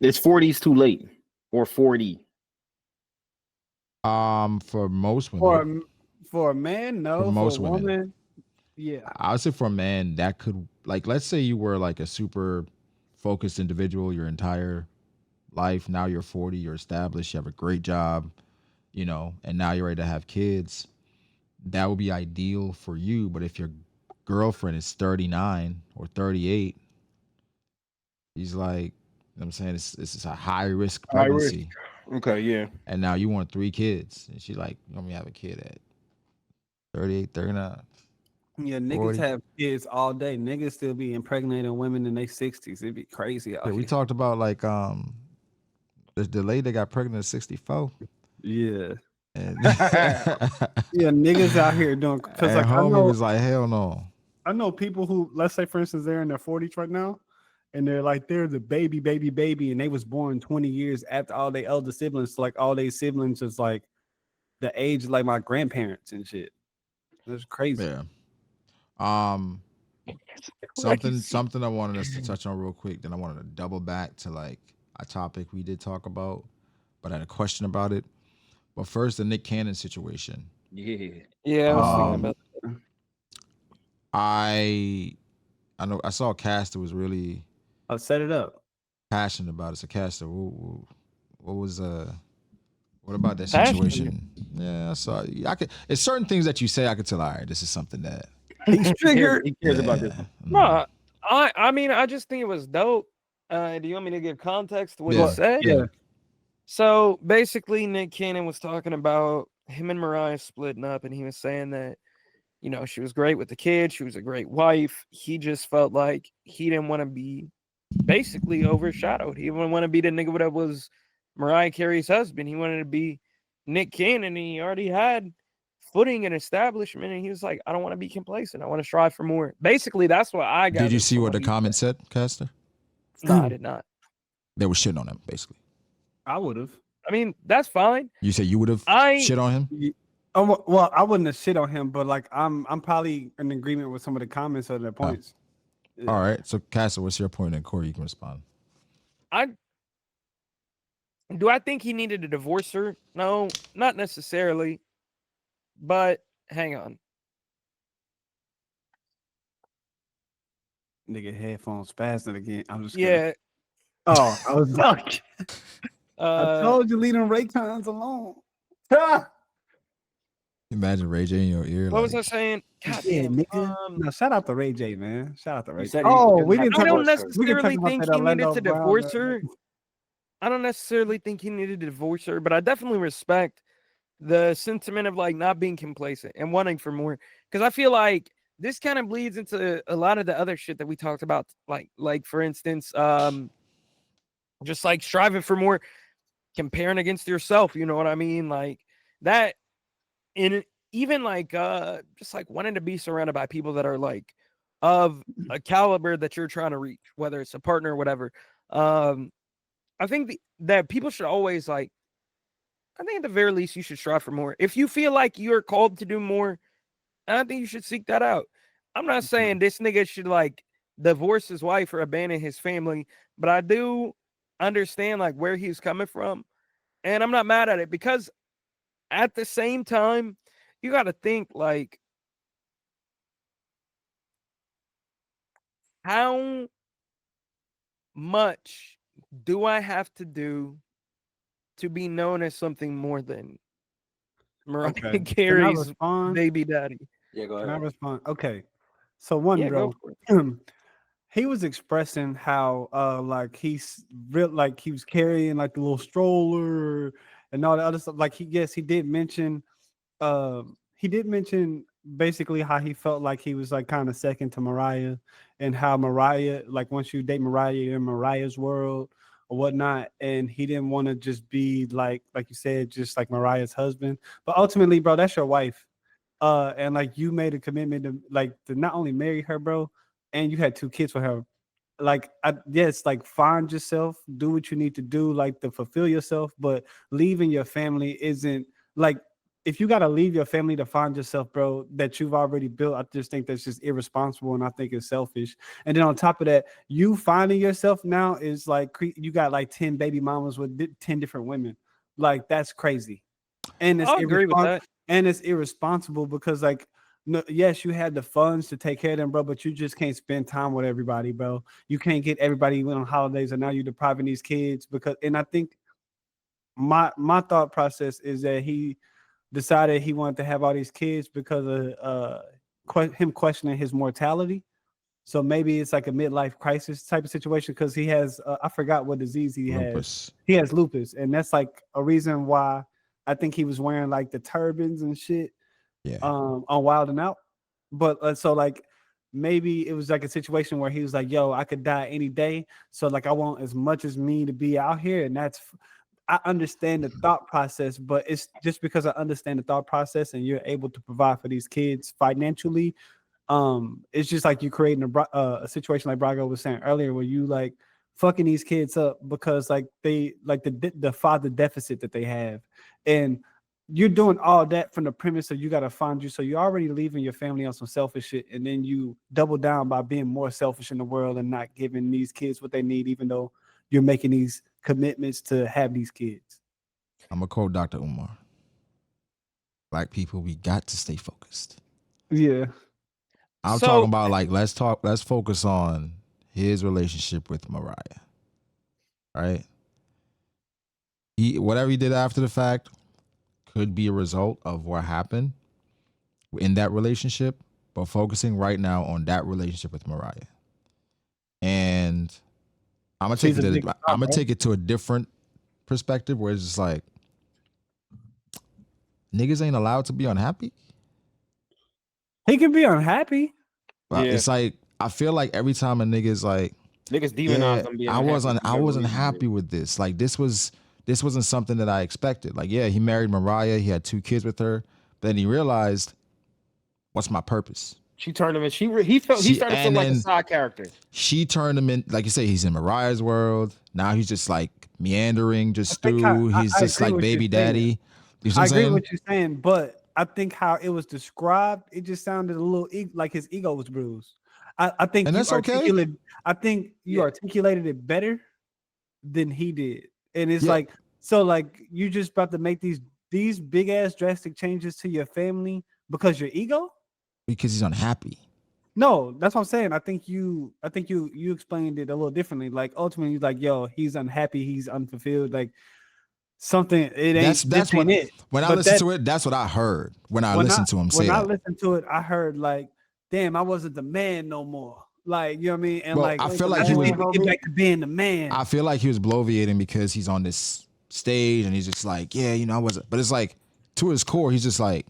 It's 40s too late. Or 40. For most women. For a man, no. For most women, yeah. I would say for a man, that could, like, let's say you were like a super focused individual your entire life. Now you're 40, you're established, you have a great job, and now you're ready to have kids. That would be ideal for you. But if your girlfriend is 39 or 38, he's like, I'm saying this is a high risk pregnancy. Okay, yeah. And now you want 3 kids, and she like, you want me to have a kid at 38, 39. Yeah, niggas 40. Have kids all day. Niggas still be impregnating women in their 60s. It'd be crazy out here. We talked about like the lady that got pregnant at 64. Yeah. And yeah, niggas out here doing because like homie was like, hell no. I know people who, let's say for instance, they're in their 40s right now. And they're the baby, and they was born 20 years after all their elder siblings. So like all their siblings is like the age of like my grandparents and shit. That's crazy. Yeah. Something I wanted us to touch on real quick. Then I wanted to double back to like a topic we did talk about, but I had a question about it. But first, the Nick Cannon situation. Yeah. I was thinking about that. I know I saw a cast that was really. I'll set it up. Passionate about it. So, Caster, what about that situation? Yeah, I saw. It's certain things that you say I could tell. All right, this is something that he's triggered. He cares about this. No, I mean, I just think it was dope. Do you want me to give context to what he said? Yeah. So basically, Nick Cannon was talking about him and Mariah splitting up, and he was saying that, she was great with the kids. She was a great wife. He just felt like he didn't want to be basically overshadowed. He didn't want to be the nigga that was Mariah Carey's husband. He wanted to be Nick Cannon, and he already had footing and establishment, and he was like, I don't want to be complacent. I want to strive for more. Basically, that's what I got. Did you see what the comment said, Caster? No, I did not. They were shitting on him, basically. I would have. I mean, that's fine. You said you would have shit on him? Oh, well, I wouldn't have shit on him, but like I'm probably in agreement with some of the comments or their points. Yeah. All right. So Caster, what's your point? And Corey, you can respond. Do I think he needed to divorce her? No, not necessarily. But hang on. Nigga, headphones spazzing again. I'm just kidding. Oh, I was like, I told you leave them Raycons alone. Imagine Ray J in your ear. What was I saying? God damn, nigga. No, shout out to Ray J, man. Shout out to Ray J. We didn't. I don't necessarily think he needed to divorce her. I don't necessarily think he needed to divorce her, but I definitely respect the sentiment of like not being complacent and wanting for more. Because I feel like this kind of bleeds into a lot of the other shit that we talked about, like for instance, just like striving for more, comparing against yourself. You know what I mean? Like that. And even like just like wanting to be surrounded by people that are like of a caliber that you're trying to reach, whether it's a partner or whatever. I think that people should always like, I think at the very least you should strive for more. If you feel like you're called to do more, I think you should seek that out. I'm not saying this nigga should like divorce his wife or abandon his family, but I do understand like where he's coming from, and I'm not mad at it, because at the same time, you got to think like, how much do I have to do to be known as something more than Mariah Carey's baby daddy? Yeah, go ahead. Can I respond? Okay. So bro, he was expressing how like he's real, like he was carrying like the little stroller and all the other stuff. Like he did mention basically how he felt like he was like kind of second to Mariah, and how Mariah, like once you date Mariah, you're in Mariah's world or whatnot, and he didn't want to just be like you said, just like Mariah's husband. But ultimately, bro, that's your wife. And like you made a commitment to not only marry her, bro, and you had 2 kids with her. Like, yes, like find yourself, do what you need to do, like to fulfill yourself. But leaving your family isn't like, if you got to leave your family to find yourself, bro, that you've already built, I just think that's just irresponsible, and I think it's selfish. And then on top of that, you finding yourself now is like, you got like 10 baby mamas with 10 different women. Like, that's crazy. And it's agree with that. And it's irresponsible because, like, no, yes, you had the funds to take care of them, bro, but you just can't spend time with everybody, bro. You can't get everybody went on holidays, and now you're depriving these kids and I think my thought process is that he decided he wanted to have all these kids because of him questioning his mortality. So maybe it's like a midlife crisis type of situation, because he has I forgot what disease he has. He has lupus, and that's like a reason why I think he was wearing like the turbans and shit. Yeah. On Wild and Out. But so like maybe it was like a situation where he was like, yo, I could die any day, so like I want as much as me to be out here. And I understand the thought process, but it's just because I understand the thought process and you're able to provide for these kids financially, it's just like you creating a situation like Brago was saying earlier, where you like fucking these kids up because like they like the father deficit that they have. And you're doing all that from the premise of you got to find you. So you're already leaving your family on some selfish shit, and then you double down by being more selfish in the world and not giving these kids what they need, even though you're making these commitments to have these kids. I'm gonna quote Dr. Umar. Black people, we got to stay focused. Yeah. I'm talking about like, let's focus on his relationship with Mariah. Right? Whatever he did after the fact could be a result of what happened in that relationship, but focusing right now on that relationship with Mariah. And I'm gonna take it to a different perspective, where it's just like, niggas ain't allowed to be unhappy. He can be unhappy. But it's like, I feel like every time a nigga's like, niggas demonize them being I wasn't happy with this. Like this wasn't something that I expected. Like, yeah, he married Mariah, he had 2 kids with her, Then he realized, what's my purpose? She turned him in. He started to feel like a side character. She turned him in, like you say, he's in Mariah's world. Now he's just like meandering, just through. He's just like baby daddy. You know I agree with what you're saying, but I think how it was described, it just sounded a little like his ego was bruised. I think, and that's okay. I think you articulated it better than he did, and it's like, so like you just about to make these big ass drastic changes to your family because your ego. Because he's unhappy. No, that's what I'm saying. I think you explained it a little differently. Like ultimately, like, yo, he's unhappy, he's unfulfilled. Like something. It ain't. That's what it. When I listened to it, that's what I heard. When I listened to him say that. When I listened to it, I heard like, damn, I wasn't the man no more. Like, you know what I mean? And well, like, I feel like he was get back to being the man. I feel like he was bloviating because he's on this stage and he's just like, yeah, you know, I wasn't. But it's like to his core, he's just like,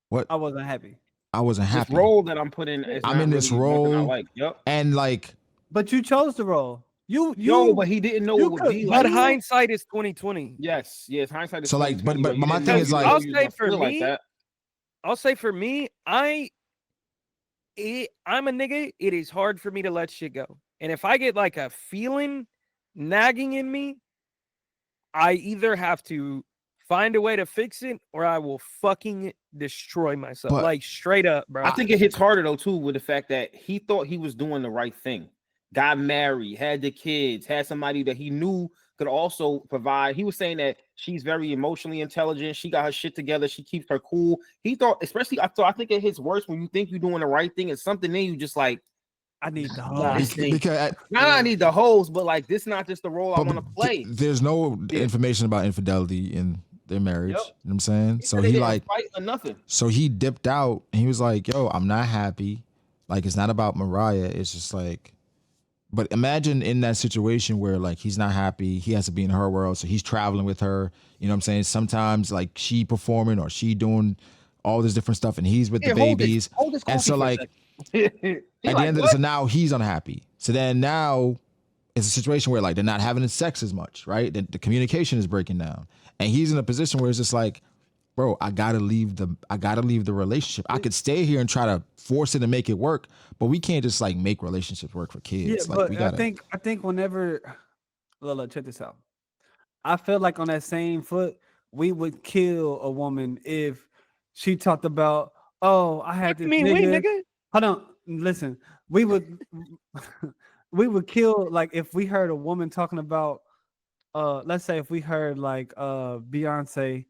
what? I wasn't happy. This role that I'm putting, I'm in this role, like, and like, but you chose the role. But he didn't know it would be. But hindsight is 2020. Yes, hindsight is. So like, but my thing is like, I'll say for me, I'm a nigga. It is hard for me to let shit go, and if I get like a feeling nagging in me, I either have to find a way to fix it, or I will fucking destroy myself. Like straight up, bro. I think it hits harder though too with the fact that he thought he was doing the right thing. Got married, had the kids, had somebody that he knew could also provide. He was saying that she's very emotionally intelligent. She got her shit together. She keeps her cool. He thought, especially, I think it hits worse when you think you're doing the right thing and something in you just like, I need the hoes. I need the hoes, but like this not just the role I want to play. There's no information about infidelity in their marriage. You know what I'm saying? So he like nothing. So he dipped out and he was like, yo, I'm not happy. Like it's not about Mariah. It's just like, but imagine in that situation where like he's not happy, he has to be in her world, so he's traveling with her. You know what I'm saying? Sometimes like she performing or she doing all this different stuff, and he's with the babies. And so like at the end of it, so now he's unhappy. So then now it's a situation where like they're not having sex as much, right? The communication is breaking down, and he's in a position where it's just like, bro, I gotta leave the relationship. I could stay here and try to force it and make it work, but we can't just like make relationships work for kids. Yeah, like, but I think whenever, Lola, check this out. I feel like on that same foot, we would kill a woman if she talked about, oh, I had this nigga. Hold on, listen. We would kill, like if we heard a woman talking about, let's say if we heard like Beyonce.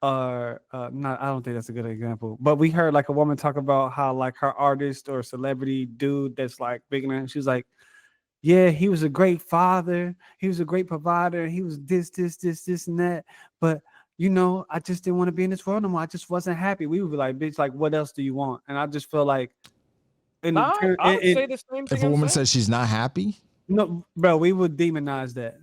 Not, I don't think that's a good example, but we heard like a woman talk about how like her artist or celebrity dude that's like big enough. She was like, yeah, he was a great father, he was a great provider, he was this and that, but you know, I just didn't want to be in this world no more. I just wasn't happy. We would be like, bitch, like what else do you want? And I just feel like I would say the same thing. If a woman says she's not happy, no, bro, we would demonize that.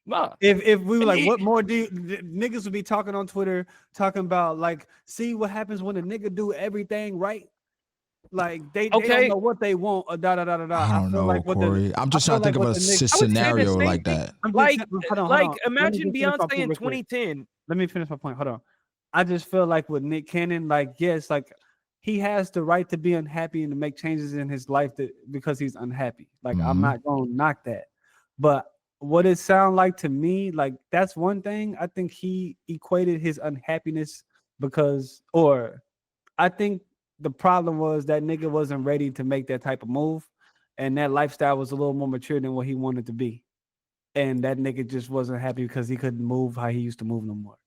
Nah. If we were like, what more do niggas would be talking on Twitter, talking about like, see what happens when a nigga do everything right? Like they don't know what they want. I don't know, like Corey. I'm just trying to think of a scenario like that. Like imagine Beyonce in 2010. Let me finish my point. Hold on. I just feel like with Nick Cannon, like yes, like he has the right to be unhappy and to make changes in his life because he's unhappy. Like I'm not gonna knock that, but what it sound like to me, like that's one thing. I think he equated his unhappiness or I think the problem was that nigga wasn't ready to make that type of move, and that lifestyle was a little more mature than what he wanted to be, and that nigga just wasn't happy because he couldn't move how he used to move no more.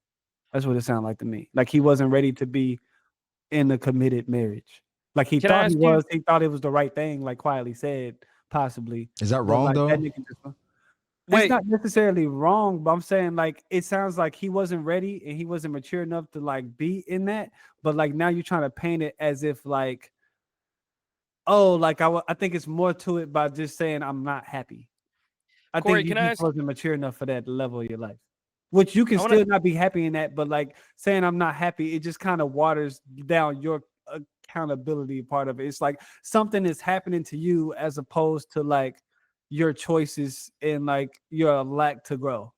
That's what it sounded like to me. Like he wasn't ready to be in a committed marriage. Like he thought he was. He thought it was the right thing. Like quietly said, possibly. Is that wrong though? It's not necessarily wrong, but I'm saying like it sounds like he wasn't ready and he wasn't mature enough to like be in that. But like now you're trying to paint it as if like, oh, like I think it's more to it by just saying I'm not happy. Corey, think you wasn't mature enough for that level of your life, which you can still not be happy in that. But like saying I'm not happy, it just kind of waters down your accountability part of it. It's like something is happening to you as opposed to like your choices and like your lack to grow.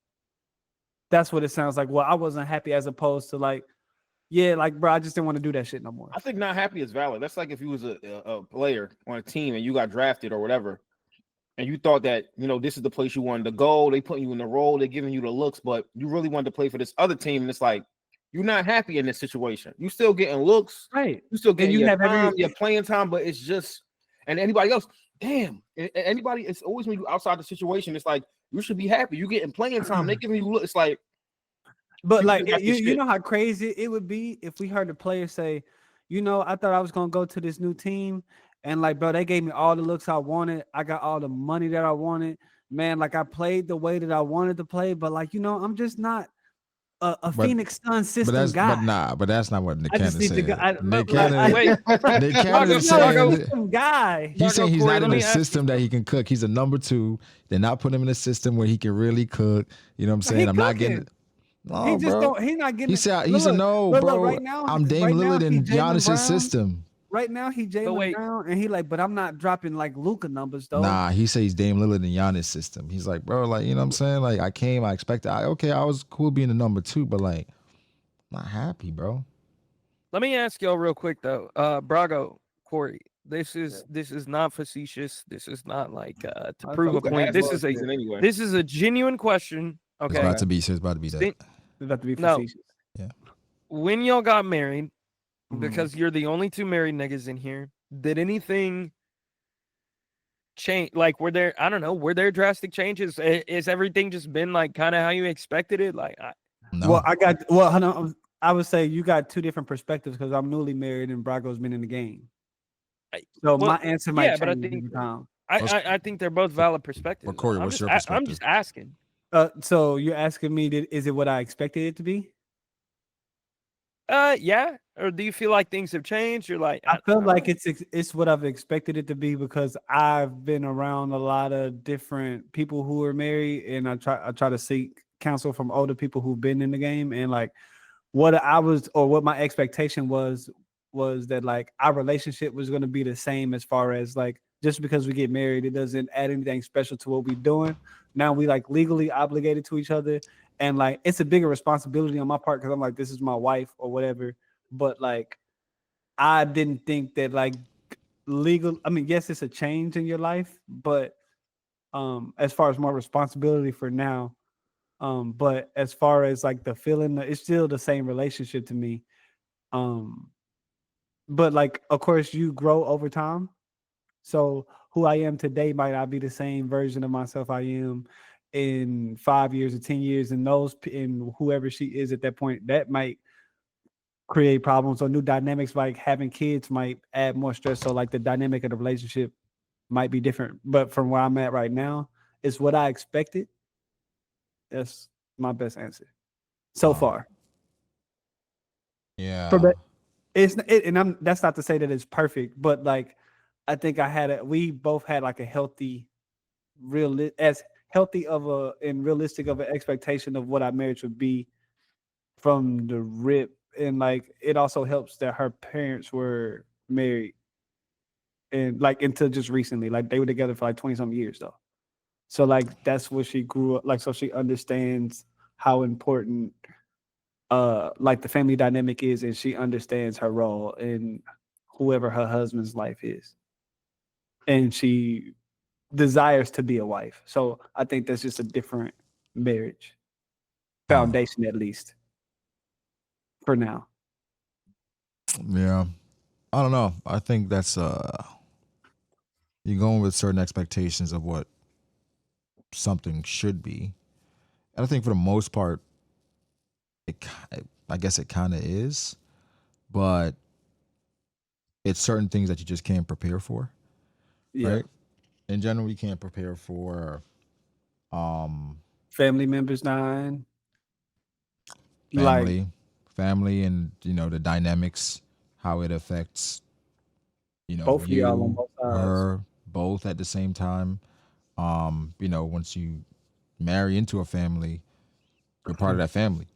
That's what it sounds like. Well, I wasn't happy as opposed to like Yeah, like bro, I just didn't want to do that shit no more. I think not happy is valid. That's like if you was a player on a team and you got drafted or whatever, and you thought that this is the place you wanted to go. They put you in the role, they're giving you the looks, but you really wanted to play for this other team, and it's like you're not happy in this situation. You still getting looks, right? You still getting your time, your playing time, but it's just and anybody else. Damn, anybody. It's always when you outside the situation. It's like you should be happy. You getting playing time. They giving you look. It's like. But like you know how crazy it would be if we heard a player say, I thought I was gonna go to this new team, and like, bro, they gave me all the looks I wanted. I got all the money that I wanted. Man, like I played the way that I wanted to play, but like, I'm just not a Phoenix Sun system guy. But that's not what Nick Cannon said. Nick Cannon is saying guy. He's saying he's not in a system that he can cook. He's a number 2. They're not putting him in a system where he can really cook. You know what I'm saying? I'm not getting. No, he just don't. He's not getting. He said no, bro. Right now, I'm Dame Lillard in Giannis's system. Right now, he Jaylen Brown, and he like, but I'm not dropping like Luka numbers though. Nah, he says he's Dame Lillard in Giannis' system. He's like, bro, like, you know what I'm saying? Like, I expected. I was cool being the number 2, but like, I'm not happy, bro. Let me ask y'all real quick though, Brago, Corey. This is not facetious. This is not like to prove a point. This is a genuine question. Okay, it's about to be that. It's about to be facetious. Yeah. When y'all got married, because you're the only 2 married niggas in here, did anything change? Like, were there drastic changes? Is everything just been like kind of how you expected it? Like, no. I would say you got 2 different perspectives because I'm newly married and Brago's been in the game. So my answer might change I think they're both valid perspectives. Well, Corey, what's your perspective? I'm just asking. So you're asking me, is it what I expected it to be? Yeah. Or do you feel like things have changed? You're like, I feel like it's what I've expected it to be because I've been around a lot of different people who are married, and I try to seek counsel from older people who've been in the game, and like what my expectation was that like our relationship was going to be the same as far as like just because we get married, it doesn't add anything special to what we're doing. Now we like legally obligated to each other, and like it's a bigger responsibility on my part because I'm like, this is my wife or whatever. But like, I didn't think that like legal. I mean, yes, it's a change in your life, but as far as more responsibility for now, but as far as like the feeling, it's still the same relationship to me. But like, of course, you grow over time. So who I am today might not be the same version of myself I am in 5 years or 10 years, and whoever she is at that point, that might create problems or new dynamics. Like having kids might add more stress. So like the dynamic of the relationship might be different. But from where I'm at right now, it's what I expected. That's my best answer so far. Yeah. That's not to say that it's perfect, but like I think we both had like a healthy, realistic of an expectation of what our marriage would be from the rip. And like it also helps that her parents were married and like until just recently, like they were together for like 20-something years though. So like that's what she grew up like, so she understands how important like the family dynamic is, and she understands her role in whoever her husband's life is, and she desires to be a wife. So I think that's just a different marriage foundation, at least for now. Yeah, I don't know. I think that's you're going with certain expectations of what something should be, and I think for the most part, I guess it kind of is, but it's certain things that you just can't prepare for. Yeah. Right? In general, you can't prepare for family members dying. Family and the dynamics, how it affects both you, y'all on both sides. her, both at the same time. Once you marry into a family, you're part of that family.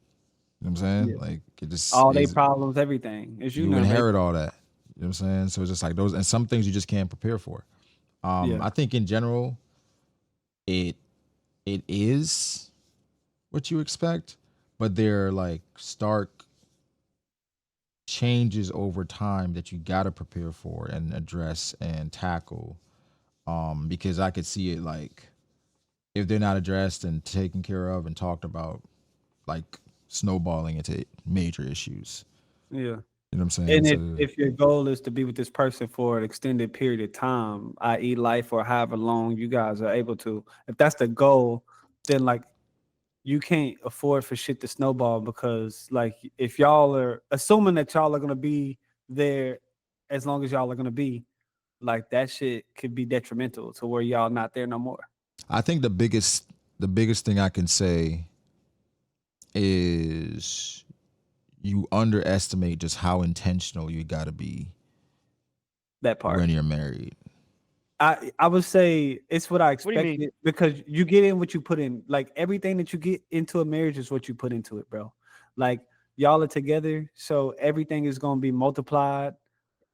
You know what I'm saying? Yeah. Like it just all their problems, everything. You inherit all that. You know what I'm saying? So it's just like those, and some things you just can't prepare for. I think in general, it is what you expect, but they're like stark changes over time that you got to prepare for and address and tackle. Because I could see it like if they're not addressed and taken care of and talked about, like snowballing into major issues. Yeah. You know what I'm saying? And if your goal is to be with this person for an extended period of time, i.e. life or however long you guys are able to, if that's the goal, then like you can't afford for shit to snowball, because like if y'all are assuming that y'all are going to be there as long as y'all are going to be, like that shit could be detrimental to where y'all not there no more. I think the biggest thing I can say is you underestimate just how intentional you got to be that part when you're married. I would say it's what I expected, because you get in what you put in. Like everything that you get into a marriage is what you put into it, bro. Like y'all are together, so everything is gonna be multiplied.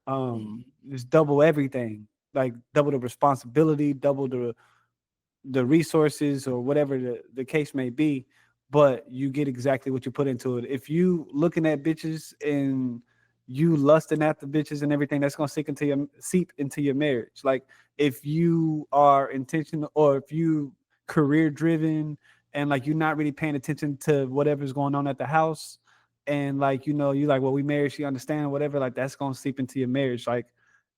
Just double everything, like double the responsibility, double the resources, or whatever the case may be. But you get exactly what you put into it. If you looking at bitches and you lusting after bitches and everything, that's gonna seep into your marriage. Like if you are intentional, or if you career driven and like you're not really paying attention to whatever's going on at the house, and like you like, well, we married, she understand, whatever, like that's gonna seep into your marriage. Like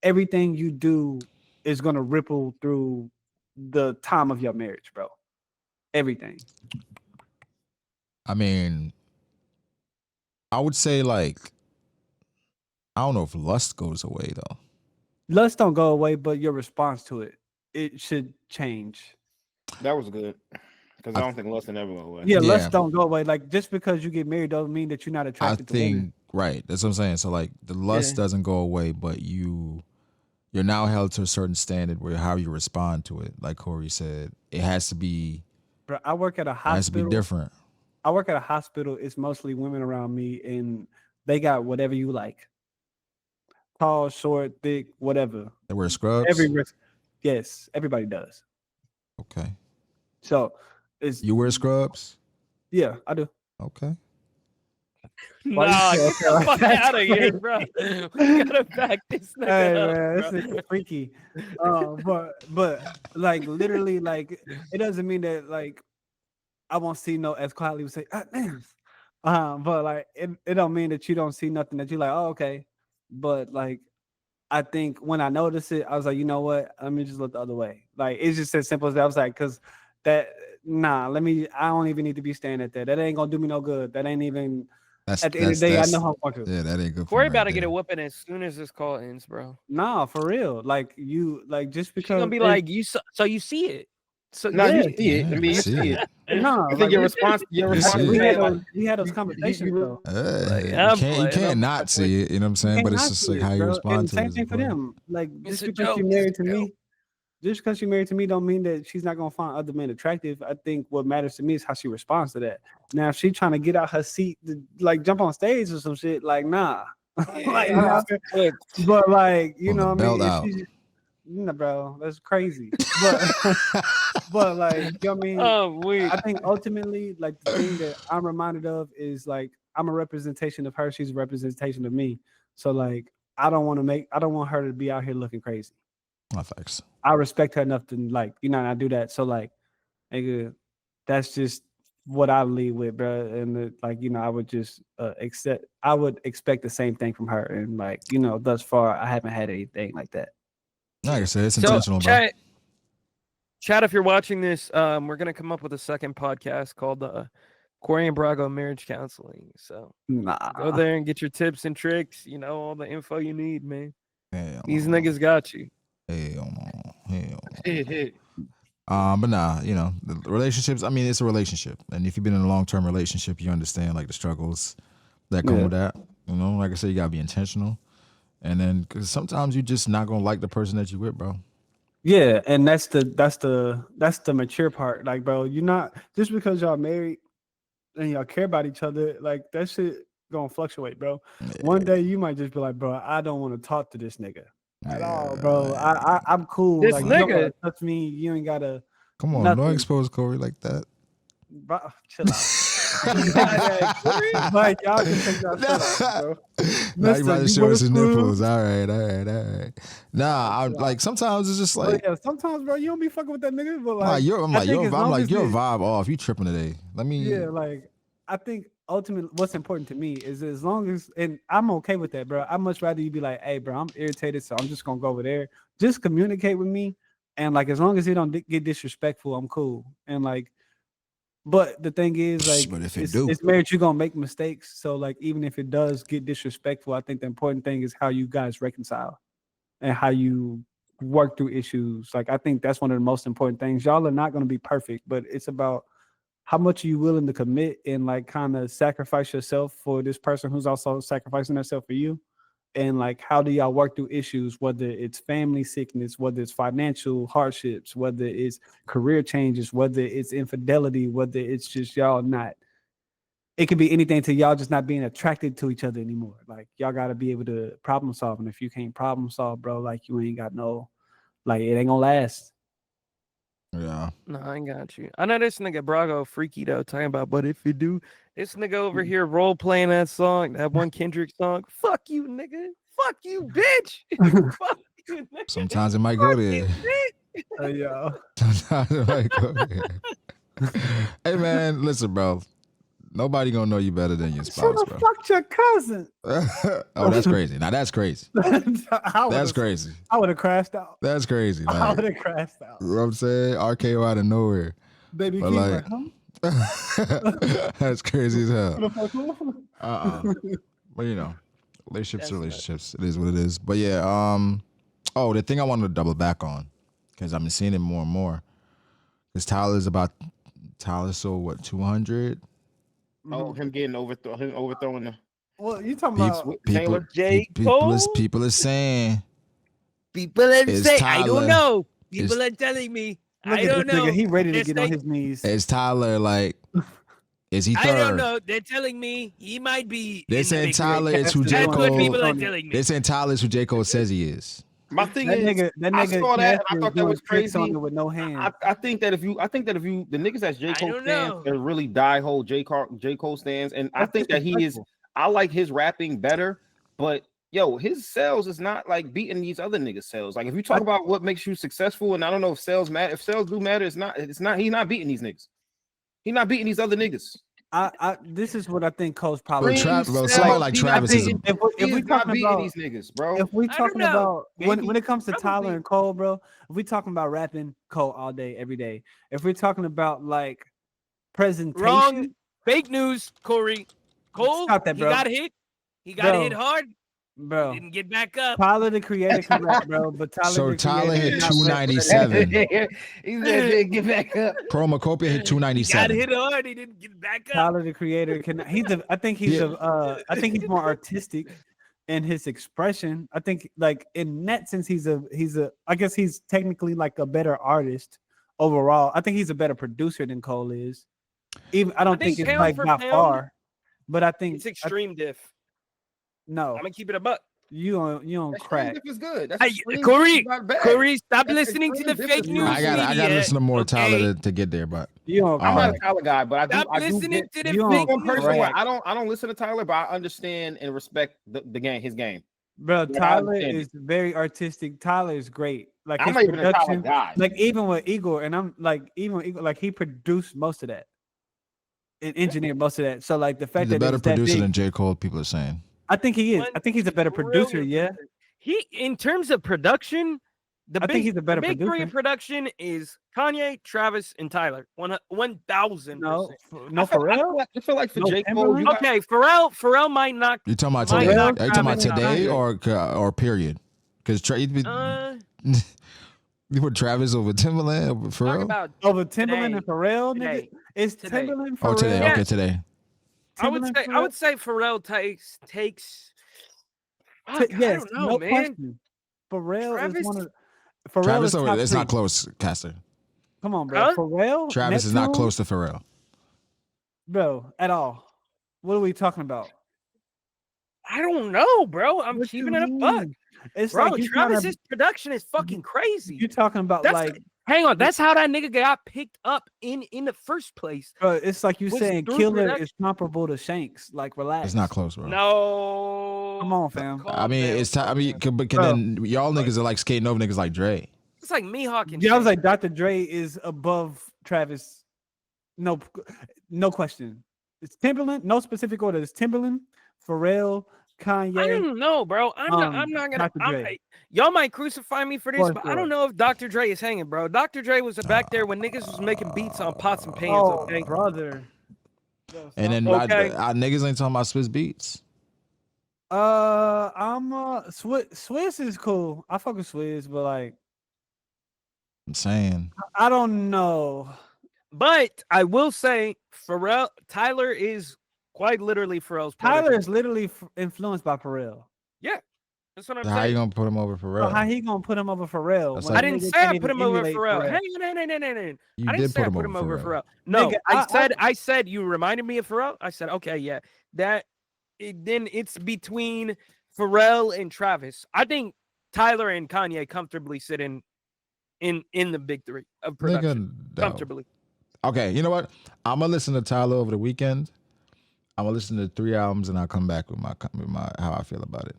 everything you do is gonna ripple through the time of your marriage, bro. Everything. I mean, I would say like, I don't know if lust goes away though. Lust don't go away, but your response to it should change. That was good, because I don't think lust will ever go away. Yeah, lust don't go away. Like just because you get married doesn't mean that you're not attracted to women. Right. That's what I'm saying. So like the lust doesn't go away, but you're now held to a certain standard where how you respond to it. Like Corey said, it has to be. Bro, I work at a hospital. It has to be different. I work at a hospital. It's mostly women around me, and they got whatever you like. Tall, short, thick, whatever. They wear scrubs? Yes, everybody does. Okay. So you wear scrubs? Yeah, I do. Okay. Nah, get the fuck out of here, bro. We gotta back this nigga up, man, this is freaky. But like literally, like it doesn't mean that like I won't see no, as quietly would say, damn. But like it don't mean that you don't see nothing that you like, oh, okay. But like I think when I noticed it, I was like, you know what? Let me just look the other way. Like it's just as simple as that. I was like, because I don't even need to be staring at that. That ain't gonna do me no good. That ain't even at the end of the day, I know how I'm fucking. Yeah, that ain't good. Corey about to get a whooping as soon as this call ends, bro. Nah, for real. Like just because she's gonna be like, so you see it. So no, you see it. I mean, you see it. No, I think your response. We had those conversations though. You can't not see it. You know what I'm saying? But it's just like how you respond to it. Same thing for them. Like just because you're married to me, just because you're married to me, don't mean that she's not gonna find other men attractive. I think what matters to me is how she responds to that. Now, if she's trying to get out her seat to like jump on stage or some shit, like nah. Like, but like you know what I mean. No, bro, that's crazy. But like, you know what I mean? I think ultimately, like the thing that I'm reminded of is like I'm a representation of her. She's a representation of me. So like, I don't want her to be out here looking crazy. No thanks. I respect her enough to like, not do that. So like, nigga, that's just what I lead with, bro. And I would just I would expect the same thing from her. And like, thus far, I haven't had anything like that. Like I said, it's intentional, bro. Chat, if you're watching this, we're gonna come up with a second podcast called Corey and Brago Marriage Counseling. So go there and get your tips and tricks. All the info you need, man. These niggas got you. Hell no. But nah, the relationships. I mean, it's a relationship, and if you've been in a long-term relationship, you understand like the struggles that come with that. Like I said, you gotta be intentional. And then, because sometimes you're just not gonna like the person that you with, bro. Yeah, and that's the mature part. Like, bro, you're not just because y'all married and y'all care about each other. Like that shit gonna fluctuate, bro. Yeah. One day you might just be like, bro, I don't want to talk to this nigga at all, bro. I'm cool. This like, nigga, you don't touch me. You ain't gotta. Come on, don't expose Corey like that. Bro, chill out. Like y'all can take that, bro. Now you about to show us his nipples. All right. Nah, I'm like sometimes it's just like sometimes, bro, you don't be fucking with that nigga, but like you're a vibe off. You tripping today? I think ultimately what's important to me is as long as, and I'm okay with that, bro. I'd much rather you be like, hey, bro, I'm irritated, so I'm just gonna go over there. Just communicate with me, and like as long as he don't get disrespectful, I'm cool. And like, but the thing is, like, but if it's marriage, you're gonna make mistakes. So like, even if it does get disrespectful, I think the important thing is how you guys reconcile and how you work through issues. Like, I think that's one of the most important things. Y'all are not gonna be perfect, but it's about how much are you willing to commit and like kind of sacrifice yourself for this person who's also sacrificing herself for you. And like, how do y'all work through issues, whether it's family sickness, whether it's financial hardships, whether it's career changes, whether it's infidelity, whether it's just y'all not, it could be anything to y'all just not being attracted to each other anymore. Like y'all got to be able to problem solve. And if you can't problem solve, bro, like you ain't got no, like it ain't gonna last. Yeah. No, I got you. I know this nigga Brago freaky though, talking about, but if you do, this nigga over here role playing that song, that one Kendrick song. Fuck you, nigga. Fuck you, bitch. Fuck you, nigga. Sometimes it might go there. Yeah. Sometimes it might go there. Hey man, listen, bro. Nobody gonna know you better than your spouse, bro. Fuck your cousin. Oh, that's crazy. Now that's crazy. That's crazy. I would have crashed out. That's crazy. Like, I would have crashed out. You know what I'm saying? RKO out of nowhere. Baby but like, huh? That's crazy as hell. But you know, relationships. It is what it is. But yeah, the thing I wanted to double back on, because I've been seeing it more and more, is Tyler's so what, 200? Oh, him getting overthrowing the. Well, you talking about Taylor? People are saying. People are saying, Tyler, I don't know. People are telling me. I don't know. Nigga, he ready to get on his knees. Is Tyler like? Is he third? I don't know. They're telling me he might be. They're saying Tyler is who J. Cole. That's what people are telling me. They're saying Tyler is who J. Cole says he is. My thing is, I saw that and I thought that was crazy. With no hand. I think that if you, the niggas that's J. Cole fans are really die-hole J. Cole stands, and I think that he is. I like his rapping better, but yo, his sales is not like beating these other niggas' sales. Like if you talk about what makes you successful, and I don't know if sales matter. If sales do matter, it's not. He's not beating these niggas. He's not beating these other niggas. This is what I think Cole's probably. Somebody like Travis is. If we talking about these niggas, bro. If we talking about when it comes to Tyler and Cole, bro, if we talking about rapping Cole all day, every day. If we're talking about like presentation, wrong, fake news, Corey. Cole, stop that, bro. He got hit. He got hit hard. Bro, didn't get back up. Tyler the Creator can rap, bro, but Tyler hit 297. He said get back up. Promocopia hit 297. He got hit hard. He didn't get back up. Tyler the Creator can. I think he's more artistic in his expression. I think like in that sense, he's a. I guess he's technically like a better artist overall. I think he's a better producer than Cole is. Even I don't think it's like by far, but I think it's extreme diff. No, I'm gonna keep it a buck. You don't crack. It's good. Corey, stop listening to the fake news. I gotta listen to more Tyler to get there, but I'm not a Tyler guy, but I do listening to the fake news. I don't listen to Tyler, but I understand and respect the game, his game. Bro, Tyler is very artistic. Tyler is great. Like I'm his not even a Tyler production, guy. like even with Igor, and I'm like even with Igor, like he produced most of that, and engineered most of that. So like the fact he's that a better producer than J. Cole, people are saying. I think he is. I think he's a better producer. Yeah. He, in terms of production, I think he's a better big producer. three of production is Kanye, Travis, and Tyler. 1,000%. No, Pharrell. I feel like for J. Cole. Okay, Pharrell might not. You talking about today? Are you talking about today or period? Because you put Travis over Timbaland over Pharrell. Over Timbaland and Pharrell, nigga. It's Timbaland. Oh, today. Yeah. Okay, today. I would say Pharrell takes. Yes, I don't know, man. Question. Pharrell Travis, is one of. Travis, it's not close, Caster. Come on, bro. Pharrell. Travis is not close to Pharrell, bro, at all. What are we talking about? I don't know, bro. I'm keeping it a buck. It's bro, like Travis's production is fucking crazy. You're talking about Hang on, that's how that nigga got picked up in the first place. It's like you saying Killer is comparable to Shanks. Like, relax. It's not close, bro. No. Come on, fam. I mean, it's time. I mean, but then y'all niggas are like skating over niggas like Dre. It's like Mihawk and yeah, I was like, Dr. Dre is above Travis. No question. It's Timberland. No specific order. It's Timberland, Pharrell, Kanye. I don't know, bro. I'm not gonna. Y'all might crucify me for this, but I don't know if Dr. Dre is hanging, bro. Dr. Dre was back there when niggas was making beats on pots and pans. Okay, brother. And then our niggas ain't talking about Swiss beats. Swiss is cool. I fuck with Swiss, but like, I'm saying, I don't know. But I will say, Tyler is quite literally Pharrell's. Tyler is literally influenced by Pharrell. Yeah, that's what I'm saying. How you gonna put him over Pharrell? How he gonna put him over Pharrell? I didn't say I put him over Pharrell. Hang on. I didn't say I put him over Pharrell. No, nigga, I said you reminded me of Pharrell. I said, okay, yeah, then it's between Pharrell and Travis. I think Tyler and Kanye comfortably sit in the big three of production. Comfortably. Okay, you know what? I'm gonna listen to Tyler over the weekend. I'm gonna listen to 3 albums and I'll come back with my how I feel about it.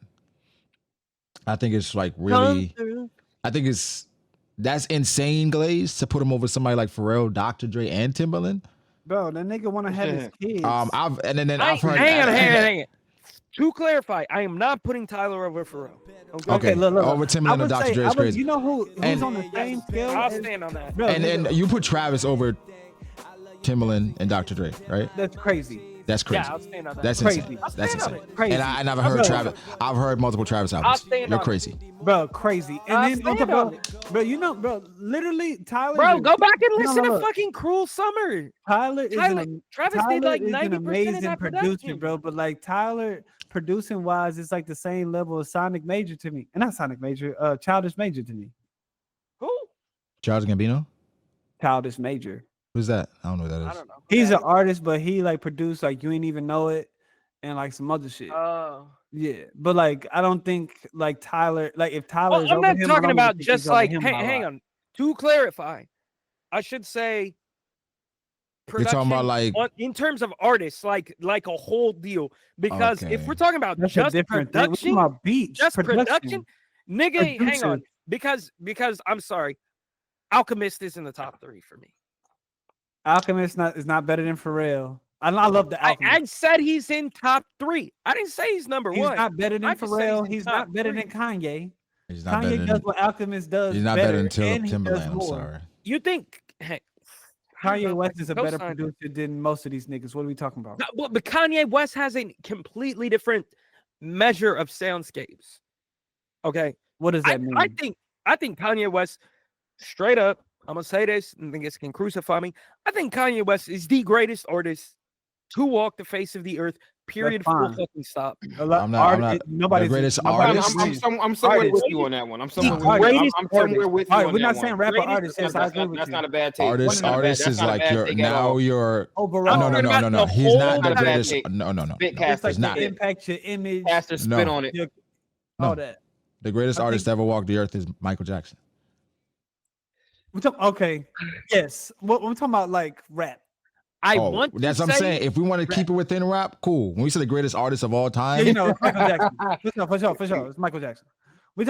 I think it's like really. I think that's insane, Glaze, to put him over somebody like Pharrell, Dr. Dre, and Timberland. Bro, that nigga want to have his kids. I've heard. Hang on. To clarify, I am not putting Tyler over Pharrell. Okay, look. Over Timberland and Dr. Dre is crazy. You know who's on the same scale? I'll stand on that. Bro, and you put Travis over Timberland and Dr. Dre, right? That's crazy. That's crazy. Yeah, I'll stand on that. That's crazy. insane. That's insane. Crazy. And I never heard Travis. I've heard multiple Travis albums. You're crazy. Bro, crazy. And then, bro, you know, bro, literally, Tyler. Bro, go back and listen to fucking Cruel Summer. Travis did like 90% amazing of producer, bro. But like Tyler, producing wise, it's like the same level of Sonic Major to me. And not Sonic Major, Childish Major to me. Who? Childish Gambino? Childish Major. Who's that? I don't know who that is. I don't know. He's an artist, but he like produced like You Ain't Even Know It and like some other shit. Yeah, but like I don't think like Tyler, like if Tyler is I'm over not him, talking about just like hang on. To clarify, I should say you're talking about like in terms of artists, like a whole deal. Because if we're talking about just production, production, nigga, hang on. Because I'm sorry, Alchemist is in the top 3 for me. Alchemist is not better than Pharrell. I love the Alchemist. I said he's in top 3. I didn't say he's number 1. He's not better than Pharrell. He's not better than Kanye. He's not Kanye does what Alchemist does. He's not better than Timberland. I'm sorry. You think Kanye West is a better producer than most of these niggas? What are we talking about? But Kanye West has a completely different measure of soundscapes. Okay, what does that mean? I think Kanye West, straight up, I'm gonna say this, and niggas can crucify me. I think Kanye West is the greatest artist to walk the face of the earth. Period. Full fucking stop. I'm not nobody's the greatest artist. I'm somewhere with you on that one. I'm somewhere with you on that one. We're not saying rapper artist. That's not a bad take. Artist is like you're overall. No. He's not the greatest. No. It's like not impact your image. Cast a spin on it. All that. The greatest artist to ever walk the earth is Michael Jackson. Okay. Yes. We're talking about like rap. That's what I'm saying. If we want to keep it within rap, cool. When we say the greatest artist of all time, it's Michael Jackson. For sure. It's Michael Jackson. I'm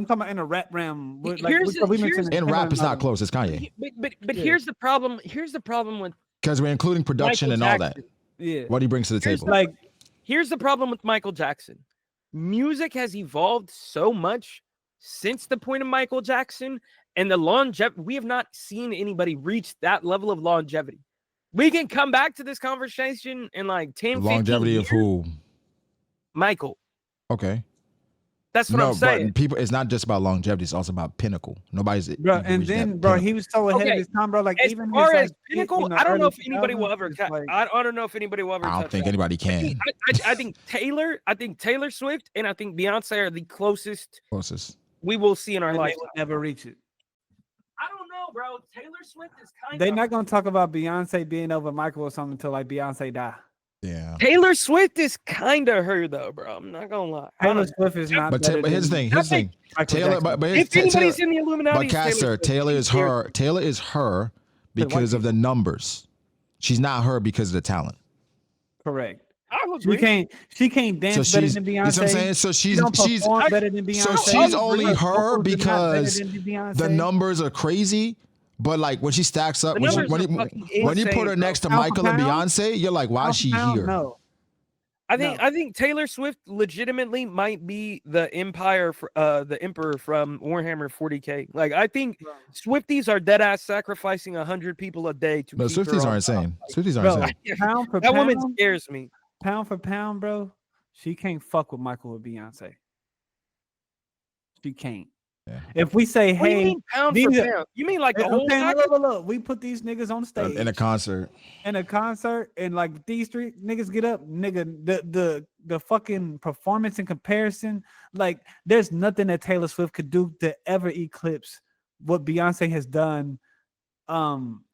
talking about in a rap realm. In rap, it's not close. It's Kanye. But here's the problem. Here's the problem with because we're including production and all that. Yeah. What he brings to the table. Here's the problem with Michael Jackson. Music has evolved so much since the point of Michael Jackson, and the longevity. We have not seen anybody reach that level of longevity. We can come back to this conversation in like 10, 15 longevity years. Of who? Michael. Okay. That's what I'm saying. But people, it's not just about longevity; it's also about pinnacle. Nobody's bro. And then, bro, he was so ahead of his time, bro. Like as even far as pinnacle, I don't know if anybody will ever. I don't know if anybody will ever. I don't think anybody can. I think Taylor Swift, and I think Beyonce are the closest we will see in our life. They will never reach it. I don't know, bro. Taylor Swift is kind of. They're not gonna talk about Beyonce being over Michael or something until like Beyonce die. Yeah. Taylor Swift is kind of her though, bro. I'm not gonna lie. Taylor Swift is not. But here's the thing. Taylor, but if anybody's in the Illuminati, but Caster, Taylor is her. Taylor is her because of the numbers. She's not her because of the talent. Correct. She can't dance better than Beyonce. You know what I'm saying? So she's better than Beyonce. So she's only her because the numbers are crazy. But like when she stacks up, when you put her next to Michael and Beyonce, you're like, why is she here? No. I think Taylor Swift legitimately might be the emperor from Warhammer 40K. Like I think Swifties are dead ass sacrificing 100 people a day to. No, keep Swifties aren't insane. Swifties aren't insane. Pound for that pound, woman scares me. Pound for pound, bro. She can't fuck with Michael or Beyonce. She can't. Yeah. If we say, hey, you mean pound for pound? You mean like the whole look, we put these niggas on stage in a concert, and like these three niggas get up, nigga, the fucking performance in comparison, like there's nothing that Taylor Swift could do to ever eclipse what Beyonce has done,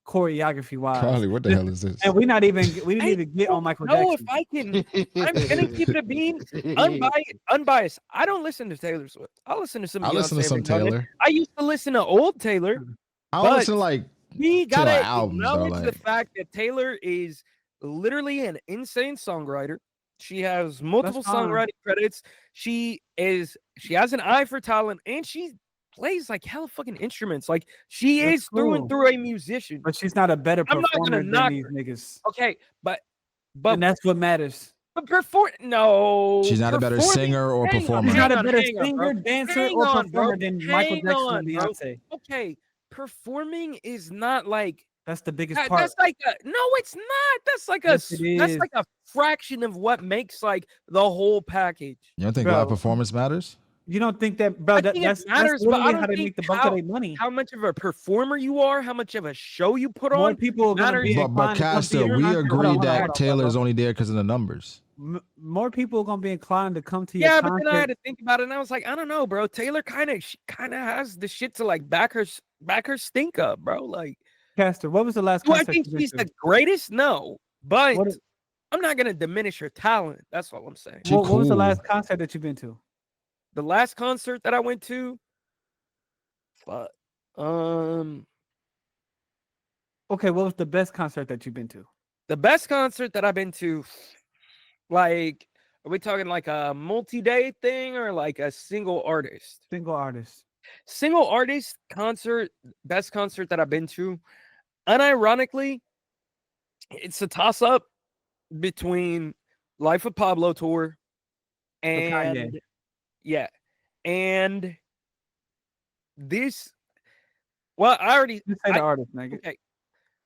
choreography wise. Probably, what the hell is this? And we didn't even get on Michael Jackson. No, if I can, I'm gonna keep it being unbiased. I don't listen to Taylor Swift. I listen to some. I listen to some Taylor. I used to listen to old Taylor. I listen to like we gotta acknowledge the fact that Taylor is literally an insane songwriter. She has multiple songwriting credits. She has an eye for talent, and she plays like hella fucking instruments. Like she is through and through a musician. But she's not a better performer than these niggas. Okay, but and that's what matters. But she's not a better singer or performer. She's not a better singer, dancer, or performer than Michael Jackson and Beyonce. Okay, performing is not like that's the biggest part. That's like no, it's not. That's like a fraction of what makes like the whole package. You don't think live performance matters? You don't think that, bro? That matters, but I don't how they make the bulk of their money. How much of a performer you are, how much of a show you put on. More people matters. But Caster, we agree that Taylor is only there because of the numbers. More people are gonna be inclined to come to your concert. But then I had to think about it, and I was like, I don't know, bro. Taylor kind of has the shit to like back her stink up, bro. Like, Caster, what was the last? Do I think she's the greatest? No, but I'm not gonna diminish her talent. That's all I'm saying. What was the last concert that you've been to? The last concert that I went to, okay, what was the best concert that you've been to? The best concert that I've been to, like, are we talking like a multi-day thing or like a single artist? Single artist concert, best concert that I've been to. Unironically, it's a toss-up between Life of Pablo tour and yeah, and this. Well, I already say the artist, nigga. Okay.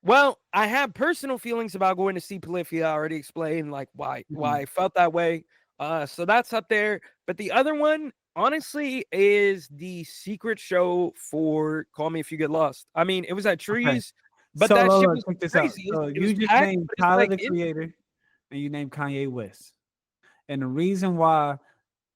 Well, I have personal feelings about going to see Polyphia. I already explained like why I felt that way. So that's up there. But the other one, honestly, is the secret show for Call Me If You Get Lost. I mean, it was at Trees, but that shit was crazy. So you just named Tyler the Creator, and you named Kanye West, and the reason why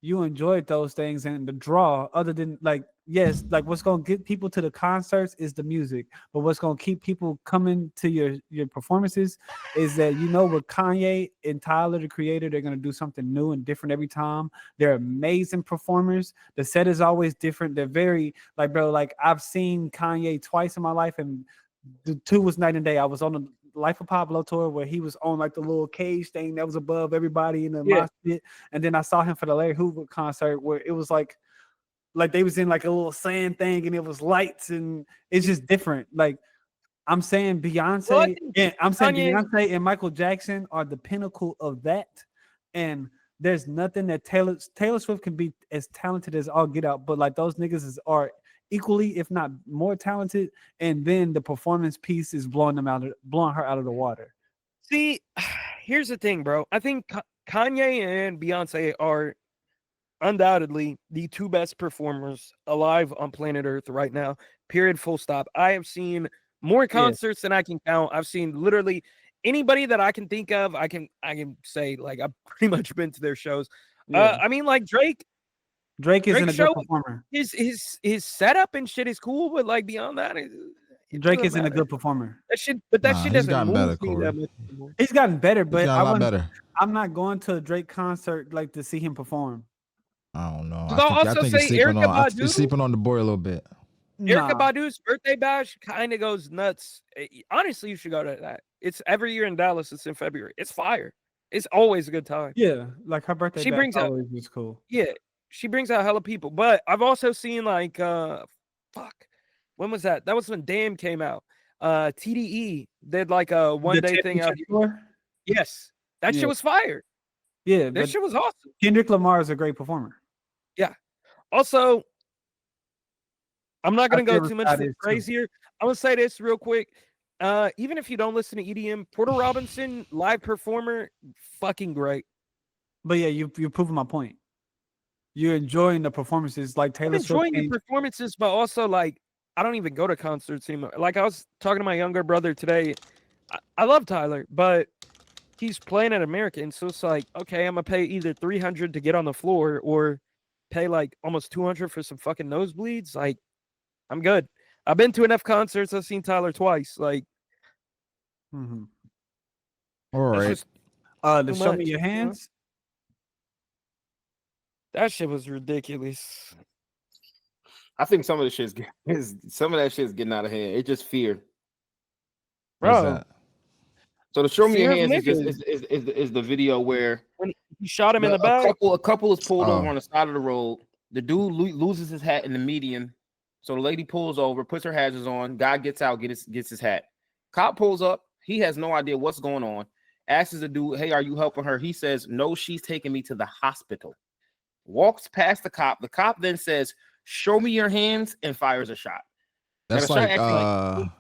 you enjoyed those things and the draw, other than like, yes, like what's going to get people to the concerts is the music, but what's going to keep people coming to your performances is that, you know, with Kanye and Tyler, the Creator, they're going to do something new and different every time. They're amazing performers. The set is always different. They're very like, bro, like I've seen Kanye twice in my life, and the two was night and day. I was on the Life of Pablo tour where he was on like the little cage thing that was above everybody in the mosh pit, and then I saw him for the Larry Hoover concert where it was like they was in like a little sand thing and it was lights, and it's just different. Like I'm saying Beyonce, Beyonce and Michael Jackson are the pinnacle of that, and there's nothing that Taylor Swift can be as talented as all get out, but like those niggas are equally, if not more talented, and then the performance piece is blowing her out of the water. See, here's the thing, bro. I think Kanye and Beyonce are undoubtedly the two best performers alive on planet Earth right now. Period. Full stop. I have seen more concerts than I can count. I've seen literally anybody that I can think of. I can say like I've pretty much been to their shows. I mean, like Drake isn't a good performer. His setup and shit is cool, but like beyond that, Drake isn't a good performer. That shit doesn't move me that much anymore. He's gotten better, but I'm not going to a Drake concert like to see him perform. I don't know. I think he's sleeping on the boy a little bit. Erykah Badu's birthday bash kind of goes nuts. Honestly, you should go to that. It's every year in Dallas. It's in February. It's fire. It's always a good time. Yeah, like her birthday bash always was cool. Yeah, she brings out hella people. But I've also seen like, when was that? That was when Damn came out. TDE did like a one-day thing out here. Yes, that shit was fire. Yeah, that shit was awesome. Kendrick Lamar is a great performer. Yeah. Also, I'm not gonna go too much crazier. I'm gonna say this real quick. Even if you don't listen to EDM, Porter Robinson, live performer, fucking great. But yeah, you're proving my point. You're enjoying the performances like Taylor Swift. I'm enjoying the performances, but also like I don't even go to concerts anymore. Like I was talking to my younger brother today. I love Tyler, but he's playing at American, so it's like, okay, I'm gonna pay either $300 to get on the floor or pay like almost $200 for some fucking nosebleeds. Like, I'm good. I've been to enough concerts. I've seen Tyler twice. Like, all right. To show me your hands. That shit was ridiculous. I think some of the shit's getting out of hand. It's just fear, bro. So the show me your hands is the video where when he shot him in the back. A couple is pulled over on the side of the road. The dude loses his hat in the median. So the lady pulls over, puts her hazards on. Guy gets out, gets his hat. Cop pulls up. He has no idea what's going on. Asks the dude, "Hey, are you helping her?" He says, "No, she's taking me to the hospital." Walks past the cop. The cop then says, "Show me your hands," and fires a shot. That's like, I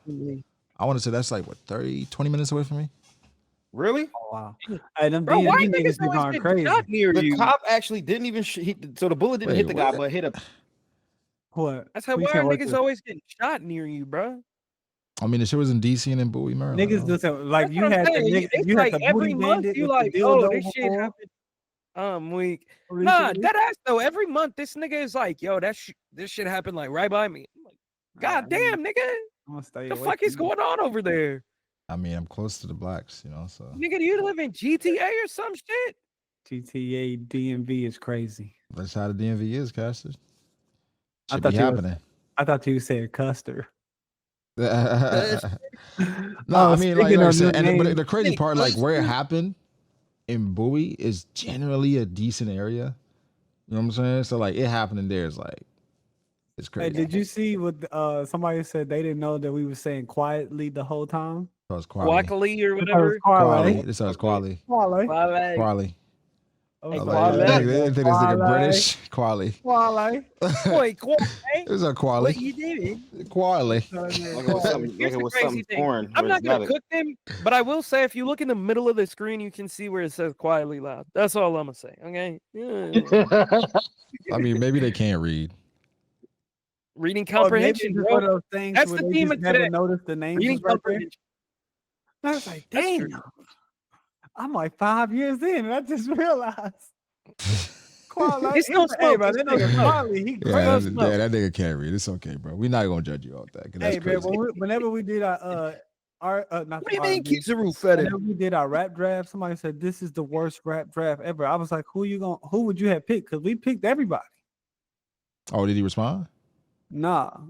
want to say that's like, what, 20 minutes away from me? Really? Oh, wow. Bro, why niggas always get shot near you? The cop actually didn't even so the bullet didn't hit the guy, but hit him. What? That's how why are niggas always getting shot near you, bro? I mean, the shit was in DC and in Bowie, Maryland. Niggas do something like you had the every month. You like, oh, this shit happened. Week. Nah, that ass though. Every month, this nigga is like, yo, this shit happened like right by me. I'm like, God damn, nigga, the fuck is going on over there? I mean, I'm close to the blacks, you know. So, nigga, do you live in GTA or some shit? GTA DMV is crazy. That's how the DMV is, Caster. I thought you said Custer. No, I mean, like I said, but the crazy part, like where it happened in Bowie is generally a decent area. You know what I'm saying? So like it happening there is like it's crazy. Hey, did you see what somebody said? They didn't know that we were saying quietly the whole time. So it's Quali or whatever. Quali. This is Quali. Quali. They think this nigga British. Quali. Boy, Quali. This is a Quali. What you doing? Quali. Foreign. I'm not gonna cook them, but I will say if you look in the middle of the screen, you can see where it says quietly loud. That's all I'm gonna say. Okay. Yeah. I mean, maybe they can't read. Reading comprehension. One of those things that's the theme of today. Never noticed the names. Reading comprehension. I was like, damn. I'm like 5 years in, and I just realized. It's no smoke. That nigga can't read. It's okay, bro. We're not gonna judge you off that. That's crazy. Man, whenever we did our what do you mean Kizaru fed it? Whenever we did our rap draft, somebody said this is the worst rap draft ever. I was like, who would you have picked? Because we picked everybody. Oh, did he respond? Nah.